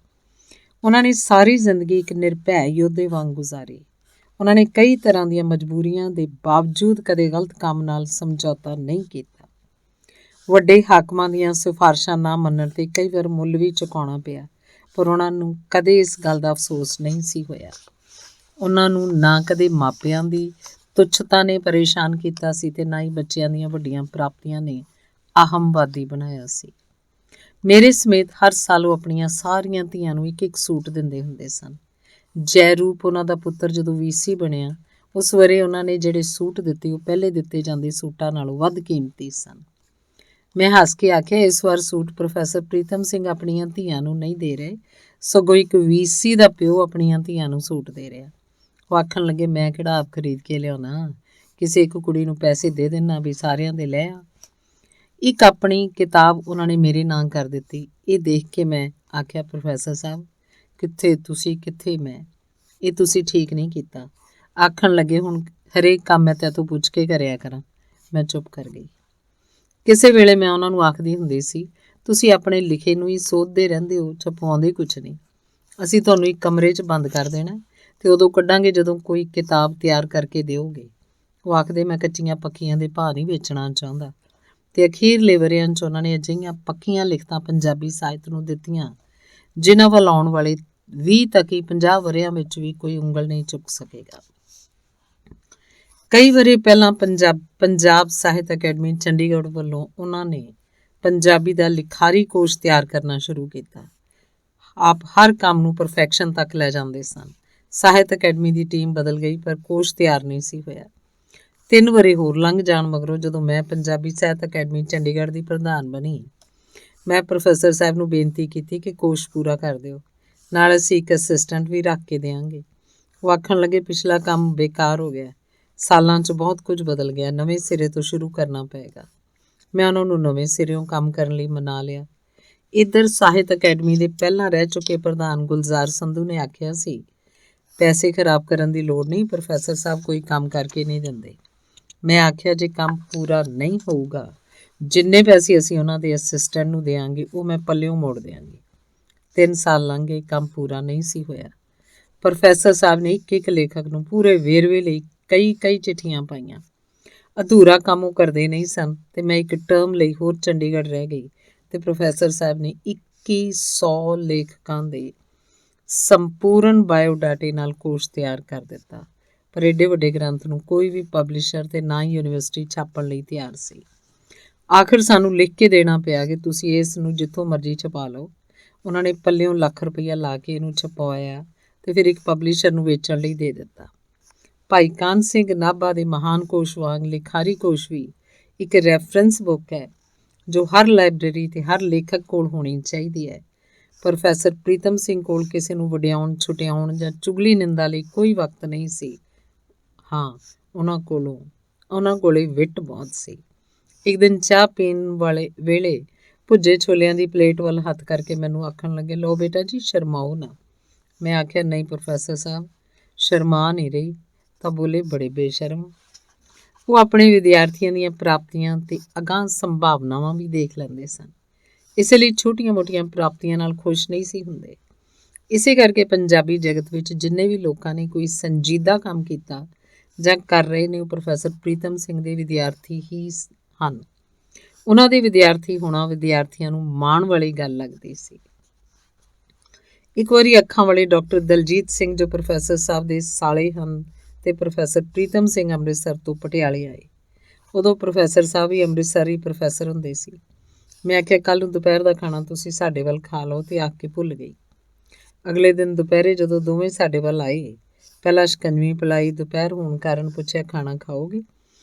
ਉਹਨਾਂ ਨੇ ਸਾਰੀ ਜ਼ਿੰਦਗੀ ਇੱਕ ਨਿਰਭੈ ਯੋਧੇ ਵਾਂਗ ਗੁਜ਼ਾਰੀ। ਉਹਨਾਂ ਨੇ ਕਈ ਤਰ੍ਹਾਂ ਦੀਆਂ ਮਜਬੂਰੀਆਂ ਦੇ ਬਾਵਜੂਦ ਕਦੇ ਗਲਤ ਕੰਮ ਨਾਲ ਸਮਝੌਤਾ ਨਹੀਂ ਕੀਤਾ। ਵੱਡੇ ਹਾਕਮਾਂ ਦੀਆਂ ਸਿਫਾਰਸ਼ਾਂ ਨਾ ਮੰਨਣ 'ਤੇ ਕਈ ਵਾਰ ਮੁੱਲ ਵੀ ਚੁਕਾਉਣਾ ਪਿਆ, ਪਰ ਉਹਨਾਂ ਨੂੰ ਕਦੇ ਇਸ ਗੱਲ ਦਾ ਅਫਸੋਸ ਨਹੀਂ ਸੀ ਹੋਇਆ। ਉਹਨਾਂ ਨੂੰ ਨਾ ਕਦੇ ਮਾਪਿਆਂ ਦੀ ਤੁੱਛਤਾ ਨੇ ਪਰੇਸ਼ਾਨ ਕੀਤਾ ਸੀ ਤੇ ਨਾ ਹੀ ਬੱਚਿਆਂ ਦੀਆਂ ਵੱਡੀਆਂ ਪ੍ਰਾਪਤੀਆਂ ਨੇ ਅਹੰਵਾਦੀ ਬਣਾਇਆ ਸੀ। ਮੇਰੇ ਸਮੇਤ ਹਰ ਸਾਲ ਉਹ ਆਪਣੀਆਂ ਸਾਰੀਆਂ ਧੀਆਂ ਨੂੰ ਇੱਕ ਇੱਕ ਸੂਟ ਦਿੰਦੇ ਹੁੰਦੇ ਸਨ। ਜੈ ਰੂਪ ਉਹਨਾਂ ਦਾ ਪੁੱਤਰ ਜਦੋਂ ਵੀਸੀ ਬਣਿਆ, ਉਸ ਵਰੇ ਉਹਨਾਂ ਨੇ ਜਿਹੜੇ ਸੂਟ ਦਿੱਤੇ ਉਹ ਪਹਿਲੇ ਦਿੱਤੇ ਜਾਂਦੇ ਸੂਟਾਂ ਨਾਲੋਂ ਵੱਧ ਕੀਮਤੀ ਸਨ। ਮੈਂ ਹੱਸ ਕੇ ਆਖਿਆ, ਇਸ ਵਾਰ ਸੂਟ ਪ੍ਰੋਫੈਸਰ ਪ੍ਰੀਤਮ ਸਿੰਘ ਆਪਣੀਆਂ ਧੀਆਂ ਨੂੰ ਨਹੀਂ ਦੇ ਰਹੇ, ਸਗੋਂ ਇੱਕ ਵੀਸੀ ਦਾ ਪਿਓ ਆਪਣੀਆਂ ਧੀਆਂ ਨੂੰ ਸੂਟ ਦੇ ਰਿਹਾ। ਉਹ ਆਖਣ ਲੱਗੇ, ਮੈਂ ਕਿਹੜਾ ਆਪ ਖਰੀਦ ਕੇ ਲਿਆਉਣਾ, ਕਿਸੇ ਇੱਕ ਕੁੜੀ ਨੂੰ ਪੈਸੇ ਦੇ ਦੇਣਾ ਵੀ ਸਾਰਿਆਂ ਦੇ ਲੈ ਆ। ਇੱਕ ਆਪਣੀ ਕਿਤਾਬ ਉਹਨਾਂ ਨੇ ਮੇਰੇ ਨਾਂ ਕਰ ਦਿੱਤੀ। ਇਹ ਦੇਖ ਕੇ ਮੈਂ ਆਖਿਆ, ਪ੍ਰੋਫੈਸਰ ਸਾਹਿਬ, ਕਿੱਥੇ ਤੁਸੀਂ ਕਿੱਥੇ ਮੈਂ, ਇਹ ਤੁਸੀਂ ਠੀਕ ਨਹੀਂ ਕੀਤਾ। ਆਖਣ ਲੱਗੇ, ਹੁਣ ਹਰੇਕ ਕੰਮ ਮੈਂ ਤੈਥੋਂ ਪੁੱਛ ਕੇ ਕਰਿਆ ਕਰਾਂ। ਮੈਂ ਚੁੱਪ ਕਰ ਗਈ। ਕਿਸੇ ਵੇਲੇ ਮੈਂ ਉਹਨਾਂ ਨੂੰ ਆਖਦੀ ਹੁੰਦੀ ਸੀ, ਤੁਸੀਂ ਆਪਣੇ ਲਿਖੇ ਨੂੰ ਹੀ ਸੋਧਦੇ ਰਹਿੰਦੇ ਹੋ, ਛਪਵਾਉਂਦੇ ਕੁਛ ਨਹੀਂ। ਅਸੀਂ ਤੁਹਾਨੂੰ ਇੱਕ ਕਮਰੇ 'ਚ ਬੰਦ ਕਰ ਦੇਣਾ ਤੇ ਉਦੋਂ ਕੱਢਾਂਗੇ ਜਦੋਂ ਕੋਈ ਕਿਤਾਬ ਤਿਆਰ ਕਰਕੇ ਦਿਓਗੇ। ਉਹ ਆਖਦੇ, ਮੈਂ ਕੱਚੀਆਂ ਪੱਕੀਆਂ ਦੇ ਭਾਅ ਨਹੀਂ ਵੇਚਣਾ ਚਾਹੁੰਦਾ। ਤੇ ਅਖੀਰਲੇ ਵਰ੍ਹਿਆਂ 'ਚ ਉਹਨਾਂ ਨੇ ਅਜਿਹੀਆਂ ਪੱਕੀਆਂ ਲਿਖਤਾਂ ਪੰਜਾਬੀ ਸਾਹਿਤ ਨੂੰ ਦਿੱਤੀਆਂ ਜਿਨ੍ਹਾਂ ਵੱਲ ਆਉਣ ਵਾਲੇ 20 ਤੱਕ 50 ਵਰ੍ਹਿਆਂ ਵਿੱਚ ਵੀ ਕੋਈ ਉਂਗਲ ਨਹੀਂ ਚੁੱਕ ਸਕੇਗਾ। ਕਈ ਵਰ੍ਹੇ ਪਹਿਲਾਂ ਪੰਜਾਬ ਸਾਹਿਤ ਅਕੈਡਮੀ ਚੰਡੀਗੜ੍ਹ ਵੱਲੋਂ ਉਹਨਾਂ ਨੇ ਪੰਜਾਬੀ ਦਾ ਲਿਖਾਰੀ ਕੋਸ਼ ਤਿਆਰ ਕਰਨਾ ਸ਼ੁਰੂ ਕੀਤਾ। ਆਪ ਹਰ ਕੰਮ ਨੂੰ ਪਰਫੈਕਸ਼ਨ ਤੱਕ ਲੈ ਜਾਂਦੇ ਸਨ। ਸਾਹਿਤ ਅਕੈਡਮੀ ਦੀ ਟੀਮ ਬਦਲ ਗਈ, ਪਰ ਕੋਸ਼ ਤਿਆਰ ਨਹੀਂ ਸੀ ਹੋਇਆ। 3 ਵਰ੍ਹੇ ਹੋਰ ਲੰਘ ਜਾਣ ਮਗਰੋਂ ਜਦੋਂ ਮੈਂ ਪੰਜਾਬੀ ਸਾਹਿਤ ਅਕੈਡਮੀ ਚੰਡੀਗੜ੍ਹ ਦੀ ਪ੍ਰਧਾਨ ਬਣੀ, ਮੈਂ ਪ੍ਰੋਫੈਸਰ ਸਾਹਿਬ ਨੂੰ ਬੇਨਤੀ ਕੀਤੀ ਕਿ ਕੋਸ਼ ਪੂਰਾ ਕਰ ਦਿਓ, ਨਾਲ ਅਸੀਂ ਇੱਕ ਅਸਿਸਟੈਂਟ ਵੀ ਰੱਖ ਕੇ ਦਿਆਂਗੇ। ਉਹ ਆਖਣ ਲੱਗੇ, ਪਿਛਲਾ ਕੰਮ ਬੇਕਾਰ ਹੋ ਗਿਆ, ਸਾਲਾਂ 'ਚ ਬਹੁਤ ਕੁਝ ਬਦਲ ਗਿਆ, ਨਵੇਂ ਸਿਰੇ ਤੋਂ ਸ਼ੁਰੂ ਕਰਨਾ ਪਏਗਾ। ਮੈਂ ਉਹਨਾਂ ਨੂੰ ਨਵੇਂ ਸਿਰਿਓਂ ਕੰਮ ਕਰਨ ਲਈ ਮਨਾ ਲਿਆ। ਇੱਧਰ ਸਾਹਿਤ ਅਕੈਡਮੀ ਦੇ ਪਹਿਲਾਂ ਰਹਿ ਚੁੱਕੇ ਪ੍ਰਧਾਨ ਗੁਲਜ਼ਾਰ ਸੰਧੂ ਨੇ ਆਖਿਆ ਸੀ, ਪੈਸੇ ਖਰਾਬ ਕਰਨ ਦੀ ਲੋੜ ਨਹੀਂ, ਪ੍ਰੋਫੈਸਰ ਸਾਹਿਬ ਕੋਈ ਕੰਮ ਕਰਕੇ ਨਹੀਂ ਦਿੰਦੇ। ਮੈਂ ਆਖਿਆ, ਜੇ ਕੰਮ ਪੂਰਾ ਨਹੀਂ ਹੋਊਗਾ, ਜਿੰਨੇ ਪੈਸੇ ਅਸੀਂ ਉਹਨਾਂ ਦੇ ਅਸਿਸਟੈਂਟ ਨੂੰ ਦਿਆਂਗੇ ਉਹ ਮੈਂ ਪੱਲਿਓਂ ਮੋੜ ਦਿਆਂਗੀ। 3 ਸਾਲ ਲੰਘ ਗਏ, ਕੰਮ ਪੂਰਾ ਨਹੀਂ ਸੀ ਹੋਇਆ। ਪ੍ਰੋਫੈਸਰ ਸਾਹਿਬ ਨੇ ਇੱਕ ਲੇਖਕ ਨੂੰ ਪੂਰੇ ਵੇਰਵੇ ਲਈ ਕਈ ਚਿੱਠੀਆਂ ਪਾਈਆਂ। ਅਧੂਰਾ ਕੰਮ ਉਹ ਕਰਦੇ ਨਹੀਂ ਸਨ ਤੇ ਮੈਂ ਇੱਕ ਟਰਮ ਲਈ ਹੋਰ ਚੰਡੀਗੜ੍ਹ ਰਹਿ ਗਈ ਤੇ ਪ੍ਰੋਫੈਸਰ ਸਾਹਿਬ ਨੇ 2100 ਲੇਖਕਾਂ ਦੇ ਸੰਪੂਰਨ ਬਾਇਓਡਾਟੇ ਨਾਲ ਕੋਸ਼ ਤਿਆਰ ਕਰ ਦਿੱਤਾ, ਪਰ ਏਡੇ ਵੱਡੇ ਗ੍ਰੰਥ ਨੂੰ ਕੋਈ ਵੀ ਪਬਲਿਸ਼ਰ ਤੇ ਨਾ ਹੀ ਯੂਨੀਵਰਸਿਟੀ ਛਾਪਣ ਲਈ ਤਿਆਰ ਸੀ। ਆਖਿਰ ਸਾਨੂੰ ਲਿਖ ਕੇ ਦੇਣਾ ਪਿਆ ਕਿ ਤੁਸੀਂ ਇਸ ਨੂੰ ਜਿੱਥੋਂ ਮਰਜ਼ੀ ਛਪਾ ਲਓ। ਉਹਨਾਂ ਨੇ ਪੱਲਿਓਂ ਲੱਖ ਰੁਪਈਆ ਲਾ ਕੇ ਇਹਨੂੰ ਛਪਵਾਇਆ ਤੇ ਫਿਰ ਇੱਕ ਪਬਲਿਸ਼ਰ ਨੂੰ ਵੇਚਣ ਲਈ ਦੇ ਦਿੱਤਾ। ਭਾਈ ਕਾਨ੍ਹ ਸਿੰਘ ਨਾਭਾ ਦੇ ਮਹਾਨ ਕੋਸ਼ ਵਾਂਗ ਲਿਖਾਰੀ ਕੋਸ਼ ਵੀ ਇੱਕ ਰੈਫਰੈਂਸ ਬੁੱਕ ਹੈ ਜੋ ਹਰ ਲਾਇਬ੍ਰੇਰੀ ਤੇ ਹਰ ਲੇਖਕ ਕੋਲ ਹੋਣੀ ਚਾਹੀਦੀ ਹੈ। ਪ੍ਰੋਫੈਸਰ ਪ੍ਰੀਤਮ ਸਿੰਘ ਕੋਲ ਕਿਸੇ ਨੂੰ ਵਡਿਆਉਣ, ਛੁਟਿਆਉਣ ਜਾਂ ਚੁਗਲੀ ਨਿੰਦਾ ਲਈ ਕੋਈ ਵਕਤ ਨਹੀਂ ਸੀ। ਹਾਂ, ਉਹਨਾਂ ਕੋਲੇ ਵਿਟ ਬਹੁਤ ਸੀ। ਇੱਕ ਦਿਨ ਚਾਹ ਪੀਣ ਵਾਲੇ ਵੇਲੇ ਭੁੱਜੇ ਛੋਲਿਆਂ ਦੀ ਪਲੇਟ ਵੱਲ ਹੱਥ ਕਰਕੇ ਮੈਨੂੰ ਆਖਣ ਲੱਗੇ, ਲਓ ਬੇਟਾ ਜੀ, ਸ਼ਰਮਾਓ ਨਾ। ਮੈਂ ਆਖਿਆ, ਨਹੀਂ ਪ੍ਰੋਫੈਸਰ ਸਾਹਿਬ, ਸ਼ਰਮਾ ਨਹੀਂ ਰਹੀ। ਤਾਂ ਬੋਲੇ, ਬੜੇ ਬੇਸ਼ਰਮ। ਉਹ ਆਪਣੇ ਵਿਦਿਆਰਥੀਆਂ ਦੀਆਂ ਪ੍ਰਾਪਤੀਆਂ ਤੇ ਅਗਾਂਹ ਸੰਭਾਵਨਾਵਾਂ ਵੀ ਦੇਖ ਲੈਂਦੇ ਸਨ, ਇਸੇ ਲਈ ਛੋਟੀਆਂ-ਮੋਟੀਆਂ ਪ੍ਰਾਪਤੀਆਂ ਨਾਲ ਖੁਸ਼ ਨਹੀਂ ਸੀ ਹੁੰਦੇ। ਇਸੇ ਕਰਕੇ ਪੰਜਾਬੀ ਜਗਤ ਵਿੱਚ ਜਿੰਨੇ ਵੀ ਲੋਕਾਂ ਨੇ ਕੋਈ ਸੰਜੀਦਾ ਕੰਮ ਕੀਤਾ ਜਾਂ ਕਰ ਰਹੇ ਨੇ, ਉਹ ਪ੍ਰੋਫੈਸਰ ਪ੍ਰੀਤਮ ਸਿੰਘ ਦੇ ਵਿਦਿਆਰਥੀ ਹੀ ਹਨ। ਉਹਨਾਂ ਦੇ ਵਿਦਿਆਰਥੀ ਹੋਣਾ ਵਿਦਿਆਰਥੀਆਂ ਨੂੰ ਮਾਣ ਵਾਲੀ ਗੱਲ ਲੱਗਦੀ ਸੀ। ਇੱਕ ਵਾਰੀ ਅੱਖਾਂ ਵਾਲੇ ਡਾਕਟਰ ਦਲਜੀਤ ਸਿੰਘ, ਜੋ ਪ੍ਰੋਫੈਸਰ ਸਾਹਿਬ ਦੇ ਸਾਲੇ ਹਨ, ਤੇ ਪ੍ਰੋਫੈਸਰ ਪ੍ਰੀਤਮ ਸਿੰਘ ਅੰਮ੍ਰਿਤਸਰ ਤੋਂ ਪਟਿਆਲੇ ਆਏ। ਉਦੋਂ ਪ੍ਰੋਫੈਸਰ ਸਾਹਿਬ ਵੀ ਅੰਮ੍ਰਿਤਸਰੀ ਪ੍ਰੋਫੈਸਰ ਹੁੰਦੇ ਸੀ। ਮੈਂ ਆਖਿਆ, ਕੱਲ੍ਹ ਨੂੰ ਦੁਪਹਿਰ ਦਾ ਖਾਣਾ ਤੁਸੀਂ ਸਾਡੇ ਵੱਲ ਖਾ ਲਓ, ਤੇ ਆਖ ਕੇ ਭੁੱਲ ਗਈ। ਅਗਲੇ ਦਿਨ ਦੁਪਹਿਰੇ ਜਦੋਂ ਦੋਵੇਂ ਸਾਡੇ ਵੱਲ ਆਏ, ਪਹਿਲਾਂ ਸ਼ਿਕੰਜਵੀ ਪਿਲਾਈ, ਦੁਪਹਿਰ ਹੋਣ ਕਾਰਨ ਪੁੱਛਿਆ, ਖਾਣਾ ਖਾਓਗੇ?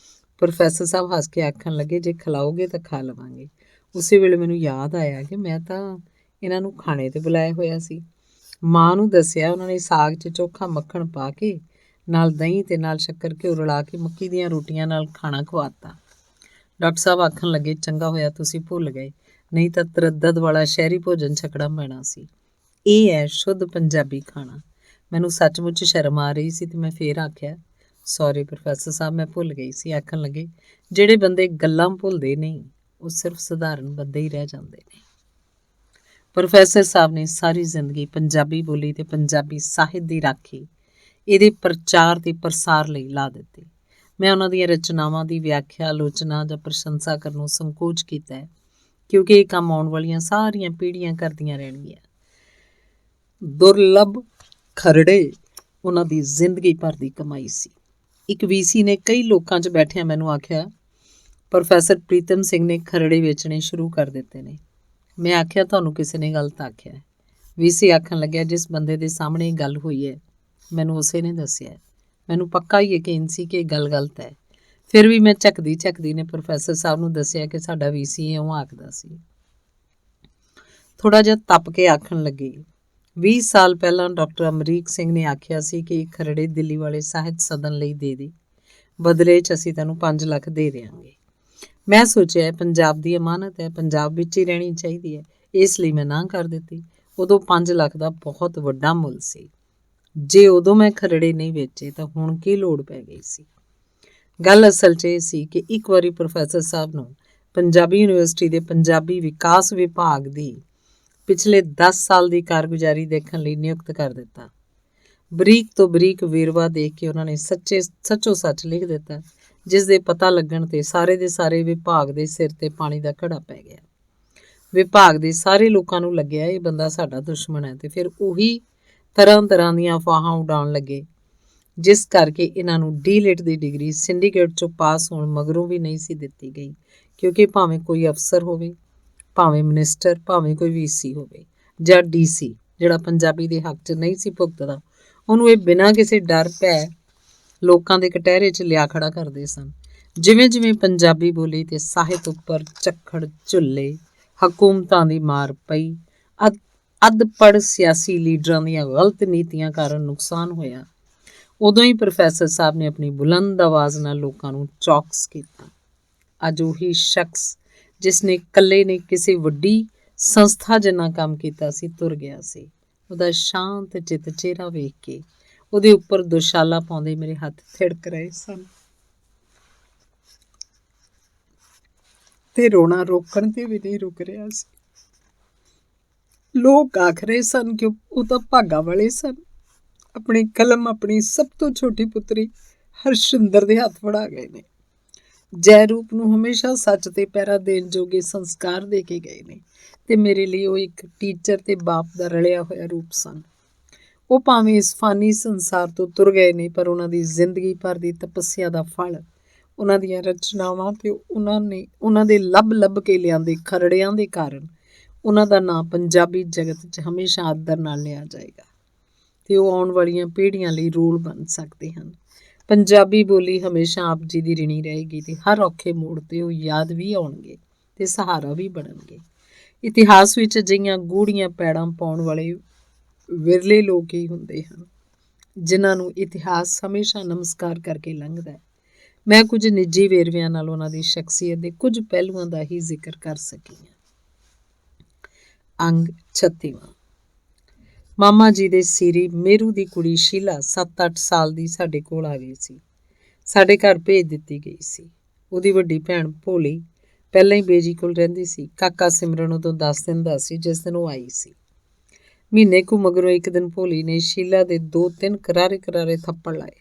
ਪ੍ਰੋਫੈਸਰ ਸਾਹਿਬ ਹੱਸ ਕੇ ਆਖਣ ਲੱਗੇ, ਜੇ ਖਿਲਾਓਗੇ ਤਾਂ ਖਾ ਲਵਾਂਗੇ। ਉਸੇ ਵੇਲੇ ਮੈਨੂੰ ਯਾਦ ਆਇਆ ਕਿ ਮੈਂ ਤਾਂ ਇਹਨਾਂ ਨੂੰ ਖਾਣੇ 'ਤੇ ਬੁਲਾਇਆ ਹੋਇਆ ਸੀ। ਮਾਂ ਨੂੰ ਦੱਸਿਆ, ਉਹਨਾਂ ਨੇ ਸਾਗ 'ਚ ਚੋਖਾ ਮੱਖਣ ਪਾ ਕੇ ਨਾਲ ਦਹੀਂ ਤੇ ਨਾਲ ਸ਼ੱਕਰ ਘਿਓ ਰਲਾ ਕੇ ਮੱਕੀ ਦੀਆਂ ਰੋਟੀਆਂ ਨਾਲ ਖਾਣਾ ਖਵਾਤਾ। ਡਾਕਟਰ ਸਾਹਿਬ ਆਖਣ ਲੱਗੇ, ਚੰਗਾ ਹੋਇਆ ਤੁਸੀਂ ਭੁੱਲ ਗਏ, ਨਹੀਂ ਤਾਂ ਤਰੱਦਦ ਵਾਲਾ ਸ਼ਹਿਰੀ ਭੋਜਨ ਛਕਣਾ ਪੈਣਾ ਸੀ। ਇਹ ਹੈ ਸ਼ੁੱਧ ਪੰਜਾਬੀ ਖਾਣਾ। ਮੈਨੂੰ ਸੱਚਮੁੱਚ ਸ਼ਰਮ ਆ ਰਹੀ ਸੀ ਤੇ ਮੈਂ ਫੇਰ ਆਖਿਆ, ਸੌਰੀ ਪ੍ਰੋਫੈਸਰ ਸਾਹਿਬ, ਮੈਂ ਭੁੱਲ ਗਈ ਸੀ। ਆਖਣ ਲੱਗੇ, ਜਿਹੜੇ ਬੰਦੇ ਗੱਲਾਂ ਭੁੱਲਦੇ ਨਹੀਂ ਉਹ ਸਿਰਫ ਸਧਾਰਨ ਬੰਦੇ ਹੀ ਰਹਿ ਜਾਂਦੇ ਨੇ। ਪ੍ਰੋਫੈਸਰ ਸਾਹਿਬ ਨੇ ਸਾਰੀ ਜ਼ਿੰਦਗੀ ਪੰਜਾਬੀ ਬੋਲੀ ਤੇ ਪੰਜਾਬੀ ਸਾਹਿਤ ਦੀ ਰਾਖੀ, ਇਹਦੇ ਪ੍ਰਚਾਰ ਤੇ ਪ੍ਰਸਾਰ ਲਈ ਲਾ ਦਿੱਤੀ। ਮੈਂ ਉਹਨਾਂ ਦੀਆਂ ਰਚਨਾਵਾਂ ਦੀ ਵਿਆਖਿਆ, ਆਲੋਚਨਾ ਜਾਂ ਪ੍ਰਸ਼ੰਸਾ ਕਰਨੋਂ ਸੰਕੋਚ ਕੀਤਾ ਹੈ, ਕਿਉਂਕਿ ਇਹ ਕੰਮ ਆਉਣ ਵਾਲੀਆਂ ਸਾਰੀਆਂ ਪੀੜ੍ਹੀਆਂ ਕਰਦੀਆਂ ਰਹਿਣਗੀਆਂ। ਦੁਰਲੱਭ ਖਰੜੇ ਉਹਨਾਂ ਦੀ ਜ਼ਿੰਦਗੀ ਭਰ ਦੀ ਕਮਾਈ ਸੀ। ਇੱਕ ਵੀਸੀ ਨੇ ਕਈ ਲੋਕਾਂ 'ਚ ਬੈਠਿਆਂ ਮੈਨੂੰ ਆਖਿਆ, ਪ੍ਰੋਫੈਸਰ ਪ੍ਰੀਤਮ ਸਿੰਘ ਨੇ ਖਰੜੇ ਵੇਚਣੇ ਸ਼ੁਰੂ ਕਰ ਦਿੱਤੇ ਨੇ। ਮੈਂ ਆਖਿਆ, ਤੁਹਾਨੂੰ ਕਿਸੇ ਨੇ ਗਲਤ ਆਖਿਆ ਹੈ। ਵੀਸੀ ਆਖਣ ਲੱਗਿਆ, ਜਿਸ ਬੰਦੇ ਦੇ ਸਾਹਮਣੇ ਗੱਲ ਹੋਈ ਹੈ ਮੈਨੂੰ ਉਸੇ ਨੇ ਦੱਸਿਆ। ਮੈਨੂੰ ਪੱਕਾ ਯਕੀਨ ਸੀ ਕਿ ਇਹ ਗੱਲ ਗਲਤ ਹੈ। ਫਿਰ ਵੀ ਮੈਂ ਝਕਦੀ ਨੇ ਪ੍ਰੋਫੈਸਰ ਸਾਹਿਬ ਨੂੰ ਦੱਸਿਆ ਕਿ ਸਾਡਾ ਵੀਸੀ ਇਉਂ ਆਖਦਾ ਸੀ। ਥੋੜ੍ਹਾ ਜਿਹਾ ਤੱਪ ਕੇ ਆਖਣ ਲੱਗੇ, 20 ਸਾਲ ਪਹਿਲਾਂ ਡਾਕਟਰ ਅਮਰੀਕ ਸਿੰਘ ਨੇ ਆਖਿਆ ਸੀ ਕਿ ਇਹ ਖਰੜੇ ਦਿੱਲੀ ਵਾਲੇ ਸਾਹਿਤ ਸਦਨ ਲਈ ਦੇ ਦੇ, ਬਦਲੇ 'ਚ ਅਸੀਂ ਤੈਨੂੰ 5 ਲੱਖ ਦੇ ਦਿਆਂਗੇ। ਮੈਂ ਸੋਚਿਆ, ਪੰਜਾਬ ਦੀ ਅਮਾਨਤ ਹੈ, ਪੰਜਾਬ ਵਿੱਚ ਹੀ ਰਹਿਣੀ ਚਾਹੀਦੀ ਹੈ, ਇਸ ਲਈ ਮੈਂ ਨਾ ਕਰ ਦਿੱਤੀ। ਉਦੋਂ 5 ਲੱਖ ਦਾ ਬਹੁਤ ਵੱਡਾ ਮੁੱਲ ਸੀ। ਜੇ ਉਦੋਂ ਮੈਂ ਖਰੜੇ ਨਹੀਂ ਵੇਚੇ ਤਾਂ ਹੁਣ ਕੀ ਲੋੜ ਪੈ ਗਈ ਸੀ। ਗੱਲ ਅਸਲ 'ਚ ਇਹ ਸੀ ਕਿ ਇੱਕ ਵਾਰੀ ਪ੍ਰੋਫੈਸਰ ਸਾਹਿਬ ਨੂੰ ਪੰਜਾਬੀ ਯੂਨੀਵਰਸਿਟੀ ਦੇ ਪੰਜਾਬੀ ਵਿਕਾਸ ਵਿਭਾਗ ਦੀ ਪਿਛਲੇ 10 ਸਾਲ ਦੀ ਕਾਰਗੁਜ਼ਾਰੀ ਦੇਖਣ ਲਈ ਨਿਯੁਕਤ ਕਰ ਦਿੱਤਾ। ਬਰੀਕ ਤੋਂ ਬਰੀਕ ਵੇਰਵਾ ਦੇਖ ਕੇ ਉਹਨਾਂ ਨੇ ਸੱਚੋ ਸੱਚ ਲਿਖ ਦਿੱਤਾ, ਜਿਸ ਦੇ ਪਤਾ ਲੱਗਣ ਤੇ ਸਾਰੇ ਦੇ ਸਾਰੇ ਵਿਭਾਗ ਦੇ ਸਿਰ ਤੇ ਪਾਣੀ ਦਾ ਘੜਾ ਪੈ ਗਿਆ। ਵਿਭਾਗ ਦੇ ਸਾਰੇ ਲੋਕਾਂ ਨੂੰ ਲੱਗਿਆ ਇਹ ਬੰਦਾ ਸਾਡਾ ਦੁਸ਼ਮਣ ਹੈ, ਤੇ ਫਿਰ ਉਹੀ ਤਰ੍ਹਾਂ ਦੀਆਂ ਅਫਵਾਹਾਂ ਉਡਾਉਣ ਲੱਗੇ, ਜਿਸ ਕਰਕੇ ਇਹਨਾਂ ਨੂੰ ਡੀ.ਲਿਟ ਦੀ ਡਿਗਰੀ ਸਿੰਡੀਕੇਟ 'ਚੋਂ ਪਾਸ ਹੋਣ ਮਗਰੋਂ ਵੀ ਨਹੀਂ ਸੀ ਦਿੱਤੀ ਗਈ, ਕਿਉਂਕਿ ਭਾਵੇਂ ਕੋਈ ਅਫਸਰ ਹੋਵੇ, ਭਾਵੇਂ ਮਿਨਿਸਟਰ, ਭਾਵੇਂ ਕੋਈ ਵੀਸੀ ਹੋਵੇ ਜਾਂ ਡੀਸੀ ਜਿਹੜਾ ਪੰਜਾਬੀ ਦੇ ਹੱਕ 'ਚ ਨਹੀਂ ਸੀ ਭੁਗਤਦਾ, ਉਹਨੂੰ ਇਹ ਬਿਨਾਂ ਕਿਸੇ ਡਰ ਭੈ ਲੋਕਾਂ ਦੇ ਕਟਹਿਰੇ 'ਚ ਲਿਆ ਖੜਾ ਕਰਦੇ ਸਨ। ਜਿਵੇਂ ਪੰਜਾਬੀ ਬੋਲੀ ਤੇ ਸਾਹਿਤ ਉੱਪਰ ਝੱਖੜ ਝੁੱਲੇ, ਹਕੂਮਤਾਂ ਦੀ ਮਾਰ ਪਈ, ਅੱਧ-ਪੜ੍ਹ ਸਿਆਸੀ ਲੀਡਰਾਂ ਦੀਆਂ ਗਲਤ ਨੀਤੀਆਂ ਕਾਰਨ ਨੁਕਸਾਨ ਹੋਇਆ, ਉਦੋਂ ਹੀ ਪ੍ਰੋਫੈਸਰ ਸਾਹਿਬ ਨੇ ਆਪਣੀ ਬੁਲੰਦ ਆਵਾਜ਼ ਨਾਲ ਲੋਕਾਂ ਨੂੰ ਚੌਕਸ ਕੀਤਾ। ਅੱਜ ਉਹੀ ਸ਼ਖਸ ਜਿਸ ਨੇ ਇਕੱਲੇ ਨੇ ਕਿਸੇ ਵੱਡੀ ਸੰਸਥਾ ਜਿੰਨਾ ਕੰਮ ਕੀਤਾ ਸੀ ਤੁਰ ਗਿਆ ਸੀ। ਉਹਦਾ ਸ਼ਾਂਤ ਚਿੱਤ ਚਿਹਰਾ ਵੇਖ ਕੇ ਉਹਦੇ ਉੱਪਰ ਦੁਸ਼ਾਲਾ ਪਾਉਂਦੇ ਮੇਰੇ ਹੱਥ ਥਿੜਕ ਰਹੇ ਸਨ ਤੇ ਰੋਣਾ ਰੋਕਣ ਤੇ ਵੀ ਨਹੀਂ ਰੁਕ ਰਿਹਾ ਸੀ। ਲੋਕ ਆਖ ਰਹੇ ਸਨ ਕਿ ਉਹ ਤਾਂ ਭਾਗਾ ਵਾਲੇ ਸਨ, ਆਪਣੀ ਕਲਮ ਆਪਣੀ ਸਭ ਤੋਂ ਛੋਟੀ ਪੁੱਤਰੀ ਹਰਸ਼ਿੰਦਰ ਦੇ ਹੱਥ ਫੜਾ ਗਏ ਨੇ। ਜੈ ਰੂਪ ਨੂੰ ਹਮੇਸ਼ਾ ਸੱਚ ਤੇ ਪਹਿਰਾ ਦੇਣ ਜੋਗੇ ਸੰਸਕਾਰ ਦੇ ਕੇ ਗਏ ਨੇ, ਤੇ ਮੇਰੇ ਲਈ ਉਹ ਇੱਕ ਟੀਚਰ ਤੇ ਬਾਪ ਦਾ ਰਲਿਆ ਹੋਇਆ ਰੂਪ ਸਨ। ਉਹ ਭਾਵੇਂ ਇਸ ਫਾਨੀ ਸੰਸਾਰ ਤੋਂ ਤੁਰ ਗਏ ਨੇ, ਪਰ ਉਹਨਾਂ ਦੀ ਜ਼ਿੰਦਗੀ ਭਰ ਦੀ ਤਪੱਸਿਆ ਦਾ ਫਲ, ਉਹਨਾਂ ਦੀਆਂ ਰਚਨਾਵਾਂ ਤੇ ਉਹਨਾਂ ਦੇ ਲੱਭ ਕੇ ਲਿਆਂਦੇ ਖਰੜਿਆਂ ਦੇ ਕਾਰਨ ਉਹਨਾਂ ਦਾ ਨਾਂ ਪੰਜਾਬੀ ਜਗਤ 'ਚ ਹਮੇਸ਼ਾ ਆਦਰ ਨਾਲ ਲਿਆ ਜਾਏਗਾ, ਤੇ ਉਹ ਆਉਣ ਵਾਲੀਆਂ ਪੀੜ੍ਹੀਆਂ ਲਈ ਰੂਲ ਬਣ ਸਕਦੇ ਹਨ। ਪੰਜਾਬੀ ਬੋਲੀ ਹਮੇਸ਼ਾ ਆਪ ਜੀ ਦੀ ਰਿਣੀ ਰਹੇਗੀ, ਤੇ ਹਰ ਔਖੇ ਮੋੜ 'ਤੇ ਉਹ ਯਾਦ ਵੀ ਆਉਣਗੇ ਤੇ ਸਹਾਰਾ ਵੀ ਬਣਨਗੇ। ਇਤਿਹਾਸ ਵਿੱਚ ਅਜਿਹੀਆਂ ਗੂੜ੍ਹੀਆਂ ਪੈੜਾਂ ਪਾਉਣ ਵਾਲੇ ਵਿਰਲੇ ਲੋਕ ਹੀ ਹੁੰਦੇ ਹਨ, ਜਿਨ੍ਹਾਂ ਨੂੰ ਇਤਿਹਾਸ ਹਮੇਸ਼ਾ ਨਮਸਕਾਰ ਕਰਕੇ ਲੰਘਦਾ ਹੈ। ਮੈਂ ਕੁਝ ਨਿੱਜੀ ਵੇਰਵਿਆਂ ਨਾਲ ਉਹਨਾਂ ਦੀ ਸ਼ਖਸੀਅਤ ਦੇ ਕੁਝ ਪਹਿਲੂਆਂ ਦਾ ਹੀ ਜ਼ਿਕਰ ਕਰ ਸਕੀ ਹਾਂ। ਅੰਗ 36ਵਾਂ। ਮਾਮਾ ਜੀ ਦੇ ਸੀਰੀ ਮੇਰੂ ਦੀ ਕੁੜੀ ਸ਼ੀਲਾ 7-8 ਸਾਲ ਦੀ ਸਾਡੇ ਕੋਲ ਆ ਗਈ ਸੀ। ਸਾਡੇ ਘਰ ਭੇਜ ਦਿੱਤੀ ਗਈ ਸੀ। ਉਹਦੀ ਵੱਡੀ ਭੈਣ ਭੋਲੀ ਪਹਿਲਾਂ ਹੀ ਬੇਜੀ ਕੋਲ ਰਹਿੰਦੀ ਸੀ। ਕਾਕਾ ਸਿਮਰਨ ਉਦੋਂ 10 ਦਿਨ ਦਾ ਸੀ ਜਿਸ ਦਿਨ ਉਹ ਆਈ ਸੀ। ਮਹੀਨੇ ਕੁ ਮਗਰੋਂ ਇੱਕ ਦਿਨ ਭੋਲੀ ਨੇ ਸ਼ੀਲਾ ਦੇ 2-3 ਕਰਾਰੇ ਥੱਪੜ ਲਾਏ।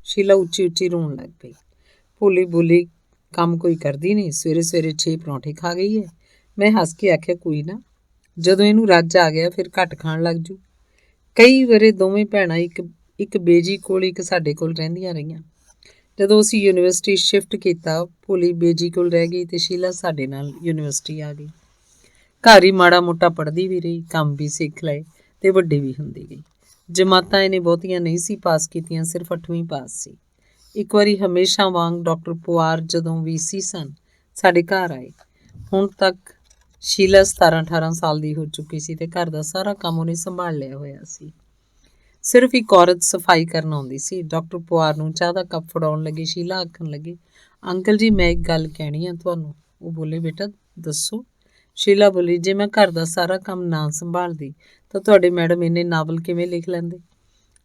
ਸ਼ੀਲਾ ਉੱਚੀ ਰੋਣ ਲੱਗ ਪਈ। ਭੋਲੀ ਬੋਲੀ, ਕੰਮ ਕੋਈ ਕਰਦੀ ਨਹੀਂ, ਸਵੇਰੇ 6 ਪਰੌਂਠੇ ਖਾ ਗਈ ਹੈ। ਮੈਂ ਹੱਸ ਕੇ ਆਖਿਆ, ਕੋਈ ਨਾ, ਜਦੋਂ ਇਹਨੂੰ ਰੱਜ ਆ ਗਿਆ ਫਿਰ ਘੱਟ ਖਾਣ ਲੱਗ ਜੂ। ਕਈ ਵਾਰੇ ਦੋਵੇਂ ਭੈਣਾਂ ਇੱਕ ਬੇਜੀ ਕੋਲ, ਇੱਕ ਸਾਡੇ ਕੋਲ ਰਹਿੰਦੀਆਂ ਰਹੀਆਂ। ਜਦੋਂ ਅਸੀਂ ਯੂਨੀਵਰਸਿਟੀ ਸ਼ਿਫਟ ਕੀਤਾ, ਭੋਲੀ ਬੇਜੀ ਕੋਲ ਰਹਿ ਗਈ ਤੇ ਸ਼ੀਲਾ ਸਾਡੇ ਨਾਲ ਯੂਨੀਵਰਸਿਟੀ ਆ ਗਈ। ਘਰ ਹੀ ਮਾੜਾ ਮੋਟਾ ਪੜ੍ਹਦੀ ਵੀ ਰਹੀ, ਕੰਮ ਵੀ ਸਿੱਖ ਲਏ ਤੇ ਵੱਡੀ ਵੀ ਹੁੰਦੀ ਗਈ। ਜਮਾਤਾਂ ਇਹਨੇ ਬਹੁਤੀਆਂ ਨਹੀਂ ਸੀ ਪਾਸ ਕੀਤੀਆਂ, ਸਿਰਫ 8ਵੀਂ ਪਾਸ ਸੀ। ਇੱਕ ਵਾਰੀ ਹਮੇਸ਼ਾ ਵਾਂਗ ਡਾਕਟਰ ਪੁਆਰ ਜਦੋਂ ਵੀਸੀ ਸਨ ਸਾਡੇ ਘਰ ਆਏ। ਹੁਣ ਤੱਕ ਸ਼ੀਲਾ 17-18 ਸਾਲ ਦੀ ਹੋ ਚੁੱਕੀ ਸੀ ਤੇ ਘਰ ਦਾ ਸਾਰਾ ਕੰਮ ਉਹਨੇ ਸੰਭਾਲ ਲਿਆ ਹੋਇਆ ਸੀ। ਸਿਰਫ ਇੱਕ ਔਰਤ ਸਫਾਈ ਕਰਨ ਆਉਂਦੀ ਸੀ। ਡਾਕਟਰ ਪੁਆਰ ਨੂੰ ਚਾਹ ਦਾ ਕੱਪ ਫੜਾਉਣ ਲੱਗੀ ਸ਼ੀਲਾ ਆਖਣ ਲੱਗੀ, ਅੰਕਲ ਜੀ ਮੈਂ ਇੱਕ ਗੱਲ ਕਹਿਣੀ ਆ ਤੁਹਾਨੂੰ। ਉਹ ਬੋਲੇ, ਬੇਟਾ ਦੱਸੋ। ਸ਼ੀਲਾ ਬੋਲੀ, ਜੇ ਮੈਂ ਘਰ ਦਾ ਸਾਰਾ ਕੰਮ ਨਾ ਸੰਭਾਲਦੀ ਤਾਂ ਤੁਹਾਡੇ ਮੈਡਮ ਇੰਨੇ ਨਾਵਲ ਕਿਵੇਂ ਲਿਖ ਲੈਂਦੇ।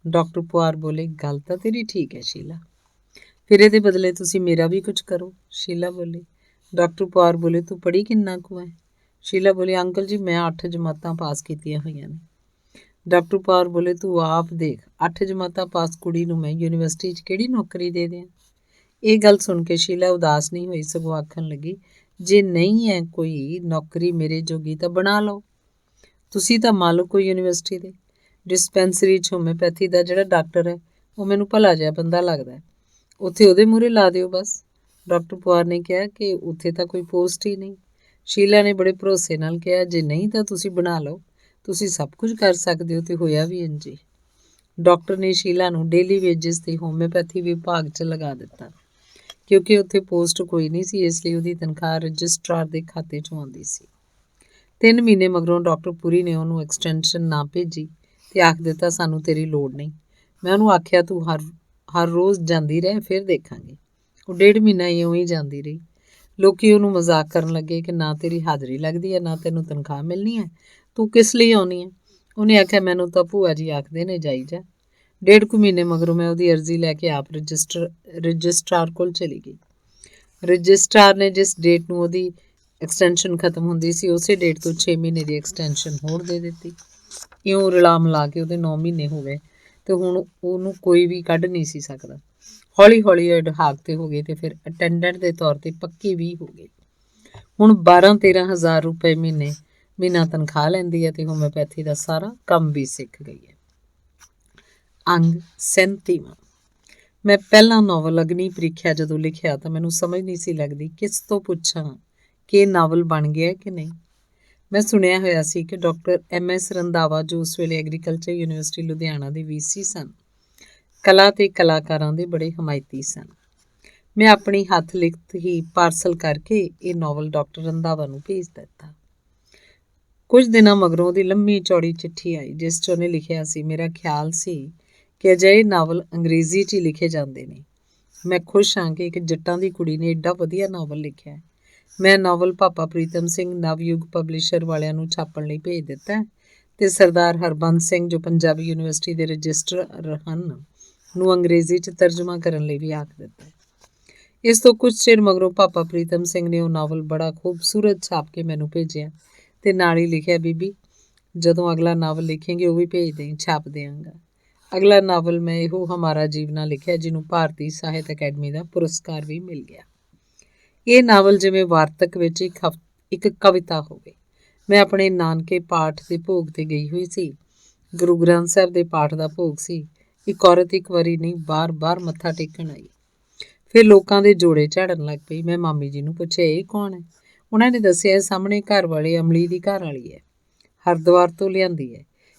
ਡਾਕਟਰ ਪੁਆਰ ਬੋਲੇ, ਗੱਲ ਤਾਂ ਤੇਰੀ ਠੀਕ ਹੈ ਸ਼ੀਲਾ, ਫਿਰ ਇਹਦੇ ਬਦਲੇ ਤੁਸੀਂ ਮੇਰਾ ਵੀ ਕੁਝ ਕਰੋ। ਸ਼ੀਲਾ ਬੋਲੀ। ਡਾਕਟਰ ਪੁਆਰ ਬੋਲੇ, ਤੂੰ ਪੜ੍ਹੀ ਕਿੰਨਾ ਕੁ ਹੈ। ਸ਼ੀਲਾ ਬੋਲੀ, ਅੰਕਲ ਜੀ ਮੈਂ 8 ਜਮਾਤਾਂ ਪਾਸ ਕੀਤੀਆਂ ਹੋਈਆਂ ਨੇ। ਡਾਕਟਰ ਪੁਆਰ ਬੋਲੇ, ਤੂੰ ਆਪ ਦੇਖ 8 ਜਮਾਤਾਂ ਪਾਸ ਕੁੜੀ ਨੂੰ ਮੈਂ ਯੂਨੀਵਰਸਿਟੀ 'ਚ ਕਿਹੜੀ ਨੌਕਰੀ ਦੇ ਦਿਆਂ। ਇਹ ਗੱਲ ਸੁਣ ਕੇ ਸ਼ੀਲਾ ਉਦਾਸ ਨਹੀਂ ਹੋਈ, ਸਗੋਂ ਆਖਣ ਲੱਗੀ, ਜੇ ਨਹੀਂ ਹੈ ਕੋਈ ਨੌਕਰੀ ਮੇਰੇ ਜੋਗੀ ਤਾਂ ਬਣਾ ਲਓ। ਤੁਸੀਂ ਤਾਂ ਮਾਲਕ ਕੋਈ ਯੂਨੀਵਰਸਿਟੀ ਦੇ। ਡਿਸਪੈਂਸਰੀ 'ਚ ਹੋਮਿਓਪੈਥੀ ਦਾ ਜਿਹੜਾ ਡਾਕਟਰ ਹੈ ਉਹ ਮੈਨੂੰ ਭਲਾ ਜਿਹਾ ਬੰਦਾ ਲੱਗਦਾ, ਉੱਥੇ ਉਹਦੇ ਮੂਹਰੇ ਲਾ ਦਿਓ ਬਸ। ਡਾਕਟਰ ਪੁਆਰ ਨੇ ਕਿਹਾ ਕਿ ਉੱਥੇ ਤਾਂ ਕੋਈ ਪੋਸਟ ਹੀ ਨਹੀਂ। ਸ਼ੀਲਾ ਨੇ ਬੜੇ ਭਰੋਸੇ ਨਾਲ ਕਿਹਾ, ਜੇ ਨਹੀਂ ਤਾਂ ਤੁਸੀਂ ਬਣਾ ਲਓ, ਤੁਸੀਂ ਸਭ ਕੁਝ ਕਰ ਸਕਦੇ ਹੋ। ਤੇ ਹੋਇਆ ਵੀ ਇੰਝ ਹੀ। ਡਾਕਟਰ ਨੇ ਸ਼ੀਲਾ ਨੂੰ ਡੇਲੀ ਵੇਜਿਸ ਤੇ ਹੋਮਿਓਪੈਥੀ ਵਿਭਾਗ 'ਚ ਲਗਾ ਦਿੱਤਾ। ਕਿਉਂਕਿ ਉੱਥੇ ਪੋਸਟ ਕੋਈ ਨਹੀਂ ਸੀ, ਇਸ ਲਈ ਉਹਦੀ ਤਨਖਾਹ ਰਜਿਸਟਰਾਰ ਦੇ ਖਾਤੇ 'ਚੋਂ ਆਉਂਦੀ ਸੀ। 3 ਮਹੀਨੇ ਮਗਰੋਂ ਡਾਕਟਰ ਪੁਰੀ ਨੇ ਉਹਨੂੰ ਐਕਸਟੈਂਸ਼ਨ ਨਾ ਭੇਜੀ ਤੇ ਆਖ ਦਿੱਤਾ, ਸਾਨੂੰ ਤੇਰੀ ਲੋੜ ਨਹੀਂ। ਮੈਂ ਉਹਨੂੰ ਆਖਿਆ, ਤੂੰ ਹਰ ਰੋਜ਼ ਜਾਂਦੀ ਰਹਿ, ਫਿਰ ਦੇਖਾਂਗੇ। ਉਹ 1.5 ਮਹੀਨਾ ਇਉਂ ਹੀ ਜਾਂਦੀ ਰਹੀ। ਲੋਕੀ ਉਹਨੂੰ ਮਜ਼ਾਕ ਕਰਨ ਲੱਗੇ ਕਿ ਨਾ ਤੇਰੀ ਹਾਜ਼ਰੀ ਲੱਗਦੀ ਹੈ, ਨਾ ਤੈਨੂੰ ਤਨਖਾਹ ਮਿਲਣੀ ਹੈ, ਤੂੰ ਕਿਸ ਲਈ ਆਉਣੀ ਹੈ। ਉਹਨੇ ਆਖਿਆ, ਮੈਨੂੰ ਤਾਂ ਭੂਆ ਜੀ ਆਖਦੇ ਨੇ ਜਾਈ ਜਾ। 1.5 ਕੁ ਮਹੀਨੇ ਮਗਰੋਂ ਮੈਂ ਉਹਦੀ ਅਰਜ਼ੀ ਲੈ ਕੇ ਆਪ ਰਜਿਸਟਰਾਰ ਕੋਲ ਚਲੀ ਗਈ। ਰਜਿਸਟਰਾਰ ਨੇ ਜਿਸ ਡੇਟ ਨੂੰ ਉਹਦੀ ਐਕਸਟੈਂਸ਼ਨ ਖਤਮ ਹੁੰਦੀ ਸੀ, ਉਸੇ ਡੇਟ ਤੋਂ 6 ਮਹੀਨੇ ਦੀ ਐਕਸਟੈਂਸ਼ਨ ਹੋਰ ਦੇ ਦਿੱਤੀ। ਇਉਂ ਰਲਾ ਮਿਲਾ ਕੇ ਉਹਦੇ 9 ਮਹੀਨੇ ਹੋ ਗਏ ਤੇ ਹੁਣ ਉਹਨੂੰ ਕੋਈ ਵੀ ਕੱਢ ਨਹੀਂ ਸੀ ਸਕਦਾ। ਹੌਲੀ ਹੌਲੀ ਅਡਹਾਕ ਤੇ ਹੋ ਗਏ ਤੇ ਫਿਰ ਅਟੈਂਡੈਂਟ ਦੇ ਤੌਰ ਤੇ ਪੱਕੀ ਵੀ ਹੋ ਗਈ। ਹੁਣ 12-13 ਹਜ਼ਾਰ ਰੁਪਏ ਮਹੀਨਾ ਤਨਖਾਹ ਲੈਂਦੀ ਹੈ ਤੇ ਹੋਮਿਓਪੈਥੀ ਦਾ ਸਾਰਾ ਕੰਮ ਵੀ ਸਿੱਖ ਗਈ ਹੈ। ਅੰਗ 37ਵਾਂ। ਮੈਂ ਪਹਿਲਾ ਨਾਵਲ ਅਗਨੀ ਪ੍ਰੀਖਿਆ ਜਦੋਂ ਲਿਖਿਆ ਤਾਂ ਮੈਨੂੰ ਸਮਝ ਨਹੀਂ ਸੀ ਲੱਗਦੀ ਕਿਸ ਤੋਂ ਪੁੱਛਾਂ ਕਿ ਇਹ ਨਾਵਲ ਬਣ ਗਿਆ ਕਿ ਨਹੀਂ। ਮੈਂ ਸੁਣਿਆ ਹੋਇਆ ਸੀ ਕਿ ਡਾਕਟਰ MS ਰੰਧਾਵਾ, ਜੋ ਉਸ ਵੇਲੇ ਐਗਰੀਕਲਚਰ ਯੂਨੀਵਰਸਿਟੀ ਲੁਧਿਆਣਾ ਦੇ VC ਸਨ, ਕਲਾ ਤੇ ਕਲਾਕਾਰਾਂ ਦੇ ਬੜੇ ਹਮਾਇਤੀ ਸਨ। ਮੈਂ ਆਪਣੀ ਹੱਥ ਲਿਖਤ ਹੀ ਪਾਰਸਲ ਕਰਕੇ ਇਹ ਨਾਵਲ ਡਾਕਟਰ ਰੰਧਾਵਾ ਨੂੰ ਭੇਜ ਦਿੱਤਾ। ਕੁਝ ਦਿਨਾਂ ਮਗਰੋਂ ਉਹਦੀ ਲੰਮੀ ਚੌੜੀ ਚਿੱਠੀ ਆਈ, ਜਿਸ 'ਚ ਉਹਨੇ ਲਿਖਿਆ ਸੀ, ਮੇਰਾ ਖਿਆਲ ਸੀ ਕਿ ਅਜਿਹੇ ਨਾਵਲ ਅੰਗਰੇਜ਼ੀ 'ਚ ਹੀ ਲਿਖੇ ਜਾਂਦੇ ਨੇ। ਮੈਂ ਖੁਸ਼ ਹਾਂ ਕਿ ਇੱਕ ਜੱਟਾਂ ਦੀ ਕੁੜੀ ਨੇ ਏਡਾ ਵਧੀਆ ਨਾਵਲ ਲਿਖਿਆ। ਮੈਂ ਨਾਵਲ ਪਾਪਾ ਪ੍ਰੀਤਮ ਸਿੰਘ ਨਵਯੁਗ ਪਬਲਿਸ਼ਰ ਵਾਲਿਆਂ ਨੂੰ ਛਾਪਣ ਲਈ ਭੇਜ ਦਿੱਤਾ ਤੇ ਸਰਦਾਰ ਹਰਬੰਸ ਸਿੰਘ, ਜੋ ਪੰਜਾਬੀ ਯੂਨੀਵਰਸਿਟੀ ਦੇ ਰਜਿਸਟਰਾਰ ਹਨ, ਨੂੰ ਅੰਗਰੇਜ਼ੀ 'ਚ ਤਰਜਮਾ ਕਰਨ ਲਈ ਵੀ ਆਖ ਦਿੱਤਾ। ਇਸ ਤੋਂ ਕੁਝ ਚਿਰ ਮਗਰੋਂ ਪਾਪਾ ਪ੍ਰੀਤਮ ਸਿੰਘ ਨੇ ਉਹ ਨਾਵਲ ਬੜਾ ਖੂਬਸੂਰਤ ਛਾਪ ਕੇ ਮੈਨੂੰ ਭੇਜਿਆ ਤੇ ਨਾਲ ਹੀ ਲਿਖਿਆ, ਬੀਬੀ ਜਦੋਂ ਅਗਲਾ ਨਾਵਲ ਲਿਖੇਂਗੇ ਉਹ ਵੀ ਭੇਜ ਦੇਈਂ, ਛਾਪ ਦਿਆਂਗਾ। ਅਗਲਾ ਨਾਵਲ ਮੈਂ ਇਹੋ ਹਮਾਰਾ ਜੀਵਨਾ ਲਿਖਿਆ, ਜਿਹਨੂੰ ਭਾਰਤੀ ਸਾਹਿਤ ਅਕੈਡਮੀ ਦਾ ਪੁਰਸਕਾਰ ਵੀ ਮਿਲ ਗਿਆ। ਇਹ ਨਾਵਲ ਜਿਵੇਂ ਵਾਰਤਕ ਵਿੱਚ ਇੱਕ ਕਵਿਤਾ ਹੋਵੇ। ਮੈਂ ਆਪਣੇ ਨਾਨਕੇ ਪਾਠ ਦੇ ਭੋਗ ਤੇ ਗਈ ਹੋਈ ਸੀ। ਗੁਰੂ ਗ੍ਰੰਥ ਸਾਹਿਬ ਦੇ ਪਾਠ ਦਾ ਭੋਗ ਸੀ। ਇੱਕ ਔਰਤ ਇੱਕ ਵਾਰੀ ਨਹੀਂ, ਬਾਰ-ਬਾਰ ਮੱਥਾ ਟੇਕਣ ਆਈ। ਫਿਰ ਲੋਕਾਂ ਦੇ ਜੋੜੇ ਝਾੜਨ ਲੱਗ ਪਈ। ਮੈਂ ਮਾਮੀ ਜੀ ਨੂੰ ਪੁੱਛਿਆ, ਇਹ ਕੌਣ ਹੈ। ਉਹਨਾਂ ਨੇ ਦੱਸਿਆ, ਸਾਹਮਣੇ ਘਰ ਵਾਲੇ ਅਮਲੀ ਦੀ ਘਰ ਵਾਲੀ ਹੈ, ਹਰਿਦੁਆਰ ਤੋਂ ਲਿਆਂਦੀ ਹੈ।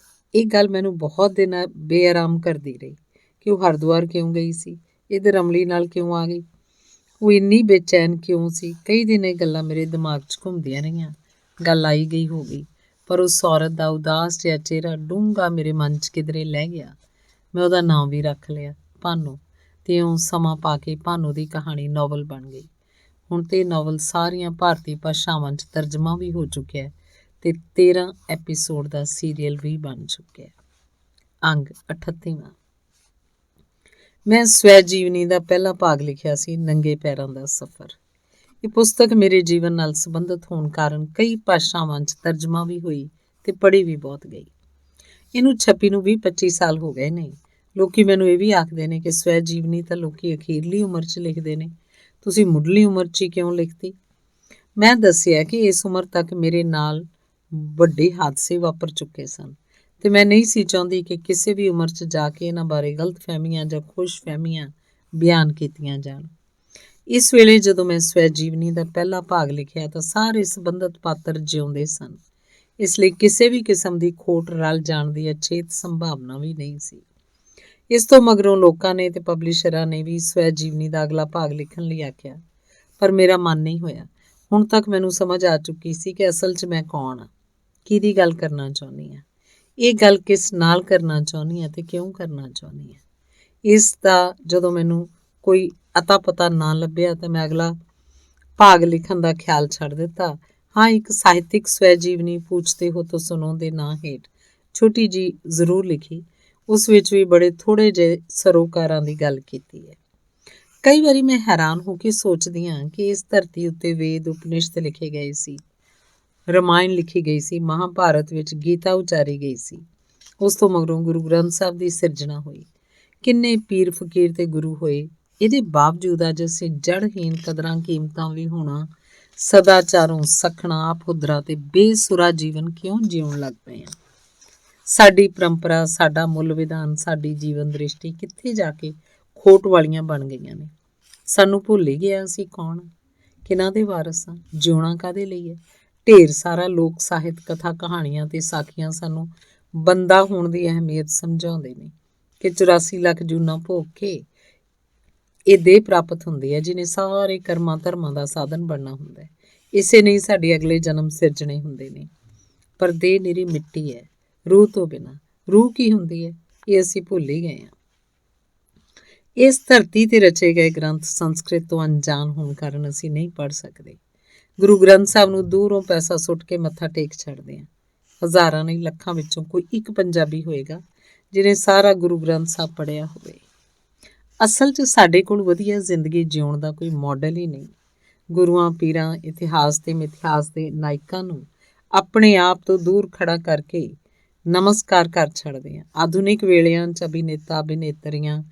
ਇਹ ਗੱਲ ਮੈਨੂੰ ਬਹੁਤ ਦਿਨ ਬੇਆਰਾਮ ਕਰਦੀ ਰਹੀ ਕਿ ਉਹ ਹਰਿਦੁਆਰ ਕਿਉਂ ਗਈ ਸੀ, ਇੱਧਰ ਅਮਲੀ ਨਾਲ ਕਿਉਂ ਆ ਗਈ, ਉਹ ਇੰਨੀ ਬੇਚੈਨ ਕਿਉਂ ਸੀ। ਕਈ ਦਿਨ ਇਹ ਗੱਲਾਂ ਮੇਰੇ ਦਿਮਾਗ 'ਚ ਘੁੰਮਦੀਆਂ ਰਹੀਆਂ। ਗੱਲ ਆਈ ਗਈ ਹੋ ਗਈ, ਪਰ ਉਸ ਔਰਤ ਦਾ ਉਦਾਸ ਜਿਹਾ ਚਿਹਰਾ ਡੂੰਘਾ ਮੇਰੇ ਮਨ 'ਚ ਕਿਧਰੇ ਲੈ ਗਿਆ। ਮੈਂ ਉਹਦਾ ਨਾਮ ਵੀ ਰੱਖ ਲਿਆ, ਭਾਨੋ, ਤੇ ਉਹ ਸਮਾਂ ਪਾ ਕੇ ਭਾਨੋ ਦੀ ਕਹਾਣੀ ਨਾਵਲ ਬਣ ਗਈ। ਹੁਣ ਤੇ ਨਾਵਲ ਸਾਰੀਆਂ ਭਾਰਤੀ ਭਾਸ਼ਾਵਾਂ 'ਚ ਤਰਜਮਾ ਵੀ ਹੋ ਚੁੱਕਿਆ ਤੇ 13 ਐਪੀਸੋਡ ਦਾ ਸੀਰੀਅਲ ਵੀ ਬਣ ਚੁੱਕਿਆ। ਅੰਗ 38ਵਾਂ। ਮੈਂ ਸਵੈ ਜੀਵਨੀ ਦਾ ਪਹਿਲਾ ਭਾਗ ਲਿਖਿਆ ਸੀ, ਨੰਗੇ ਪੈਰਾਂ ਦਾ ਸਫ਼ਰ। ਇਹ ਪੁਸਤਕ ਮੇਰੇ ਜੀਵਨ ਨਾਲ ਸੰਬੰਧਿਤ ਹੋਣ ਕਾਰਨ ਕਈ ਭਾਸ਼ਾਵਾਂ 'ਚ ਤਰਜਮਾ ਵੀ ਹੋਈ ਤੇ ਪੜ੍ਹੀ ਵੀ ਬਹੁਤ ਗਈ। ਇਹਨੂੰ ਛਪੀ ਨੂੰ 20-25 ਸਾਲ ਹੋ ਗਏ ਨੇ। ਲੋਕੀ ਮੈਨੂੰ ਇਹ ਵੀ ਆਖਦੇ ਨੇ ਕਿ ਸਵੈ ਜੀਵਨੀ ਤਾਂ ਲੋਕੀ ਅਖੀਰਲੀ ਉਮਰ 'ਚ ਲਿਖਦੇ ਨੇ, ਤੁਸੀਂ ਮੁੱਢਲੀ ਉਮਰ 'ਚ ਹੀ ਕਿਉਂ ਲਿਖਤੀ। ਮੈਂ ਦੱਸਿਆ ਕਿ ਇਸ ਉਮਰ ਤੱਕ ਮੇਰੇ ਨਾਲ ਵੱਡੇ ਹਾਦਸੇ ਵਾਪਰ ਚੁੱਕੇ ਸਨ ਤੇ ਮੈਂ ਨਹੀਂ ਸੀ ਚਾਹੁੰਦੀ ਕਿ ਕਿਸੇ ਵੀ ਉਮਰ 'ਚ ਜਾ ਕੇ ਇਹਨਾਂ ਬਾਰੇ ਗਲਤਫਹਿਮੀਆਂ ਜਾਂ ਖੁਸ਼ਫਹਿਮੀਆਂ ਬਿਆਨ ਕੀਤੀਆਂ ਜਾਣ। ਇਸ ਵੇਲੇ ਜਦੋਂ ਮੈਂ ਸਵੈ ਜੀਵਨੀ ਦਾ ਪਹਿਲਾ ਭਾਗ ਲਿਖਿਆ ਤਾਂ ਸਾਰੇ ਸੰਬੰਧਿਤ ਪਾਤਰ ਜਿਉਂਦੇ ਸਨ, ਇਸ ਲਈ ਕਿਸੇ ਵੀ ਕਿਸਮ ਦੀ ਖੋਟ ਰਲ ਜਾਣ ਦੀ ਅਚੇਤ ਸੰਭਾਵਨਾ ਵੀ ਨਹੀਂ ਸੀ। ਇਸ ਤੋਂ ਮਗਰੋਂ ਲੋਕਾਂ ਨੇ ਤੇ ਪਬਲਿਸ਼ਰਾਂ ਨੇ ਵੀ ਸਵੈ ਜੀਵਨੀ ਦਾ ਅਗਲਾ ਭਾਗ ਲਿਖਣ ਲਈ ਆਖਿਆ, ਪਰ ਮੇਰਾ ਮਨ ਨਹੀਂ ਹੋਇਆ। ਹੁਣ ਤੱਕ ਮੈਨੂੰ ਸਮਝ ਆ ਚੁੱਕੀ ਸੀ ਕਿ ਅਸਲ 'ਚ ਮੈਂ ਕੌਣ ਹਾਂ, ਕਿਹਦੀ ਗੱਲ ਕਰਨਾ ਚਾਹੁੰਦੀ ਹਾਂ, ਇਹ ਗੱਲ ਕਿਸ ਨਾਲ ਕਰਨਾ ਚਾਹੁੰਦੀ ਹਾਂ ਤੇ ਕਿਉਂ ਕਰਨਾ ਚਾਹੁੰਦੀ ਹਾਂ। ਇਸ ਦਾ ਜਦੋਂ ਮੈਨੂੰ ਕੋਈ ਅਤਾ ਪਤਾ ਨਾ ਲੱਭਿਆ ਤਾਂ ਮੈਂ ਅਗਲਾ ਭਾਗ ਲਿਖਣ ਦਾ ਖਿਆਲ ਛੱਡ ਦਿੱਤਾ। ਹਾਂ, ਇੱਕ ਸਾਹਿਤਿਕ ਸਵੈ ਜੀਵਨੀ ਪੁੱਛਦੇ ਹੋ ਤਾਂ ਸੁਣੋ ਦੇ ਨਾਂ ਹੇਠ ਛੋਟੀ ਜੀ ਜ਼ਰੂਰ ਲਿਖੀ। ਉਸ ਵਿੱਚ ਵੀ ਬੜੇ ਥੋੜ੍ਹੇ ਜਿਹੇ ਸਰੋਕਾਰਾਂ ਦੀ ਗੱਲ ਕੀਤੀ ਹੈ। ਕਈ ਵਾਰੀ ਮੈਂ ਹੈਰਾਨ ਹੋ ਕੇ ਸੋਚਦੀ ਹਾਂ ਕਿ ਇਸ ਧਰਤੀ ਉੱਤੇ ਵੇਦ ਉਪਨਿਸ਼ਦ ਲਿਖੇ ਗਏ ਸੀ, ਰਮਾਇਣ ਲਿਖੀ ਗਈ ਸੀ, ਮਹਾਭਾਰਤ ਵਿੱਚ ਗੀਤਾ ਉਚਾਰੀ ਗਈ ਸੀ। ਉਸ ਤੋਂ ਮਗਰੋਂ ਗੁਰੂ ਗ੍ਰੰਥ ਸਾਹਿਬ ਦੀ ਸਿਰਜਣਾ ਹੋਈ, ਕਿੰਨੇ ਪੀਰ ਫਕੀਰ ਤੇ ਗੁਰੂ ਹੋਏ। ਇਹਦੇ ਬਾਵਜੂਦ ਅੱਜ ਅਸੀਂ ਜੜਹੀਨ ਕਦਰਾਂ ਕੀਮਤਾਂ ਵੀ ਹੋਣਾ, ਸਦਾਚਾਰੋਂ ਸਖਣਾ, ਆਪਹੁਦਰਾ ਤੇ ਬੇਸੁਰਾ ਜੀਵਨ ਕਿਉਂ ਜਿਉਣ ਲੱਗ ਪਏ ਹਾਂ। ਸਾਡੀ ਪਰੰਪਰਾ, ਸਾਡਾ ਮੁੱਲ ਵਿਧਾਨ, ਸਾਡੀ ਜੀਵਨ ਦ੍ਰਿਸ਼ਟੀ ਕਿੱਥੇ ਜਾ ਕੇ ਖੋਟ ਵਾਲੀਆਂ ਬਣ ਗਈਆਂ ਨੇ। ਸਾਨੂੰ ਭੁੱਲ ਹੀ ਗਿਆ ਅਸੀਂ ਕੌਣ, ਕਿਹਨਾਂ ਦੇ ਵਾਰਸ ਹਾਂ, ਜਿਉਣਾ ਕਾਹਦੇ ਲਈ ਹੈ। ਢੇਰ ਸਾਰਾ ਲੋਕ ਸਾਹਿਤ, ਕਥਾ, ਕਹਾਣੀਆਂ ਤੇ ਸਾਖੀਆਂ ਸਾਨੂੰ ਬੰਦਾ ਹੋਣ ਦੀ ਅਹਿਮੀਅਤ ਸਮਝਾਉਂਦੇ ਨੇ ਕਿ 84 ਲੱਖ ਜੂਨਾਂ ਭੋਗ ਕੇ ਇਹ ਦੇਹ ਪ੍ਰਾਪਤ ਹੁੰਦੀ ਹੈ, ਜਿਹਨੇ ਸਾਰੇ ਕਰਮਾਂ ਧਰਮਾਂ ਦਾ ਸਾਧਨ ਬਣਨਾ ਹੁੰਦਾ ਹੈ। ਇਸੇ ਨਹੀਂ ਸਾਡੇ ਅਗਲੇ ਜਨਮ ਸਿਰਜਣੇ ਹੁੰਦੇ ਨੇ। ਪਰ ਦੇਹ ਨਿਰੀ ਮਿੱਟੀ ਹੈ, ਰੂਹ ਤੋਂ ਬਿਨਾਂ। ਰੂਹ ਕੀ ਹੁੰਦੀ ਹੈ, ਇਹ ਅਸੀਂ ਭੁੱਲ ਹੀ ਗਏ ਹਾਂ। ਇਸ ਧਰਤੀ ਤੇ ਰਚੇ ਗਏ ਗ੍ਰੰਥ ਸੰਸਕ੍ਰਿਤ ਤੋਂ ਅਣਜਾਣ ਹੋਣ ਕਾਰਨ ਅਸੀਂ ਨਹੀਂ ਪੜ੍ਹ ਸਕਦੇ। ਗੁਰੂ ਗ੍ਰੰਥ ਸਾਹਿਬ ਨੂੰ ਦੂਰੋਂ ਪੈਸਾ ਸੁੱਟ ਕੇ ਮੱਥਾ ਟੇਕ ਛੱਡਦੇ ਹਾਂ। ਹਜ਼ਾਰਾਂ ਨਹੀਂ, ਲੱਖਾਂ ਵਿੱਚੋਂ ਕੋਈ ਇੱਕ ਪੰਜਾਬੀ ਹੋਏਗਾ ਜਿਹਨੇ ਸਾਰਾ ਗੁਰੂ ਗ੍ਰੰਥ ਸਾਹਿਬ ਪੜ੍ਹਿਆ ਹੋਵੇ। ਅਸਲ 'ਚ ਸਾਡੇ ਕੋਲ ਵਧੀਆ ਜ਼ਿੰਦਗੀ ਜਿਉਣ ਦਾ ਕੋਈ ਮਾਡਲ ਹੀ ਨਹੀਂ। ਗੁਰੂਆਂ, ਪੀਰਾਂ, ਇਤਿਹਾਸ ਤੇ ਮਿਥਿਹਾਸ ਦੇ ਨਾਇਕਾਂ ਨੂੰ ਆਪਣੇ ਆਪ ਤੋਂ ਦੂਰ ਖੜਾ ਕਰਕੇ ਨਮਸਕਾਰ ਕਰ ਛੱਡਦੇ ਹਾਂ। ਆਧੁਨਿਕ ਵੇਲਿਆਂ 'ਚ ਅਭਿਨੇਤਾ, ਅਭਿਨੇਤਰੀਆਂ,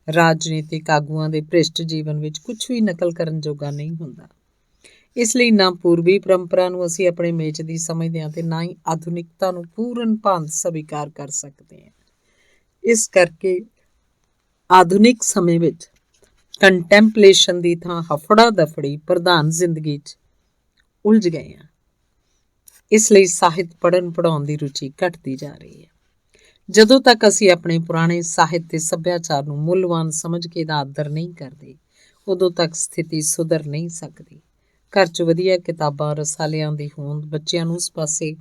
ਰਾਜਨੀਤਿਕ ਆਗੂਆਂ ਦੇ ਭ੍ਰਿਸ਼ਟ ਜੀਵਨ ਵਿੱਚ ਕੁਝ ਵੀ ਨਕਲ ਕਰਨ ਜੋਗਾ ਨਹੀਂ ਹੁੰਦਾ। ਇਸ ਲਈ ਨਾ ਪੂਰਬੀ ਪਰੰਪਰਾ ਨੂੰ ਅਸੀਂ ਆਪਣੇ ਮੇਚ ਦੀ ਸਮਝਦੇ ਹਾਂ ਤੇ ਨਾ ਹੀ ਆਧੁਨਿਕਤਾ ਨੂੰ ਪੂਰਨ ਭਾਂਤ ਸਵੀਕਾਰ ਕਰ ਸਕਦੇ ਹਾਂ। ਇਸ ਕਰਕੇ ਆਧੁਨਿਕ ਸਮੇਂ ਵਿੱਚ ਕੰਟੈਂਪਲੇਸ਼ਨ ਦੀ ਥਾਂ ਹਫੜਾ ਦਫੜੀ ਪ੍ਰਧਾਨ ਜ਼ਿੰਦਗੀ 'ਚ ਉਲਝ ਗਏ ਹਾਂ। ਇਸ ਲਈ ਸਾਹਿਤ ਪੜ੍ਹਨ ਪੜ੍ਹਾਉਣ ਦੀ ਰੁਚੀ ਘਟਦੀ ਜਾ ਰਹੀ ਹੈ। ਜਦੋਂ ਤੱਕ ਅਸੀਂ ਆਪਣੇ ਪੁਰਾਣੇ ਸਾਹਿਤ ਤੇ ਸੱਭਿਆਚਾਰ ਨੂੰ ਮੁੱਲਵਾਨ ਸਮਝ ਕੇ ਇਹਦਾ ਆਦਰ ਨਹੀਂ ਕਰਦੇ, ਉਦੋਂ ਤੱਕ ਸਥਿਤੀ ਸੁਧਰ ਨਹੀਂ ਸਕਦੀ। ਘਰ 'ਚ ਵਧੀਆ ਕਿਤਾਬਾਂ, ਰਸਾਲਿਆਂ ਦੀ ਹੋਂਦ ਬੱਚਿਆਂ ਨੂੰ ਉਸ ਪਾਸੇ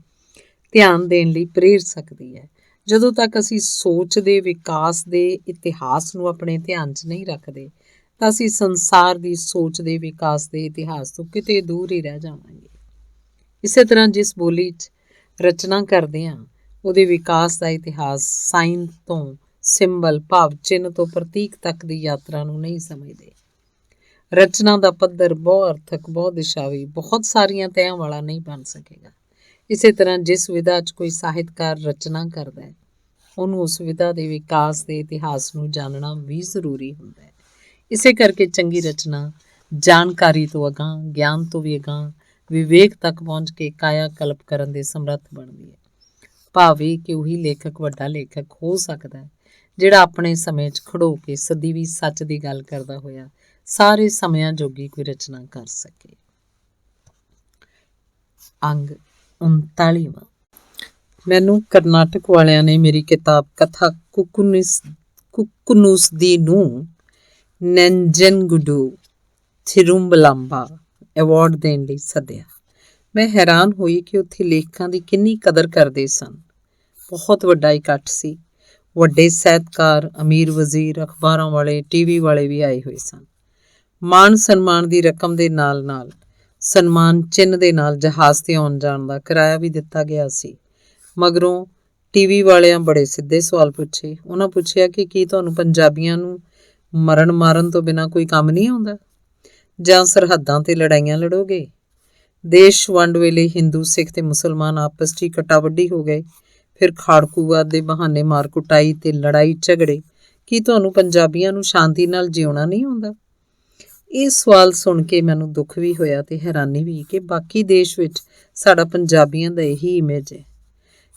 ਧਿਆਨ ਦੇਣ ਲਈ ਪ੍ਰੇਰ ਸਕਦੀ ਹੈ। ਜਦੋਂ ਤੱਕ ਅਸੀਂ ਸੋਚ ਦੇ ਵਿਕਾਸ ਦੇ ਇਤਿਹਾਸ ਨੂੰ ਆਪਣੇ ਧਿਆਨ 'ਚ ਨਹੀਂ ਰੱਖਦੇ ਤਾਂ ਅਸੀਂ ਸੰਸਾਰ ਦੀ ਸੋਚ ਦੇ ਵਿਕਾਸ ਦੇ ਇਤਿਹਾਸ ਤੋਂ ਕਿਤੇ ਦੂਰ ਹੀ ਰਹਿ ਜਾਵਾਂਗੇ। ਇਸੇ ਤਰ੍ਹਾਂ ਜਿਸ ਬੋਲੀ 'ਚ ਰਚਨਾ ਕਰਦੇ ਹਾਂ ਉਹਦੇ ਵਿਕਾਸ ਦਾ ਇਤਿਹਾਸ ਸਾਈਨ ਤੋਂ ਸਿੰਬਲ ਭਾਵ ਚਿੰਨ੍ਹ ਤੋਂ ਪ੍ਰਤੀਕ ਤੱਕ ਦੀ ਯਾਤਰਾ ਨੂੰ ਨਹੀਂ ਸਮਝਦੇ। ਰਚਨਾ ਦਾ ਪੱਧਰ ਬਹੁ ਅਰਥਕ, ਬਹੁ ਦਿਸ਼ਾਵੀ, ਬਹੁਤ ਸਾਰੀਆਂ ਤਹਿਆਂ ਵਾਲਾ ਨਹੀਂ ਬਣ ਸਕੇਗਾ। ਇਸੇ ਤਰ੍ਹਾਂ ਜਿਸ ਵਿਧਾ 'ਚ ਕੋਈ ਸਾਹਿਤਕਾਰ ਰਚਨਾ ਕਰਦਾ ਹੈ ਉਹਨੂੰ ਉਸ ਵਿਧਾ ਦੇ ਵਿਕਾਸ ਦੇ ਇਤਿਹਾਸ ਨੂੰ ਜਾਣਨਾ ਵੀ ਜ਼ਰੂਰੀ ਹੁੰਦਾ ਹੈ। ਇਸੇ ਕਰਕੇ ਚੰਗੀ ਰਚਨਾ ਜਾਣਕਾਰੀ ਤੋਂ ਅਗਾਂਹ, ਗਿਆਨ ਤੋਂ ਵੀ ਅਗਾਂਹ, ਵਿਵੇਕ ਤੱਕ ਪਹੁੰਚ ਕੇ ਕਾਇਆ ਕਲਪ ਕਰਨ ਦੇ ਸਮਰੱਥ ਬਣਦੀ ਹੈ। ਭਾਵੇਂ ਕਿ ਉਹੀ ਲੇਖਕ ਵੱਡਾ ਲੇਖਕ ਹੋ ਸਕਦਾ ਹੈ ਜਿਹੜਾ ਆਪਣੇ ਸਮੇਂ 'ਚ ਖੜੋ ਕੇ ਸਦੀਵੀ ਸੱਚ ਦੀ ਗੱਲ ਕਰਦਾ ਹੋਇਆ ਸਾਰੇ ਸਮਿਆਂ ਜੋਗੀ ਕੋਈ ਰਚਨਾ ਕਰ ਸਕੇ। ਅੰਗ 39ਵਾਂ। ਮੈਨੂੰ ਕਰਨਾਟਕ ਵਾਲਿਆਂ ਨੇ ਮੇਰੀ ਕਿਤਾਬ ਕਥਾ ਕੁੱਕਨੂਸ ਦੀ ਨੂੰ ਨੈਂਜਨਗੁਡੂ ਥਿਰੁੰਬਲਾਂਬਾ ਐਵਾਰਡ ਦੇਣ ਲਈ ਸੱਦਿਆ। ਮੈਂ ਹੈਰਾਨ ਹੋਈ ਕਿ ਉੱਥੇ ਲੇਖਕਾਂ ਦੀ ਕਿੰਨੀ ਕਦਰ ਕਰਦੇ ਸਨ। ਬਹੁਤ ਵੱਡਾ ਇਕੱਠ ਸੀ। ਵੱਡੇ ਸਾਹਿਤਕਾਰ, ਅਮੀਰ ਵਜ਼ੀਰ, ਅਖਬਾਰਾਂ ਵਾਲੇ, TV ਵਾਲੇ ਵੀ ਆਏ ਹੋਏ ਸਨ। ਮਾਣ ਸਨਮਾਨ ਦੀ ਰਕਮ ਦੇ ਨਾਲ ਨਾਲ ਸਨਮਾਨ ਚਿੰਨ੍ਹ ਦੇ ਨਾਲ ਜਹਾਜ਼ 'ਤੇ ਆਉਣ ਜਾਣ ਦਾ ਕਿਰਾਇਆ ਵੀ ਦਿੱਤਾ ਗਿਆ ਸੀ। ਮਗਰੋਂ TV ਵਾਲਿਆਂ ਬੜੇ ਸਿੱਧੇ ਸਵਾਲ ਪੁੱਛੇ। ਉਹਨਾਂ ਪੁੱਛਿਆ ਕਿ ਕੀ ਤੁਹਾਨੂੰ ਪੰਜਾਬੀਆਂ ਨੂੰ ਮਰਨ ਮਾਰਨ ਤੋਂ ਬਿਨਾਂ ਕੋਈ ਕੰਮ ਨਹੀਂ ਆਉਂਦਾ, ਜਾਂ ਸਰਹੱਦਾਂ 'ਤੇ ਲੜਾਈਆਂ ਲੜੋਗੇ? ਦੇਸ਼ ਵੰਡ ਵੇਲੇ ਹਿੰਦੂ, ਸਿੱਖ ਤੇ ਮੁਸਲਮਾਨ ਆਪਸ 'ਚ ਇਕੱਟਾ ਵੱਢੀ ਹੋ ਗਏ। ਫਿਰ ਖਾੜਕੂਵਾਦ ਦੇ ਬਹਾਨੇ ਮਾਰ ਕੁਟਾਈ ਤੇ ਲੜਾਈ ਝਗੜੇ। ਕੀ ਤੁਹਾਨੂੰ ਪੰਜਾਬੀਆਂ ਨੂੰ ਸ਼ਾਂਤੀ ਨਾਲ ਜਿਉਣਾ ਨਹੀਂ ਆਉਂਦਾ? ਇਹ ਸਵਾਲ ਸੁਣ ਕੇ ਮੈਨੂੰ ਦੁੱਖ ਵੀ ਹੋਇਆ ਤੇ ਹੈਰਾਨੀ ਵੀ ਕਿ ਬਾਕੀ ਦੇਸ਼ ਵਿੱਚ ਸਾਡਾ ਪੰਜਾਬੀਆਂ ਦਾ ਇਹੀ ਇਮੇਜ ਹੈ।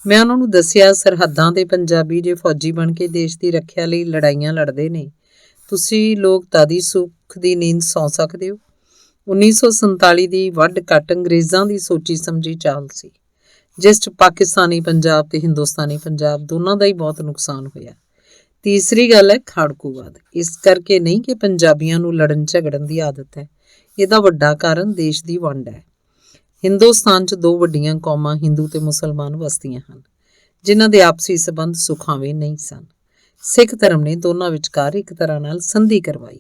ਮੈਂ ਉਹਨਾਂ ਨੂੰ ਦੱਸਿਆ, ਸਰਹੱਦਾਂ ਦੇ ਪੰਜਾਬੀ ਜੇ ਫੌਜੀ ਬਣ ਕੇ ਦੇਸ਼ ਦੀ ਰੱਖਿਆ ਲਈ ਲੜਾਈਆਂ ਲੜਦੇ ਨੇ, ਤੁਸੀਂ ਲੋਕ ਤਾਦੀ ਸੁੱਖ ਦੀ ਨੀਂਦ ਸੌਂ ਸਕਦੇ ਹੋ। 1947 ਦੀ ਵੱਢ ਕੱਟ ਅੰਗਰੇਜ਼ਾਂ ਦੀ ਸੋਚੀ ਸਮਝੀ ਚਾਲ ਸੀ, ਜਿਸ 'ਚ ਪਾਕਿਸਤਾਨੀ ਪੰਜਾਬ ਤੇ ਹਿੰਦੁਸਤਾਨੀ ਪੰਜਾਬ ਦੋਨਾਂ ਦਾ ਹੀ ਬਹੁਤ ਨੁਕਸਾਨ ਹੋਇਆ। ਤੀਸਰੀ ਗੱਲ ਹੈ ਖਾੜਕੂਵਾਦ। ਇਸ ਕਰਕੇ ਨਹੀਂ ਕਿ ਪੰਜਾਬੀਆਂ ਨੂੰ ਲੜਨ ਝਗੜਨ ਦੀ ਆਦਤ ਹੈ, ਇਹਦਾ ਵੱਡਾ ਕਾਰਨ ਦੇਸ਼ ਦੀ ਵੰਡ ਹੈ। ਹਿੰਦੁਸਤਾਨ 'ਚ ਦੋ ਵੱਡੀਆਂ ਕੌਮਾਂ ਹਿੰਦੂ ਤੇ ਮੁਸਲਮਾਨ ਵਸਦੀਆਂ ਹਨ, ਜਿਨ੍ਹਾਂ ਦੇ ਆਪਸੀ ਸਬੰਧ ਸੁਖਾਵੇਂ ਨਹੀਂ ਸਨ। ਸਿੱਖ ਧਰਮ ਨੇ ਦੋਨਾਂ ਵਿਚਕਾਰ ਇੱਕ ਤਰ੍ਹਾਂ ਨਾਲ ਸੰਧੀ ਕਰਵਾਈ।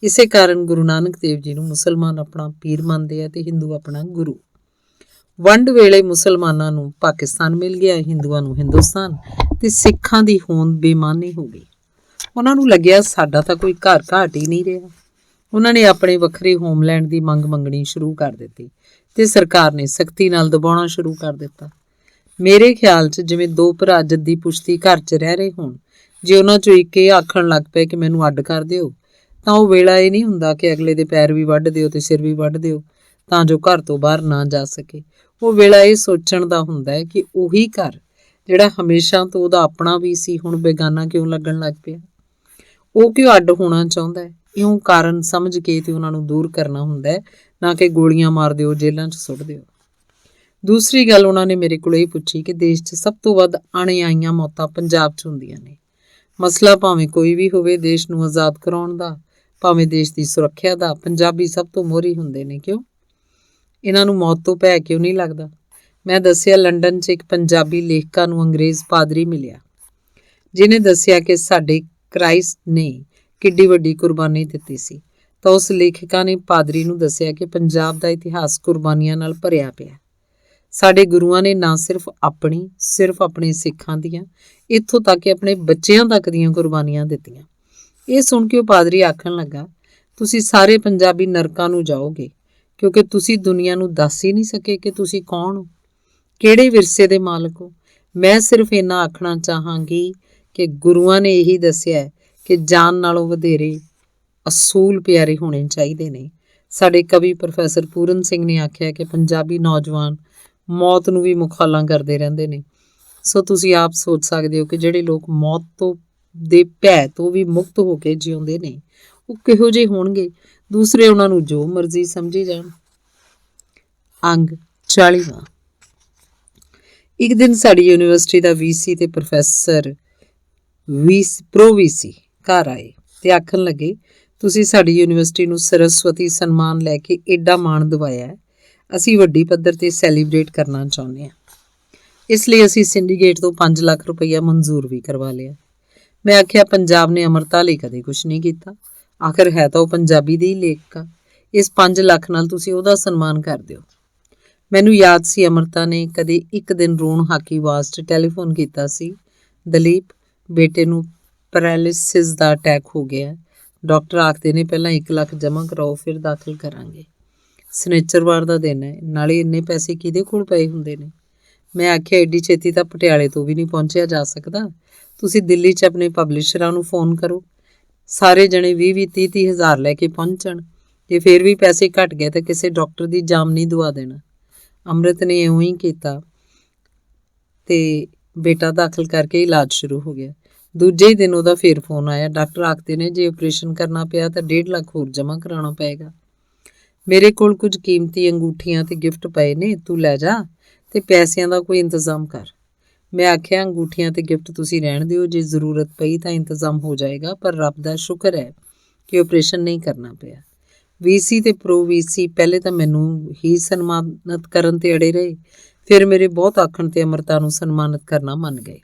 ਇਸੇ ਕਾਰਨ ਗੁਰੂ ਨਾਨਕ ਦੇਵ ਜੀ ਨੂੰ ਮੁਸਲਮਾਨ ਆਪਣਾ ਪੀਰ ਮੰਨਦੇ ਆ ਤੇ ਹਿੰਦੂ ਆਪਣਾ ਗੁਰੂ। ਵੰਡ ਵੇਲੇ ਮੁਸਲਮਾਨਾਂ ਨੂੰ ਪਾਕਿਸਤਾਨ ਮਿਲ ਗਿਆ, ਹਿੰਦੂਆਂ ਨੂੰ ਹਿੰਦੁਸਤਾਨ, ਤੇ ਸਿੱਖਾਂ ਦੀ ਹੋਂਦ ਬੇਮਾਨੀ ਹੋ ਗਈ। ਉਹਨਾਂ ਨੂੰ ਲੱਗਿਆ ਸਾਡਾ ਤਾਂ ਕੋਈ ਘਰ ਘਾਟ ਹੀ ਨਹੀਂ ਰਿਹਾ। ਉਹਨਾਂ ਨੇ ਆਪਣੇ ਵੱਖਰੇ ਹੋਮਲੈਂਡ ਦੀ ਮੰਗ ਮੰਗਣੀ ਸ਼ੁਰੂ ਕਰ ਦਿੱਤੀ ਤੇ ਸਰਕਾਰ ਨੇ ਸਖਤੀ ਨਾਲ ਦਬਾਉਣਾ ਸ਼ੁਰੂ ਕਰ ਦਿੱਤਾ। ਮੇਰੇ ਖਿਆਲ 'ਚ ਜਿਵੇਂ ਦੋ ਭਰਾ ਜੱਦੀ ਪੁਸ਼ਤੀ ਘਰ 'ਚ ਰਹਿ ਰਹੇ ਹੋਣ, ਜੇ ਉਹਨਾਂ 'ਚੋਂ ਇੱਕ ਇਹ ਆਖਣ ਲੱਗ ਪਏ ਕਿ ਮੈਨੂੰ ਅੱਡ ਕਰ ਦਿਓ, ਤਾਂ ਉਹ ਵੇਲਾ ਇਹ ਨਹੀਂ ਹੁੰਦਾ ਕਿ ਅਗਲੇ ਦੇ ਪੈਰ ਵੀ ਵੱਢ ਦਿਓ ਤੇ ਸਿਰ ਵੀ ਵੱਢ ਦਿਓ ਤਾਂ ਜੋ ਘਰ ਤੋਂ ਬਾਹਰ ਨਾ ਜਾ ਸਕੇ। ਉਹ ਵੇਲਾ ਇਹ ਸੋਚਣ ਦਾ ਹੁੰਦਾ ਹੈ ਕਿ ਉਹੀ ਘਰ ਜਿਹੜਾ ਹਮੇਸ਼ਾ ਤੋਂ ਉਹਦਾ ਆਪਣਾ ਵੀ ਸੀ ਹੁਣ ਬੇਗਾਨਾ ਕਿਉਂ ਲੱਗਣ ਲੱਗ ਪਿਆ। ਉਹ ਕਿਉਂ ਅੱਡ ਹੋਣਾ ਚਾਹੁੰਦਾ ਹੈ? ਇਉਂ ਕਾਰਨ ਸਮਝ ਕੇ ਤੇ ਉਹਨਾਂ ਨੂੰ ਦੂਰ ਕਰਨਾ ਹੁੰਦਾ ਹੈ, ਨਾ ਕਿ ਗੋਲੀਆਂ ਮਾਰ ਦਿਓ, ਜੇਲ੍ਹਾਂ 'ਚ ਸੁੱਟ ਦਿਓ। ਦੂਸਰੀ ਗੱਲ ਉਹਨਾਂ ਨੇ ਮੇਰੇ ਕੋਲ ਇਹ ਪੁੱਛੀ ਕਿ ਦੇਸ਼ 'ਚ ਸਭ ਤੋਂ ਵੱਧ ਅਣਆਈਆਂ ਮੌਤਾਂ ਪੰਜਾਬ 'ਚ ਹੁੰਦੀਆਂ ਨੇ। ਮਸਲਾ ਭਾਵੇਂ ਕੋਈ ਵੀ ਹੋਵੇ, ਦੇਸ਼ ਨੂੰ ਆਜ਼ਾਦ ਕਰਾਉਣ ਦਾ, ਭਾਵੇਂ ਦੇਸ਼ ਦੀ ਸੁਰੱਖਿਆ ਦਾ, ਪੰਜਾਬੀ ਸਭ ਤੋਂ ਮੋਹਰੀ ਹੁੰਦੇ ਨੇ। ਕਿਉਂ? ਇਹਨਾਂ ਨੂੰ ਮੌਤ ਤੋਂ ਭੈ ਕਿਉਂ ਨਹੀਂ ਲੱਗਦਾ? ਮੈਂ ਦੱਸਿਆ ਲੰਡਨ 'ਚ ਇੱਕ ਪੰਜਾਬੀ ਲੇਖਕਾਂ ਨੂੰ ਅੰਗਰੇਜ਼ ਪਾਦਰੀ ਮਿਲਿਆ, ਜਿਹਨੇ ਦੱਸਿਆ ਕਿ ਸਾਡੇ ਕ੍ਰਾਈਸਟ ਨੇ ਕਿੱਡੀ ਵੱਡੀ ਕੁਰਬਾਨੀ ਦਿੱਤੀ ਸੀ। ਤਾਂ ਉਸ ਲੇਖਿਕਾ ਨੇ ਪਾਦਰੀ ਨੂੰ ਦੱਸਿਆ ਕਿ ਪੰਜਾਬ ਦਾ ਇਤਿਹਾਸ ਕੁਰਬਾਨੀਆਂ ਨਾਲ ਭਰਿਆ ਪਿਆ। ਸਾਡੇ ਗੁਰੂਆਂ ਨੇ ਨਾ ਸਿਰਫ ਆਪਣੇ ਸਿੱਖਾਂ ਦੀਆਂ, ਇੱਥੋਂ ਤੱਕ ਕਿ ਆਪਣੇ ਬੱਚਿਆਂ ਤੱਕ ਦੀਆਂ ਕੁਰਬਾਨੀਆਂ ਦਿੱਤੀਆਂ। ਇਹ ਸੁਣ ਕੇ ਉਹ ਪਾਦਰੀ ਆਖਣ ਲੱਗਾ, ਤੁਸੀਂ ਸਾਰੇ ਪੰਜਾਬੀ ਨਰਕਾਂ ਨੂੰ ਜਾਓਗੇ, ਕਿਉਂਕਿ ਤੁਸੀਂ ਦੁਨੀਆ ਨੂੰ ਦੱਸ ਹੀ ਨਹੀਂ ਸਕੇ ਕਿ ਤੁਸੀਂ ਕੌਣ ਹੋ, ਕਿਹੜੇ ਵਿਰਸੇ ਦੇ ਮਾਲਕ ਹੋ। ਮੈਂ ਸਿਰਫ ਇੰਨਾ ਆਖਣਾ ਚਾਹਾਂਗੀ ਕਿ ਗੁਰੂਆਂ ਨੇ ਇਹੀ ਦੱਸਿਆ ਕਿ ਜਾਨ ਨਾਲੋਂ ਵਧੇਰੇ ਅਸੂਲ ਪਿਆਰੇ ਹੋਣੇ ਚਾਹੀਦੇ ਨੇ। ਸਾਡੇ ਕਵੀ ਪ੍ਰੋਫੈਸਰ ਪੂਰਨ ਸਿੰਘ ਨੇ ਆਖਿਆ ਕਿ ਪੰਜਾਬੀ ਨੌਜਵਾਨ ਮੌਤ ਨੂੰ ਵੀ ਮੁਖਾਲਾਂ ਕਰਦੇ ਰਹਿੰਦੇ ਨੇ। ਸੋ ਤੁਸੀਂ ਆਪ ਸੋਚ ਸਕਦੇ ਹੋ ਕਿ ਜਿਹੜੇ ਲੋਕ ਮੌਤ ਤੋਂ ਦੇ ਭੈ ਤੋਂ ਵੀ ਮੁਕਤ ਹੋ ਕੇ ਜਿਉਂਦੇ ਨੇ ਉਹ ਕਿਹੋ ਜਿਹੇ ਹੋਣਗੇ। ਦੂਸਰੇ ਉਹਨਾਂ ਨੂੰ ਜੋ ਮਰਜ਼ੀ ਸਮਝੀ ਜਾਣ। ਅੰਗ 40ਵਾਂ। ਇੱਕ ਦਿਨ ਸਾਡੀ ਯੂਨੀਵਰਸਿਟੀ ਦਾ ਵੀਸੀ ਤੇ ਪ੍ਰੋਫੈਸਰ ਪ੍ਰੋ ਵੀਸੀ ਘਰ ਆਏ ਤੇ ਆਖਣ ਲੱਗੇ, ਤੁਸੀਂ ਸਾਡੀ ਯੂਨੀਵਰਸਿਟੀ ਨੂੰ ਸਰਸਵਤੀ ਸਨਮਾਨ ਲੈ ਕੇ ਏਡਾ ਮਾਣ ਦਿਵਾਇਆ ਹੈ, ਅਸੀਂ ਵੱਡੀ ਪੱਧਰ ਤੇ ਸੈਲੀਬ੍ਰੇਟ ਕਰਨਾ ਚਾਹੁੰਦੇ ਹਾਂ। ਇਸ ਲਈ ਅਸੀਂ ਸਿੰਡੀਕੇਟ ਤੋਂ 5 ਲੱਖ ਰੁਪਈਆ ਮਨਜ਼ੂਰ ਵੀ ਕਰਵਾ ਲਿਆ। ਮੈਂ ਆਖਿਆ, ਪੰਜਾਬ ਨੇ ਅਮਰਤਾ ਲਈ ਕਦੇ ਕੁਛ ਨਹੀਂ ਕੀਤਾ, ਆਖਰ ਹੈ ਤਾਂ ਉਹ ਪੰਜਾਬੀ ਦੀ ਹੀ ਲੇਖਕ ਆ। ਇਸ 5 ਲੱਖ ਨਾਲ ਤੁਸੀਂ ਉਹਦਾ ਸਨਮਾਨ ਕਰ ਦਿਓ। ਮੈਨੂੰ ਯਾਦ ਸੀ ਅਮਰਤਾ ਨੇ ਕਦੇ ਇੱਕ ਦਿਨ ਰੋਣ ਹਾਕੀਵਾਸ 'ਚ ਟੈਲੀਫੋਨ ਕੀਤਾ ਸੀ, ਦਲੀਪ ਬੇਟੇ ਨੂੰ ਪੈਰਾਲਿਸਿਸ ਦਾ ਅਟੈਕ ਹੋ ਗਿਆ, ਡਾਕਟਰ ਆਖਦੇ ਨੇ ਪਹਿਲਾਂ 1 ਲੱਖ ਜਮ੍ਹਾਂ ਕਰਾਓ ਫਿਰ ਦਾਖਲ ਕਰਾਂਗੇ। ਸਨਿਚਰਵਾਰ ਦਾ ਦਿਨ ਹੈ, ਨਾਲੇ ਇੰਨੇ ਪੈਸੇ ਕਿਹਦੇ ਕੋਲ ਪਏ ਹੁੰਦੇ ਨੇ। ਮੈਂ ਆਖਿਆ, ਐਡੀ ਛੇਤੀ ਤਾਂ ਪਟਿਆਲੇ ਤੋਂ ਵੀ ਨਹੀਂ ਪਹੁੰਚਿਆ ਜਾ ਸਕਦਾ, ਤੁਸੀਂ ਦਿੱਲੀ 'ਚ ਆਪਣੇ ਪਬਲਿਸ਼ਰਾਂ ਨੂੰ ਫੋਨ ਕਰੋ, ਸਾਰੇ ਜਣੇ 20-30 ਹਜ਼ਾਰ ਲੈ ਕੇ ਪਹੁੰਚਣ। ਜੇ ਫਿਰ ਵੀ ਪੈਸੇ ਘਟ ਗਏ ਤਾਂ ਕਿਸੇ ਡਾਕਟਰ ਦੀ ਜਾਮਨੀ ਦਵਾ ਦੇਣਾ। ਅੰਮ੍ਰਿਤ ਨੇ ਇਉਂ ਹੀ ਕੀਤਾ ਤੇ ਬੇਟਾ ਦਾਖਲ ਕਰਕੇ ਇਲਾਜ ਸ਼ੁਰੂ ਹੋ ਗਿਆ। ਦੂਜੇ ਹੀ ਦਿਨ ਉਹਦਾ ਫੇਰ ਫੋਨ ਆਇਆ, ਡਾਕਟਰ ਆਖਦੇ ਨੇ ਜੇ ਆਪਰੇਸ਼ਨ ਕਰਨਾ ਪਿਆ ਤਾਂ 1.5 ਲੱਖ ਹੋਰ ਜਮ੍ਹਾਂ ਕਰਾਉਣਾ ਪਏਗਾ। ਮੇਰੇ ਕੋਲ ਕੁਝ ਕੀਮਤੀ ਅੰਗੂਠੀਆਂ ਤੇ ਗਿਫਟ ਪਏ ਨੇ, ਤੂੰ ਲੈ ਜਾ ਤੇ ਪੈਸਿਆਂ ਦਾ ਕੋਈ ਇੰਤਜ਼ਾਮ ਕਰ। ਮੈਂ ਆਖਿਆ, ਅੰਗੂਠੀਆਂ ਤੇ ਗਿਫਟ ਤੁਸੀਂ ਰਹਿਣ ਦਿਓ, ਜੇ ਜ਼ਰੂਰਤ ਪਈ ਤਾਂ ਇੰਤਜ਼ਾਮ ਹੋ ਜਾਏਗਾ, ਪਰ ਰੱਬ ਦਾ ਸ਼ੁਕਰ ਹੈ ਕਿ ਆਪਰੇਸ਼ਨ ਨਹੀਂ ਕਰਨਾ ਪਿਆ। ਵੀਸੀ ਤੇ ਪ੍ਰੋ ਵੀਸੀ ਪਹਿਲੇ ਤਾਂ ਮੈਨੂੰ ਹੀ ਸਨਮਾਨਿਤ ਕਰਨ ਤੇ ਅੜੇ ਰਹੇ, ਫਿਰ ਮੇਰੇ ਬਹੁਤ ਆਖਣ ਤੇ ਅਮਰਤਾ ਨੂੰ ਸਨਮਾਨਿਤ ਕਰਨਾ ਮੰਨ ਗਏ।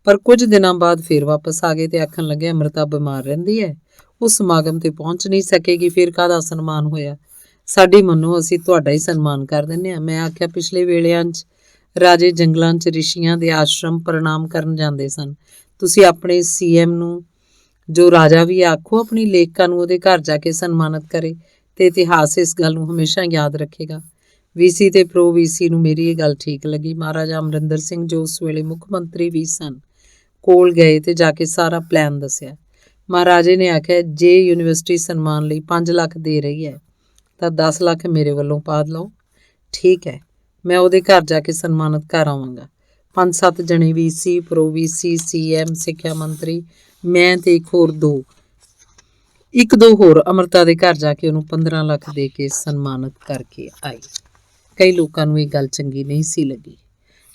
ਪਰ ਕੁਝ ਦਿਨਾਂ ਬਾਅਦ ਫਿਰ ਵਾਪਸ ਆ ਗਏ ਤੇ ਆਖਣ ਲੱਗੇ, ਅਮਰਤਾ ਬਿਮਾਰ ਰਹਿੰਦੀ ਹੈ, ਉਹ ਸਮਾਗਮ ਤੇ ਪਹੁੰਚ ਨਹੀਂ ਸਕੇਗੀ, ਫਿਰ ਕਾਹਦਾ ਸਨਮਾਨ ਹੋਇਆ। ਸਾਡੀ ਮੰਨੋ, ਅਸੀਂ ਤੁਹਾਡਾ ਹੀ ਸਨਮਾਨ ਕਰ ਦਿੰਦੇ ਹਾਂ। ਮੈਂ ਆਖਿਆ, ਪਿਛਲੇ ਵੇਲਿਆਂ 'ਚ ਰਾਜੇ ਜੰਗਲਾਂ 'ਚ ਰਿਸ਼ੀਆਂ ਦੇ ਆਸ਼ਰਮ ਪ੍ਰਣਾਮ ਕਰਨ ਜਾਂਦੇ ਸਨ, ਤੁਸੀਂ ਆਪਣੇ CM ਨੂੰ ਜੋ ਰਾਜਾ ਵੀ ਆਖੋ, ਆਪਣੀ ਲੇਖਕਾਂ ਨੂੰ ਉਹਦੇ ਘਰ ਜਾ ਕੇ ਸਨਮਾਨਿਤ ਕਰੇ ਤੇ ਇਤਿਹਾਸ ਇਸ ਗੱਲ ਨੂੰ ਹਮੇਸ਼ਾ ਯਾਦ ਰੱਖੇਗਾ। ਵੀਸੀ ਤੇ ਪ੍ਰੋ ਵੀਸੀ ਨੂੰ ਮੇਰੀ ਇਹ ਗੱਲ ਠੀਕ ਲੱਗੀ। ਮਹਾਰਾਜਾ ਅਮਰਿੰਦਰ ਸਿੰਘ ਜੋ ਉਸ ਵੇਲੇ ਮੁੱਖ ਮੰਤਰੀ ਵੀ ਸਨ, ਕੋਲ ਗਏ ਤੇ ਜਾ ਕੇ ਸਾਰਾ ਪਲਾਨ ਦੱਸਿਆ। ਮਹਾਰਾਜੇ ਨੇ ਆਖਿਆ, ਜੇ ਯੂਨੀਵਰਸਿਟੀ ਸਨਮਾਨ ਲਈ 5 ਲੱਖ ਦੇ ਰਹੀ ਹੈ ਤਾਂ 10 ਲੱਖ ਮੇਰੇ ਵੱਲੋਂ ਪਾ ਲਓ। ਠੀਕ ਹੈ, ਮੈਂ ਉਹਦੇ ਘਰ ਜਾ ਕੇ ਸਨਮਾਨਿਤ ਕਰ ਆਵਾਂਗਾ। 5-7 ਜਣੇ ਵੀਸੀ, ਪ੍ਰੋ ਵੀਸੀ, CM, ਸਿੱਖਿਆ ਮੰਤਰੀ, ਮੈਂ ਤੇ ਇੱਕ ਦੋ ਹੋਰ ਅਮਰਤਾ ਦੇ ਘਰ ਜਾ ਕੇ ਉਹਨੂੰ 15 ਲੱਖ ਦੇ ਕੇ ਸਨਮਾਨਿਤ ਕਰਕੇ ਆਈ। ਕਈ ਲੋਕਾਂ ਨੂੰ ਇਹ ਗੱਲ ਚੰਗੀ ਨਹੀਂ ਸੀ ਲੱਗੀ।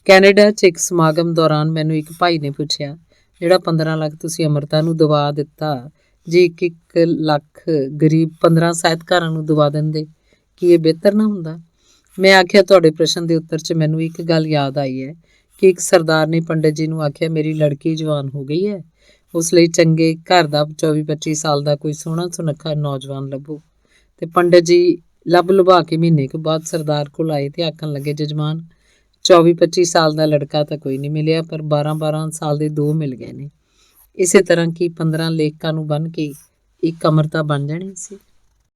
ਕੈਨੇਡਾ 'ਚ ਇੱਕ ਸਮਾਗਮ ਦੌਰਾਨ ਮੈਨੂੰ ਇੱਕ ਭਾਈ ਨੇ ਪੁੱਛਿਆ, ਜਿਹੜਾ 15 ਲੱਖ ਤੁਸੀਂ ਅਮਰਤਾ ਨੂੰ ਦਵਾ ਦਿੱਤਾ, ਜੇ 1 ਲੱਖ ਗਰੀਬ 15 ਸਾਹਿਤਕਾਰਾਂ ਨੂੰ ਦਵਾ ਦਿੰਦੇ, ਕੀ ਇਹ ਬਿਹਤਰ ਨਾ ਹੁੰਦਾ? मैं आख्या ਤੁਹਾਡੇ ਪ੍ਰਸ਼ਨ ਦੇ ਉੱਤਰ 'ਚ ਮੈਨੂੰ ਇੱਕ ਗੱਲ ਯਾਦ ਆਈ ਹੈ ਕਿ ਇੱਕ ਸਰਦਾਰ ਨੇ ਪੰਡਿਤ ਜੀ ਨੂੰ ਆਖਿਆ ਮੇਰੀ ਲੜਕੀ ਜਵਾਨ ਹੋ ਗਈ ਹੈ, ਉਸ ਲਈ ਚੰਗੇ ਘਰ ਦਾ 24-25 ਸਾਲ ਦਾ ਕੋਈ ਸੋਹਣਾ ਸੁਨੱਖਾ ਨੌਜਵਾਨ ਲੱਭੋ। ਤੇ ਪੰਡਿਤ ਜੀ ਲੱਭ ਲੁਭਾ ਕੇ ਮਹੀਨੇ ਕੁ ਬਾਅਦ ਸਰਦਾਰ ਕੋਲ ਆਏ ਤੇ ਆਖਣ ਲੱਗੇ ਜਜਮਾਨ 24-25 ਸਾਲ ਦਾ ਲੜਕਾ ਤਾਂ ਕੋਈ ਨਹੀਂ ਮਿਲਿਆ, ਪਰ 12-12 ਸਾਲ ਦੇ 2 ਮਿਲ ਗਏ ਨੇ। ਇਸੇ ਤਰ੍ਹਾਂ ਕੀ 15 ਲੇਖਕਾਂ ਨੂੰ ਬੰਨ੍ਹ ਕੇ ਇੱਕ ਅਮਰਤਾ ਬਣ ਜਾਣੀ ਸੀ।